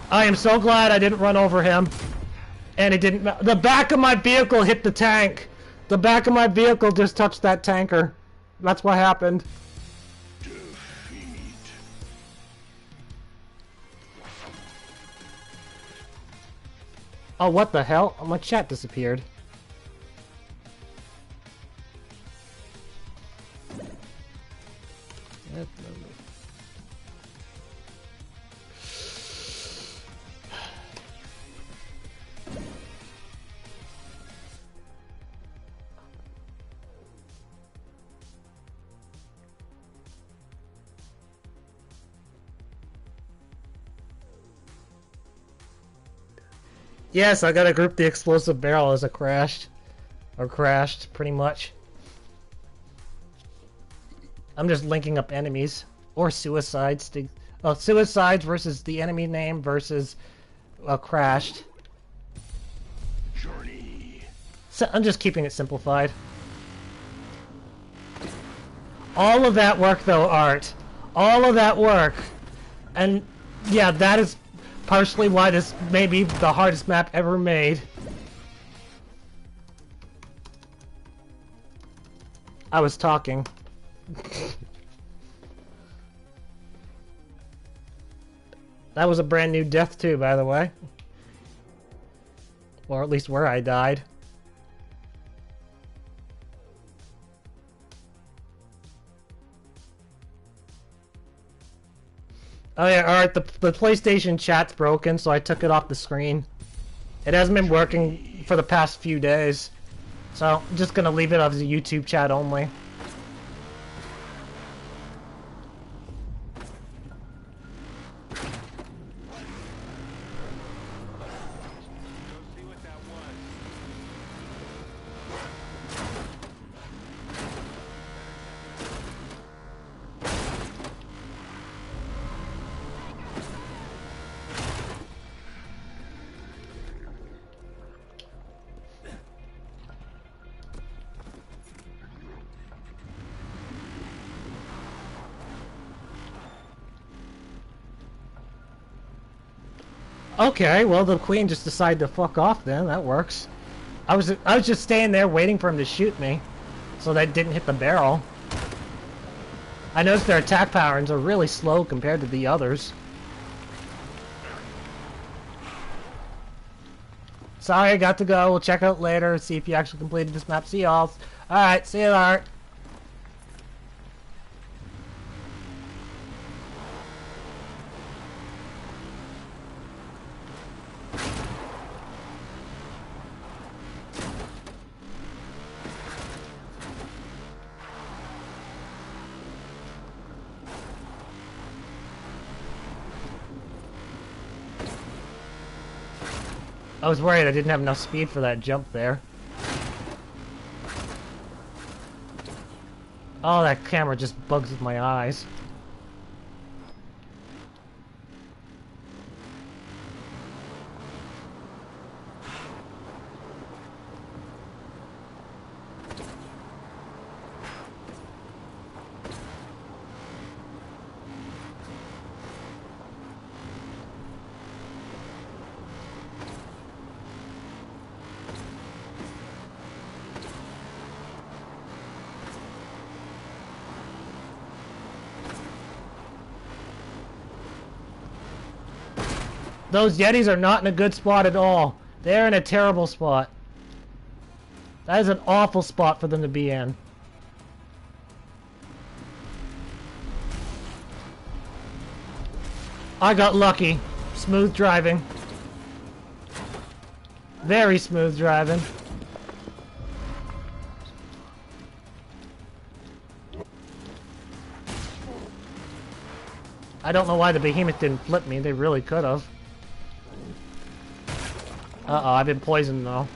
I am so glad I didn't run over him. And it didn't... The back of my vehicle hit the tank. The back of my vehicle just touched that tanker. That's what happened. Oh, what the hell? Oh, my chat disappeared. Yes, I gotta group the explosive barrel as a crashed. Or crashed, pretty much. I'm just linking up enemies. Or suicides. Suicides versus the enemy name versus crashed. Journey. So I'm just keeping it simplified. All of that work though, Art. All of that work. And yeah, that is partially why this may be the hardest map ever made. I was talking. That was a brand new death too, by the way. Or at least where I died. Oh yeah, alright, the PlayStation chat's broken, so I took it off the screen. It hasn't been working for the past few days. So, I'm just gonna leave it as a YouTube chat only. Okay, well the queen just decided to fuck off then, that works. I was just staying there waiting for him to shoot me, so that didn't hit the barrel. I noticed their attack patterns are really slow compared to the others. Sorry, I got to go. We'll check out later, see if you actually completed this map. See y'all. Alright, see you later. I was worried I didn't have enough speed for that jump there. Oh, that camera just bugs with my eyes. Those Yetis are not in a good spot at all. They're in a terrible spot. That is an awful spot for them to be in. I got lucky. Smooth driving. Very smooth driving. I don't know why the behemoth didn't flip me. They really could have. Uh-oh, I've been poisoned though.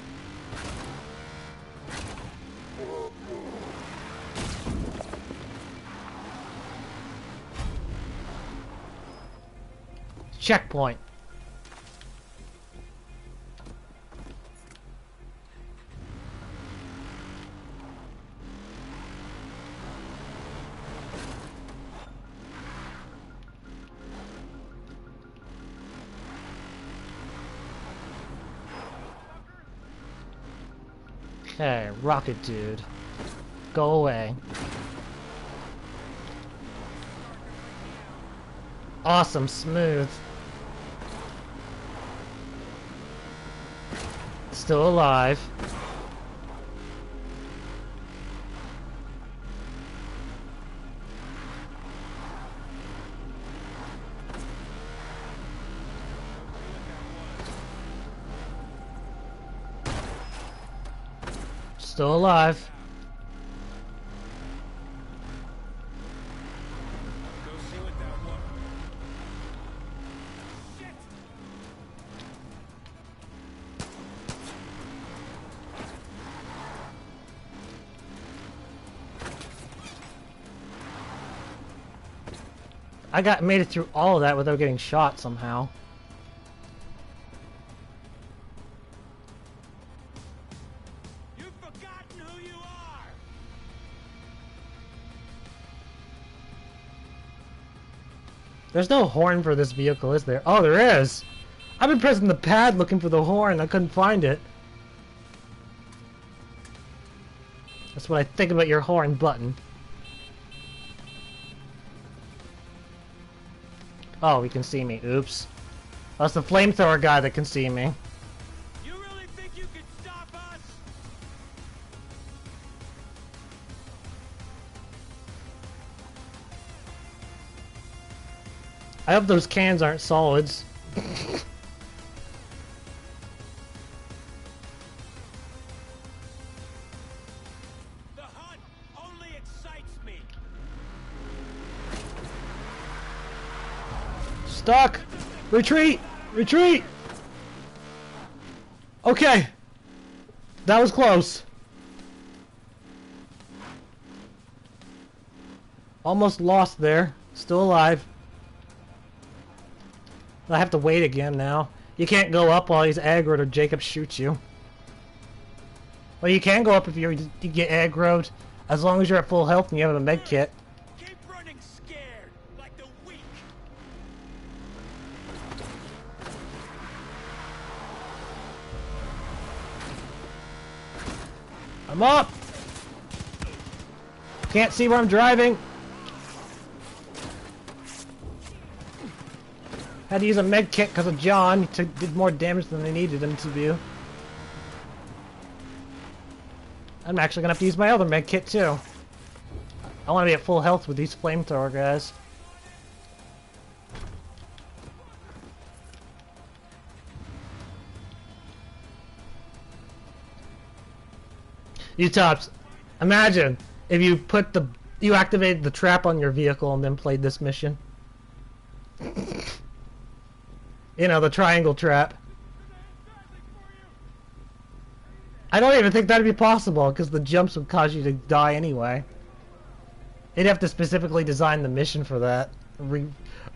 Checkpoint. Okay, rocket dude. Go away. Awesome, smooth. Still alive. Still alive. Go see what that was. Shit! I made it through all of that without getting shot somehow. You've forgotten who you are! There's no horn for this vehicle, is there? Oh, there is! I've been pressing the pad looking for the horn. I couldn't find it. That's what I think about your horn button. Oh, he can see me. Oops. That's the flamethrower guy that can see me. You really think you can stop us? I hope those cans aren't solids. The hunt only excites me. Stuck! Retreat! Retreat! Okay. That was close. Almost lost there. Still alive. I have to wait again now. You can't go up while he's aggroed or Jacob shoots you. Well, you can go up if you get aggroed, as long as you're at full health and you have a med kit. Keep running scared, like the weak. I'm up! Can't see where I'm driving. Had to use a med kit because of John. He did more damage than they needed him to do. I'm actually gonna have to use my other med kit too. I want to be at full health with these flamethrower guys. You tops, imagine if you activated the trap on your vehicle and then played this mission. You know, the triangle trap. I don't even think that'd be possible, because the jumps would cause you to die anyway. They'd have to specifically design the mission for that.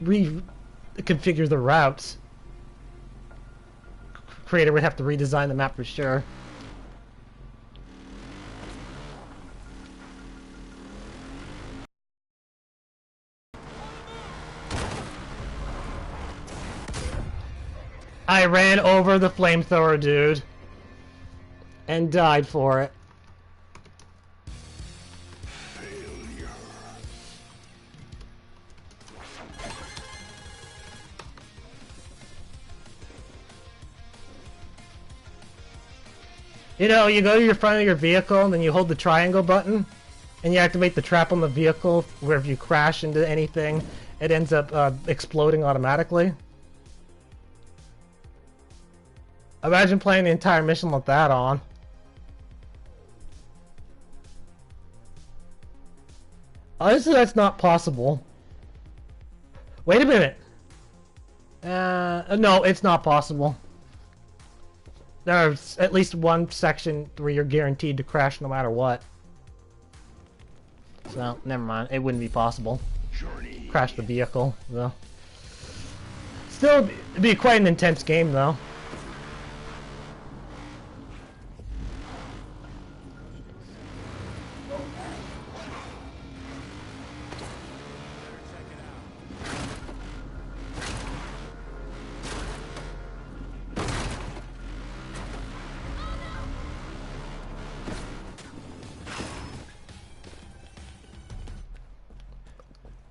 Reconfigure the routes. Creator would have to redesign the map for sure. I ran over the flamethrower dude and died for it. Failure. You know, you go to your front of your vehicle and then you hold the triangle button and you activate the trap on the vehicle where if you crash into anything, it ends up exploding automatically. Imagine playing the entire mission with that on. Honestly, that's not possible. Wait a minute. No, it's not possible. There's at least one section where you're guaranteed to crash no matter what. So, never mind. It wouldn't be possible. Crash the vehicle, though. Still, it'd be quite an intense game, though.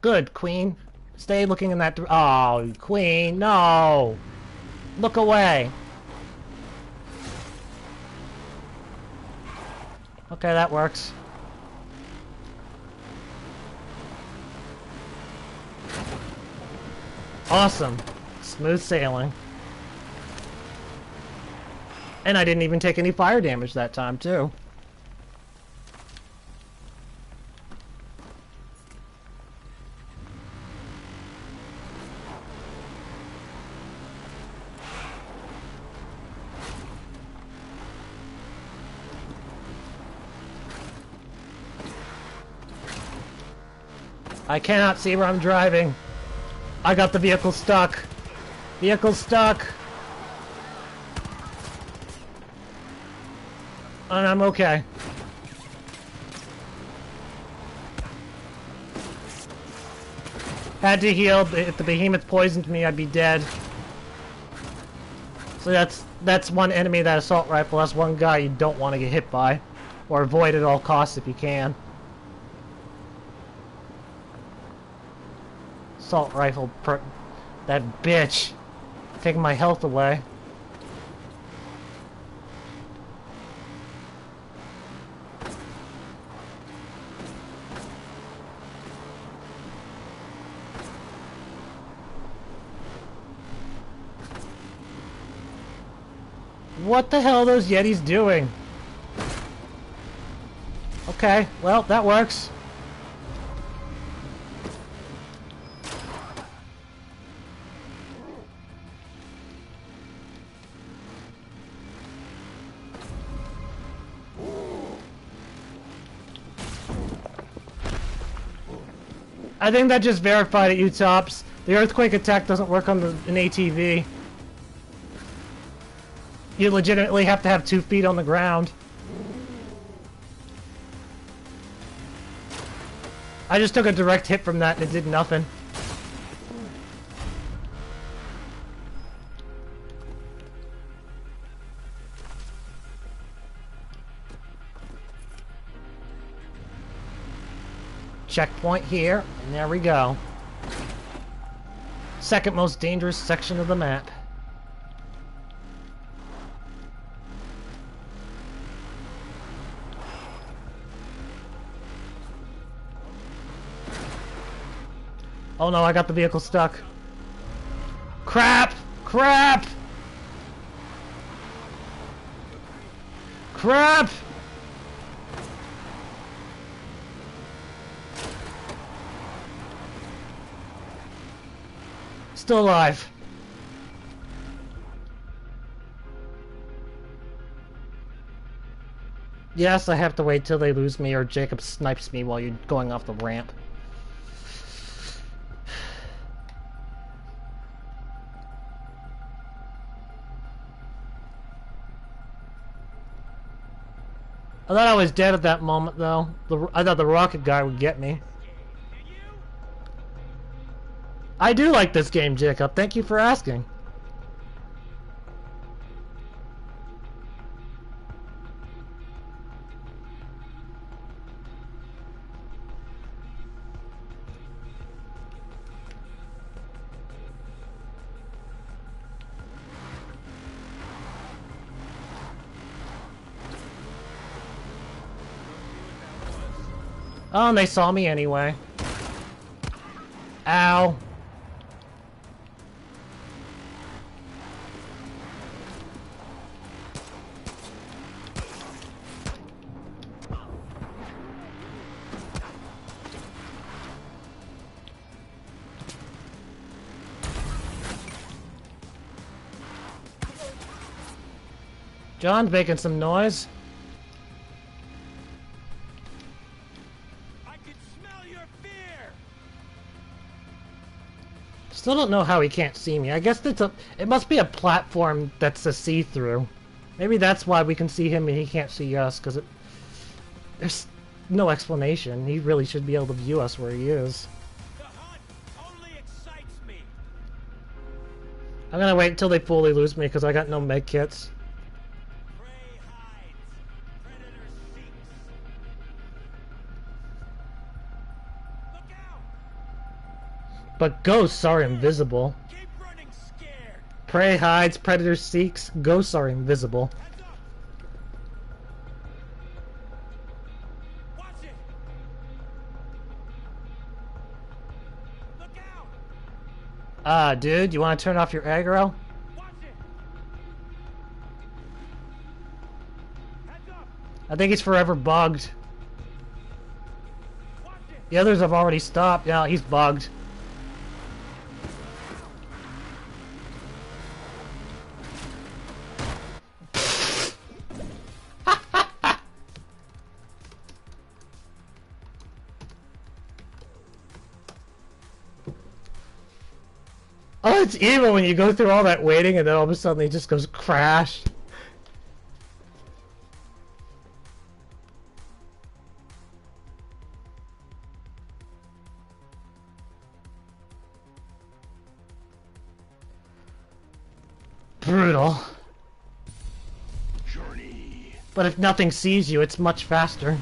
Good, Queen. Stay looking in that oh, Queen, no! Look away. Okay, that works. Awesome. Smooth sailing. And I didn't even take any fire damage that time, too. I cannot see where I'm driving. I got the vehicle stuck. Vehicle stuck. And I'm okay. Had to heal. If the behemoth poisoned me, I'd be dead. So that's one enemy, that assault rifle. That's one guy you don't want to get hit by. Or avoid at all costs if you can. Assault rifle, that bitch, taking my health away. What the hell are those Yetis doing? Okay, well, that works. I think that just verified at UTOPS. The earthquake attack doesn't work on an ATV. You legitimately have to have 2 feet on the ground. I just took a direct hit from that and it did nothing. Checkpoint here, and there we go. Second most dangerous section of the map. Oh no, I got the vehicle stuck. Crap! Crap! Crap! Still alive. Yes, I have to wait till they lose me or Jacob snipes me while you're going off the ramp. I thought I was dead at that moment, though. I thought the rocket guy would get me. I do like this game, Jacob. Thank you for asking. Oh, and they saw me anyway. Ow. John's making some noise. I can smell your fear. Still don't know how he can't see me. I guess it must be a platform that's a see-through. Maybe that's why we can see him and he can't see us, because there's no explanation. He really should be able to view us where he is. The hunt only excites me. I'm gonna wait until they fully lose me, because I got no med kits. Prey hides, predator seeks. Look out! But ghosts are invisible. Keep running scared. Prey hides, predator seeks, ghosts are invisible. Heads up. Watch it. Look out! Dude, you want to turn off your aggro? Watch it. Heads up. I think he's forever bugged. Watch it. The others have already stopped. Yeah, he's bugged. Oh, it's evil when you go through all that waiting and then all of a sudden he just goes crash. Brutal. Journey. But if nothing sees you, it's much faster.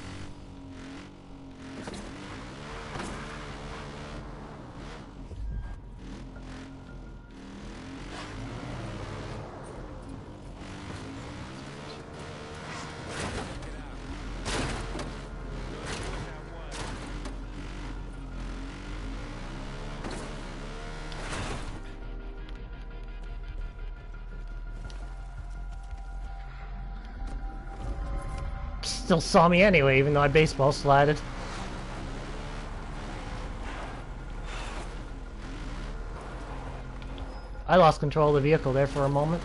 Still saw me anyway, even though I baseball slided. I lost control of the vehicle there for a moment.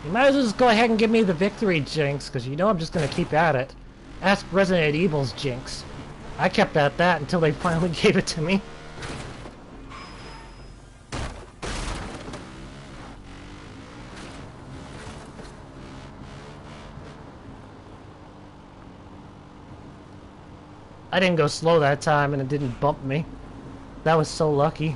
You might as well just go ahead and give me the victory, Jinx, because you know I'm just going to keep at it. Ask Resident Evil's Jinx. I kept at that until they finally gave it to me. I didn't go slow that time and it didn't bump me. That was so lucky.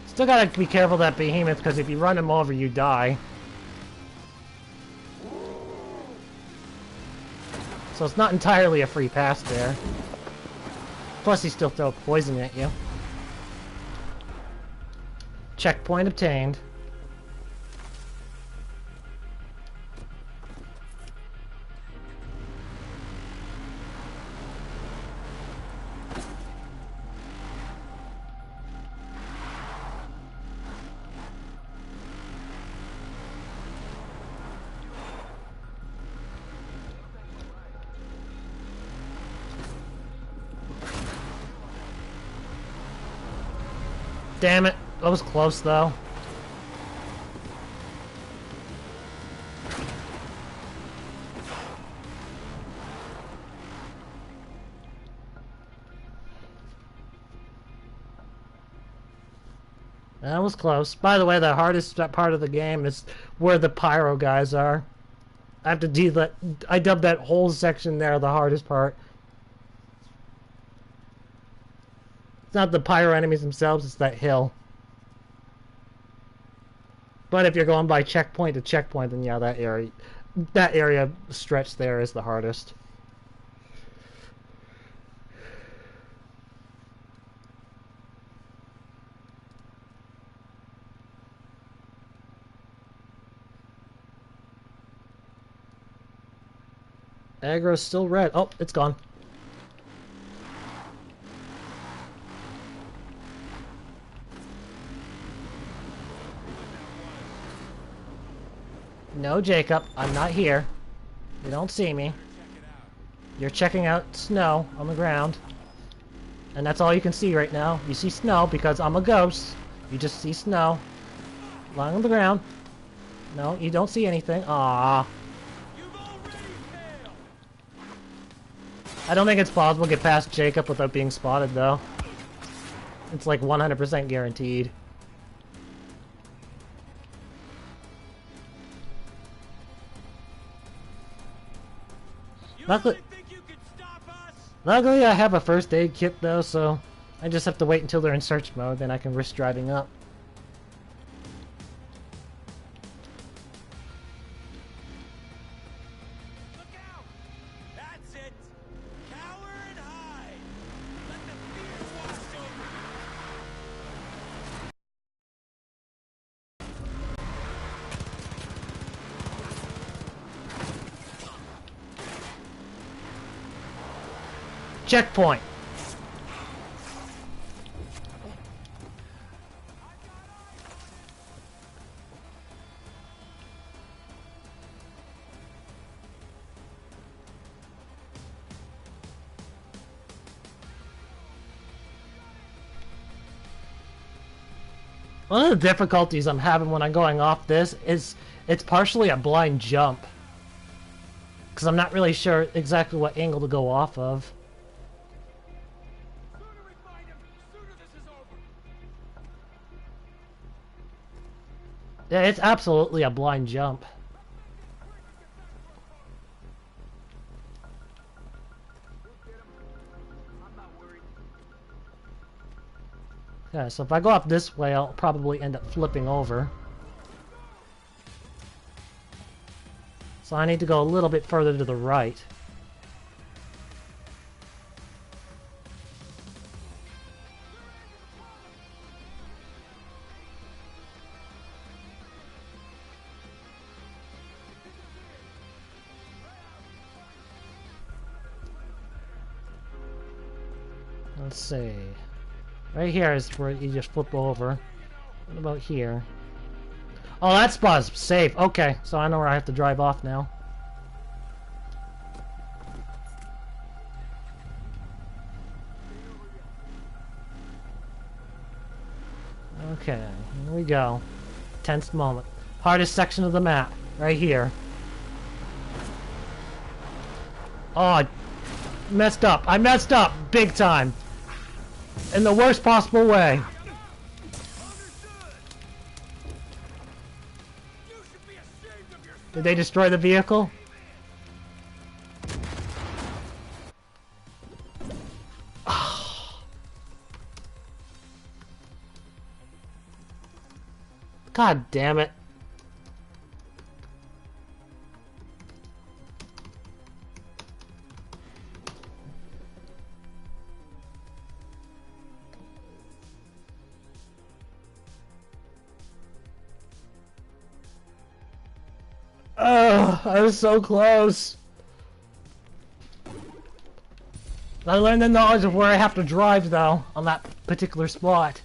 Still gotta be careful of that behemoth, because if you run him over, you die. So it's not entirely a free pass there. Plus, he still throws poison at you. Checkpoint obtained. Damn it. That was close, though. That was close. By the way, the hardest part of the game is where the pyro guys are. I have to do that. I dubbed that whole section there the hardest part. It's not the pyro enemies themselves, it's that hill. But if you're going by checkpoint to checkpoint, then yeah, that area stretch there is the hardest. Aggro's still red. Oh, it's gone. No, Jacob, I'm not here. You don't see me. You're checking out snow on the ground. And that's all you can see right now. You see snow because I'm a ghost. You just see snow lying on the ground. No, you don't see anything. Aww. I don't think it's possible to get past Jacob without being spotted, though. It's like 100% guaranteed. Luckily, I have a first aid kit, though, so I just have to wait until they're in search mode, then I can risk driving up. Checkpoint. One of the difficulties I'm having when I'm going off this is it's partially a blind jump. Because I'm not really sure exactly what angle to go off of. Yeah, it's absolutely a blind jump. Yeah, so if I go up this way, I'll probably end up flipping over. So I need to go a little bit further to the right. Let's see. Right here is where you just flip over. What about here? Oh, that spot's safe. Okay, so I know where I have to drive off now. Okay, here we go. Tense moment. Hardest section of the map. Right here. Oh, I messed up. I messed up big time. In the worst possible way. Did they destroy the vehicle? God damn it. I was so close. I learned the knowledge of where I have to drive, though, on that particular spot.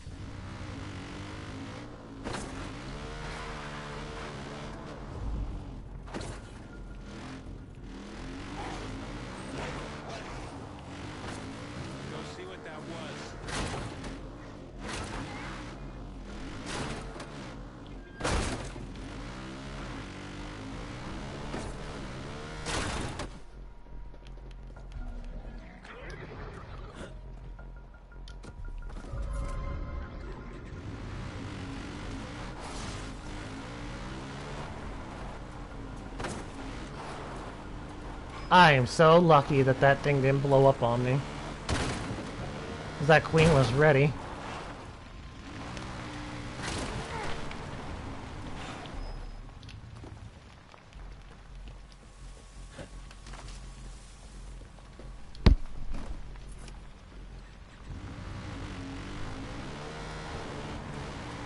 I am so lucky that that thing didn't blow up on me. 'Cause that queen was ready.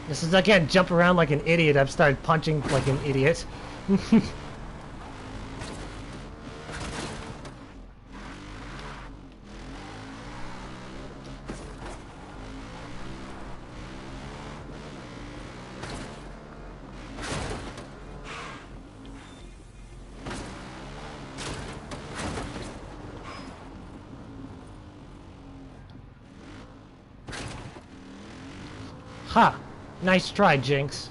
This is, I can't jump around like an idiot. I've started punching like an idiot. Ha! Nice try, Jinx.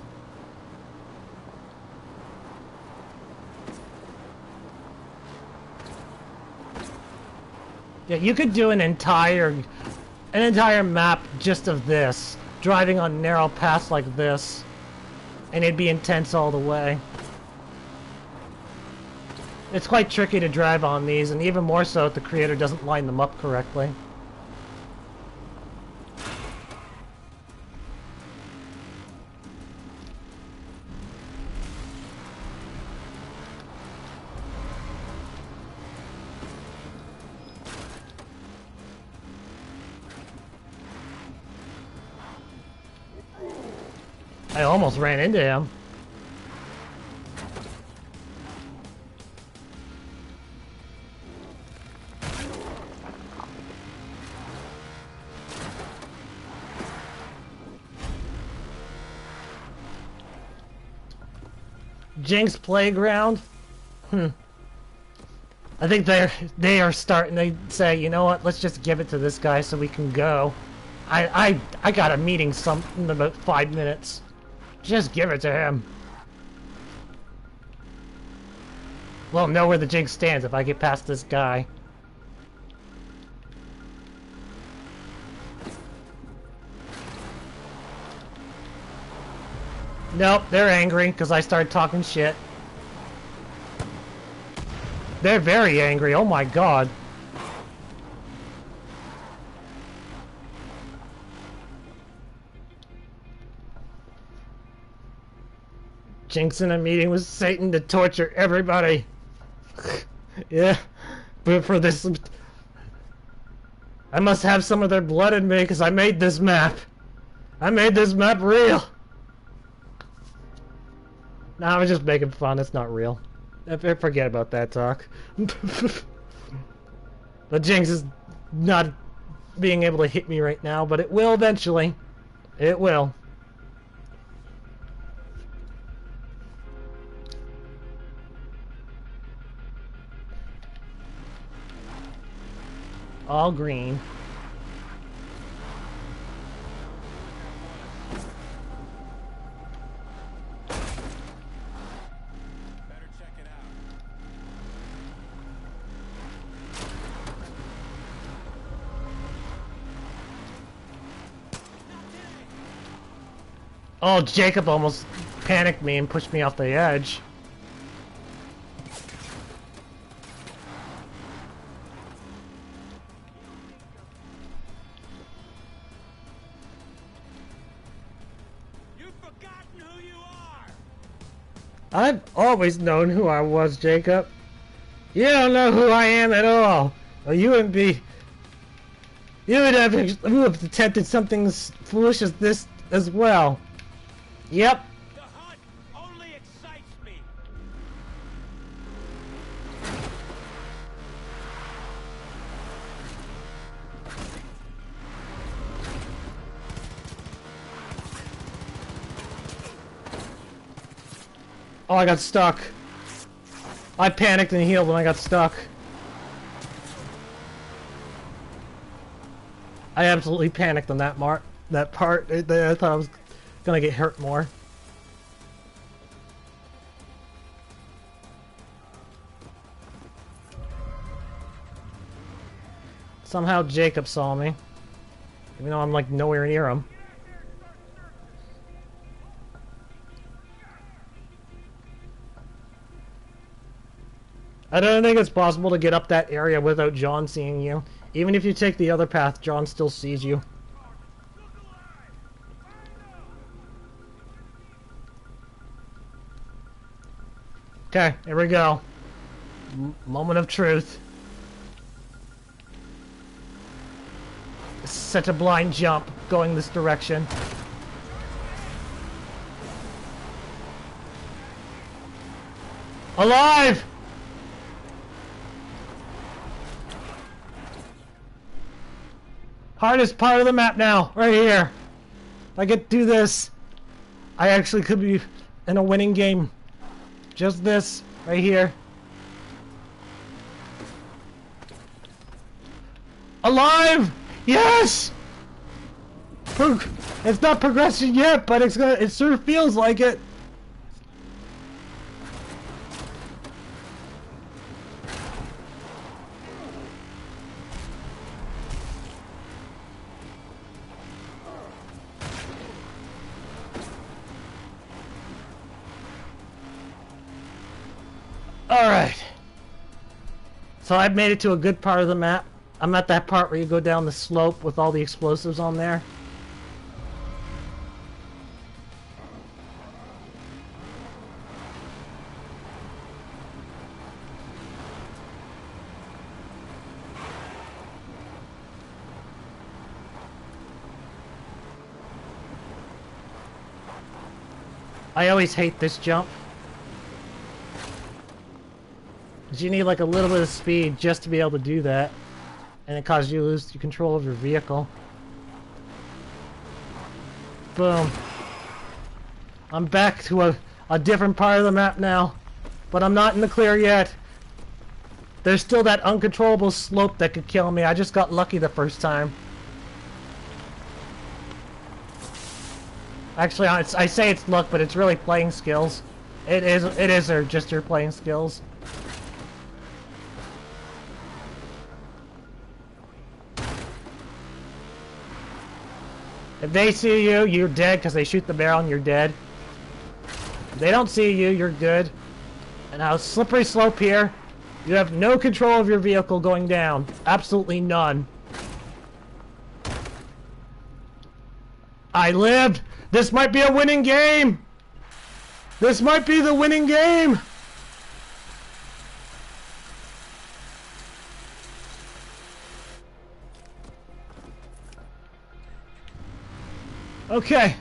Yeah, you could do an entire map just of this, driving on narrow paths like this, and it'd be intense all the way. It's quite tricky to drive on these, and even more so if the creator doesn't line them up correctly. I almost ran into him. Jinx Playground? I think they are starting to say, you know what, let's just give it to this guy so we can go. I got a meeting in about 5 minutes. Just give it to him. Well, know where the Jinx stands if I get past this guy. Nope, they're angry because I started talking shit. They're very angry, oh my god. Jinx in a meeting with Satan to torture everybody. Yeah, but for this... I must have some of their blood in me because I made this map. I made this map real. Nah, I was just making fun. It's not real. Forget about that talk. But Jinx is not being able to hit me right now, but it will eventually. It will. All green. Better check it out. Oh, Jacob almost panicked me and pushed me off the edge. I've always known who I was, Jacob. You don't know who I am at all. Or you would be... You would have attempted something as foolish as this as well. Yep. The hunt only excites me. Oh, I got stuck. I panicked and healed when I got stuck. I absolutely panicked on that part. I thought I was gonna get hurt more. Somehow Jacob saw me, even though I'm like nowhere near him. I don't think it's possible to get up that area without John seeing you. Even if you take the other path, John still sees you. Okay, here we go. Moment of truth. Such a blind jump going this direction. Alive! Hardest part of the map now, right here. If I get to do this, I actually could be in a winning game. Just this, right here. Alive! Yes! It's not progressing yet, but it sort of feels like it. Alright. So I've made it to a good part of the map. I'm at that part where you go down the slope with all the explosives on there. I always hate this jump. You need like a little bit of speed just to be able to do that. And it causes you to lose control of your vehicle. Boom. I'm back to a different part of the map now. But I'm not in the clear yet. There's still that uncontrollable slope that could kill me. I just got lucky the first time. Actually, I say it's luck, but it's really playing skills. It is just your playing skills. If they see you, you're dead because they shoot the barrel and you're dead. If they don't see you, you're good. And now, slippery slope here. You have no control of your vehicle going down. Absolutely none. I lived! This might be a winning game! This might be the winning game! Okay,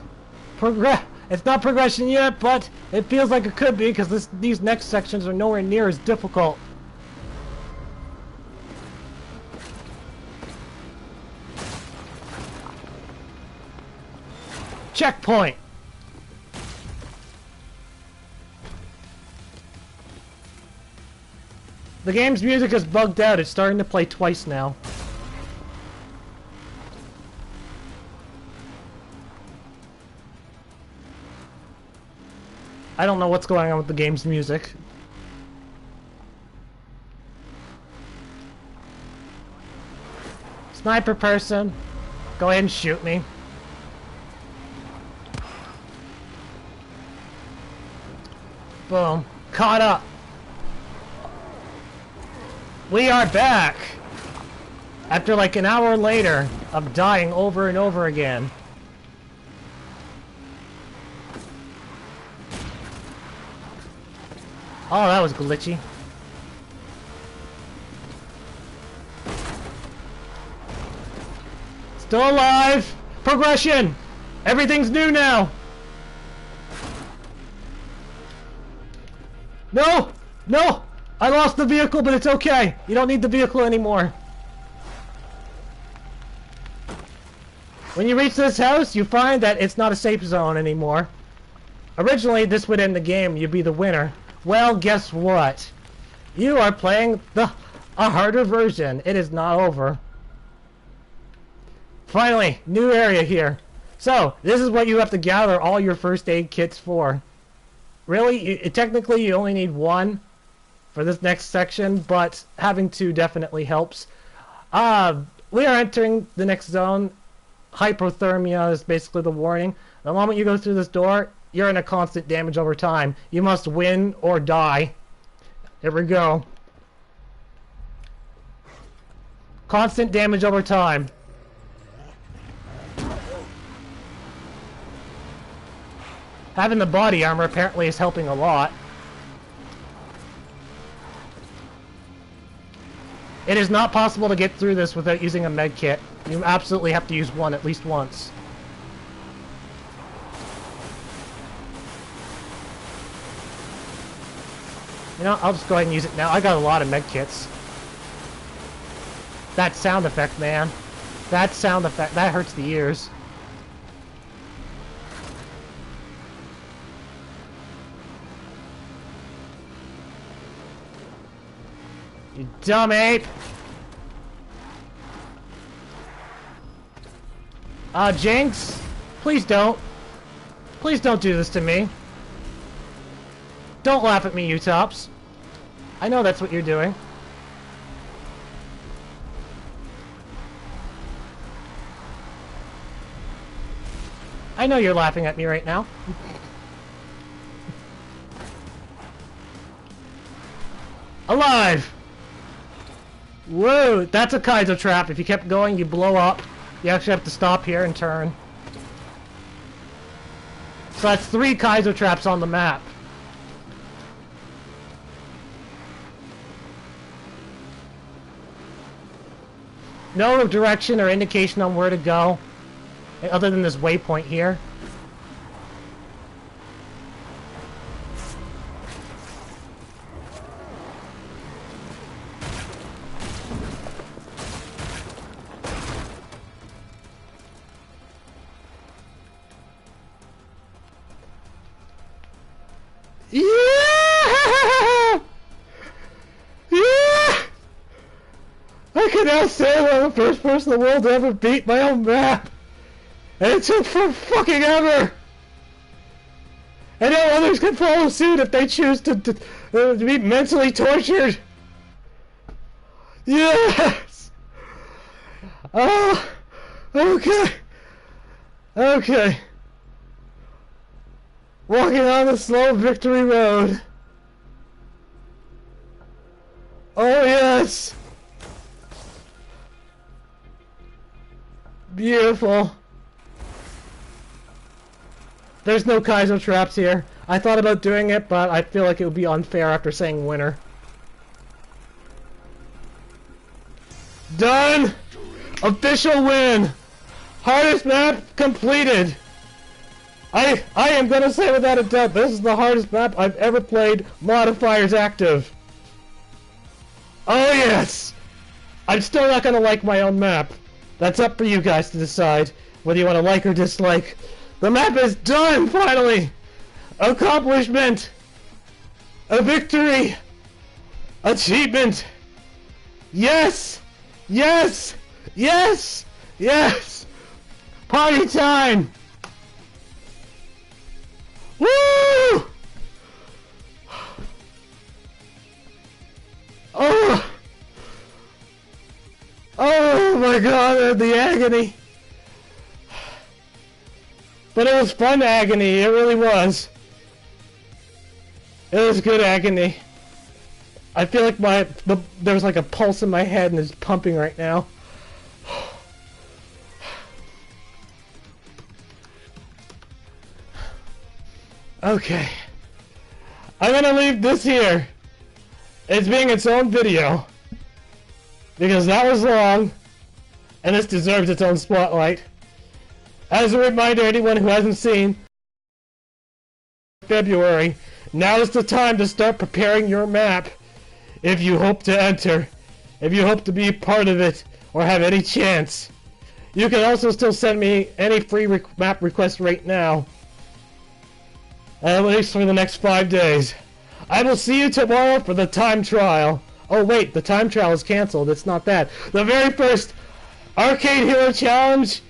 it's not progression yet, but it feels like it could be because these next sections are nowhere near as difficult. Checkpoint! The game's music is bugged out. It's starting to play twice now. I don't know what's going on with the game's music. Sniper person, go ahead and shoot me. Boom. Caught up. We are back! After like an hour later of dying over and over again. Oh, that was glitchy. Still alive! Progression! Everything's new now! No! No! I lost the vehicle, but it's okay. You don't need the vehicle anymore. When you reach this house, you find that it's not a safe zone anymore. Originally, this would end the game. You'd be the winner. Well, guess what? You are playing a harder version. It is not over. Finally, new area here. So, this is what you have to gather all your first aid kits for. Really, technically you only need one for this next section, but having two definitely helps. We are entering the next zone. Hypothermia is basically the warning. The moment you go through this door, you're in a constant damage over time. You must win or die. Here we go. Constant damage over time. Having the body armor apparently is helping a lot. It is not possible to get through this without using a med kit. You absolutely have to use one at least once. You know, I'll just go ahead and use it now. I got a lot of med kits. That sound effect, man. That sound effect, that hurts the ears. You dumb ape! Jinx, please don't. Please don't do this to me. Don't laugh at me, you tops. I know that's what you're doing. I know you're laughing at me right now. Alive! Whoa, that's a Kaizo trap. If you kept going, you blow up. You actually have to stop here and turn. So that's 3 Kaizo traps on the map. No direction or indication on where to go, other than this waypoint here. Yeah! Yeah! I can now say that I'm the first person in the world to ever beat my own map! And it took for fucking ever! And now others can follow suit if they choose to be mentally tortured! Yes! Oh! Okay! Okay. Walking on the slow victory road. Oh yes! Beautiful. There's no Kaizo traps here. I thought about doing it, but I feel like it would be unfair after saying winner. Done! Official win! Hardest map completed! I am gonna say without a doubt, this is the hardest map I've ever played, modifiers active. Oh yes! I'm still not gonna like my own map. That's up for you guys to decide, whether you want to like or dislike. The map is done, finally! Accomplishment! A victory! Achievement! Yes! Yes! Yes! Yes! Party time! Woo! Oh! Oh my god, the agony! But it was fun agony, it really was. It was good agony. I feel like there's like a pulse in my head and it's pumping right now. Okay. I'm gonna leave this here. It's being its own video. Because that was long. And this deserves its own spotlight. As a reminder, anyone who hasn't seen February, now is the time to start preparing your map. If you hope to enter. If you hope to be a part of it. Or have any chance. You can also still send me any free map requests right now. At least for the next 5 days. I will see you tomorrow for the time trial. Oh wait, the time trial is cancelled. It's not that. The very first Arcade Hero Challenge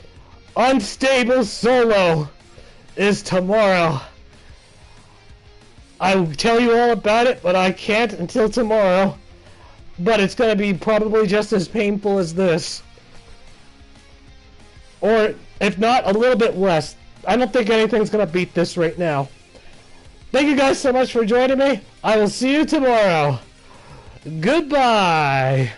Unstable Solo is tomorrow. I will tell you all about it, but I can't until tomorrow. But it's going to be probably just as painful as this. Or, if not, a little bit less. I don't think anything's going to beat this right now. Thank you guys so much for joining me. I will see you tomorrow. Goodbye.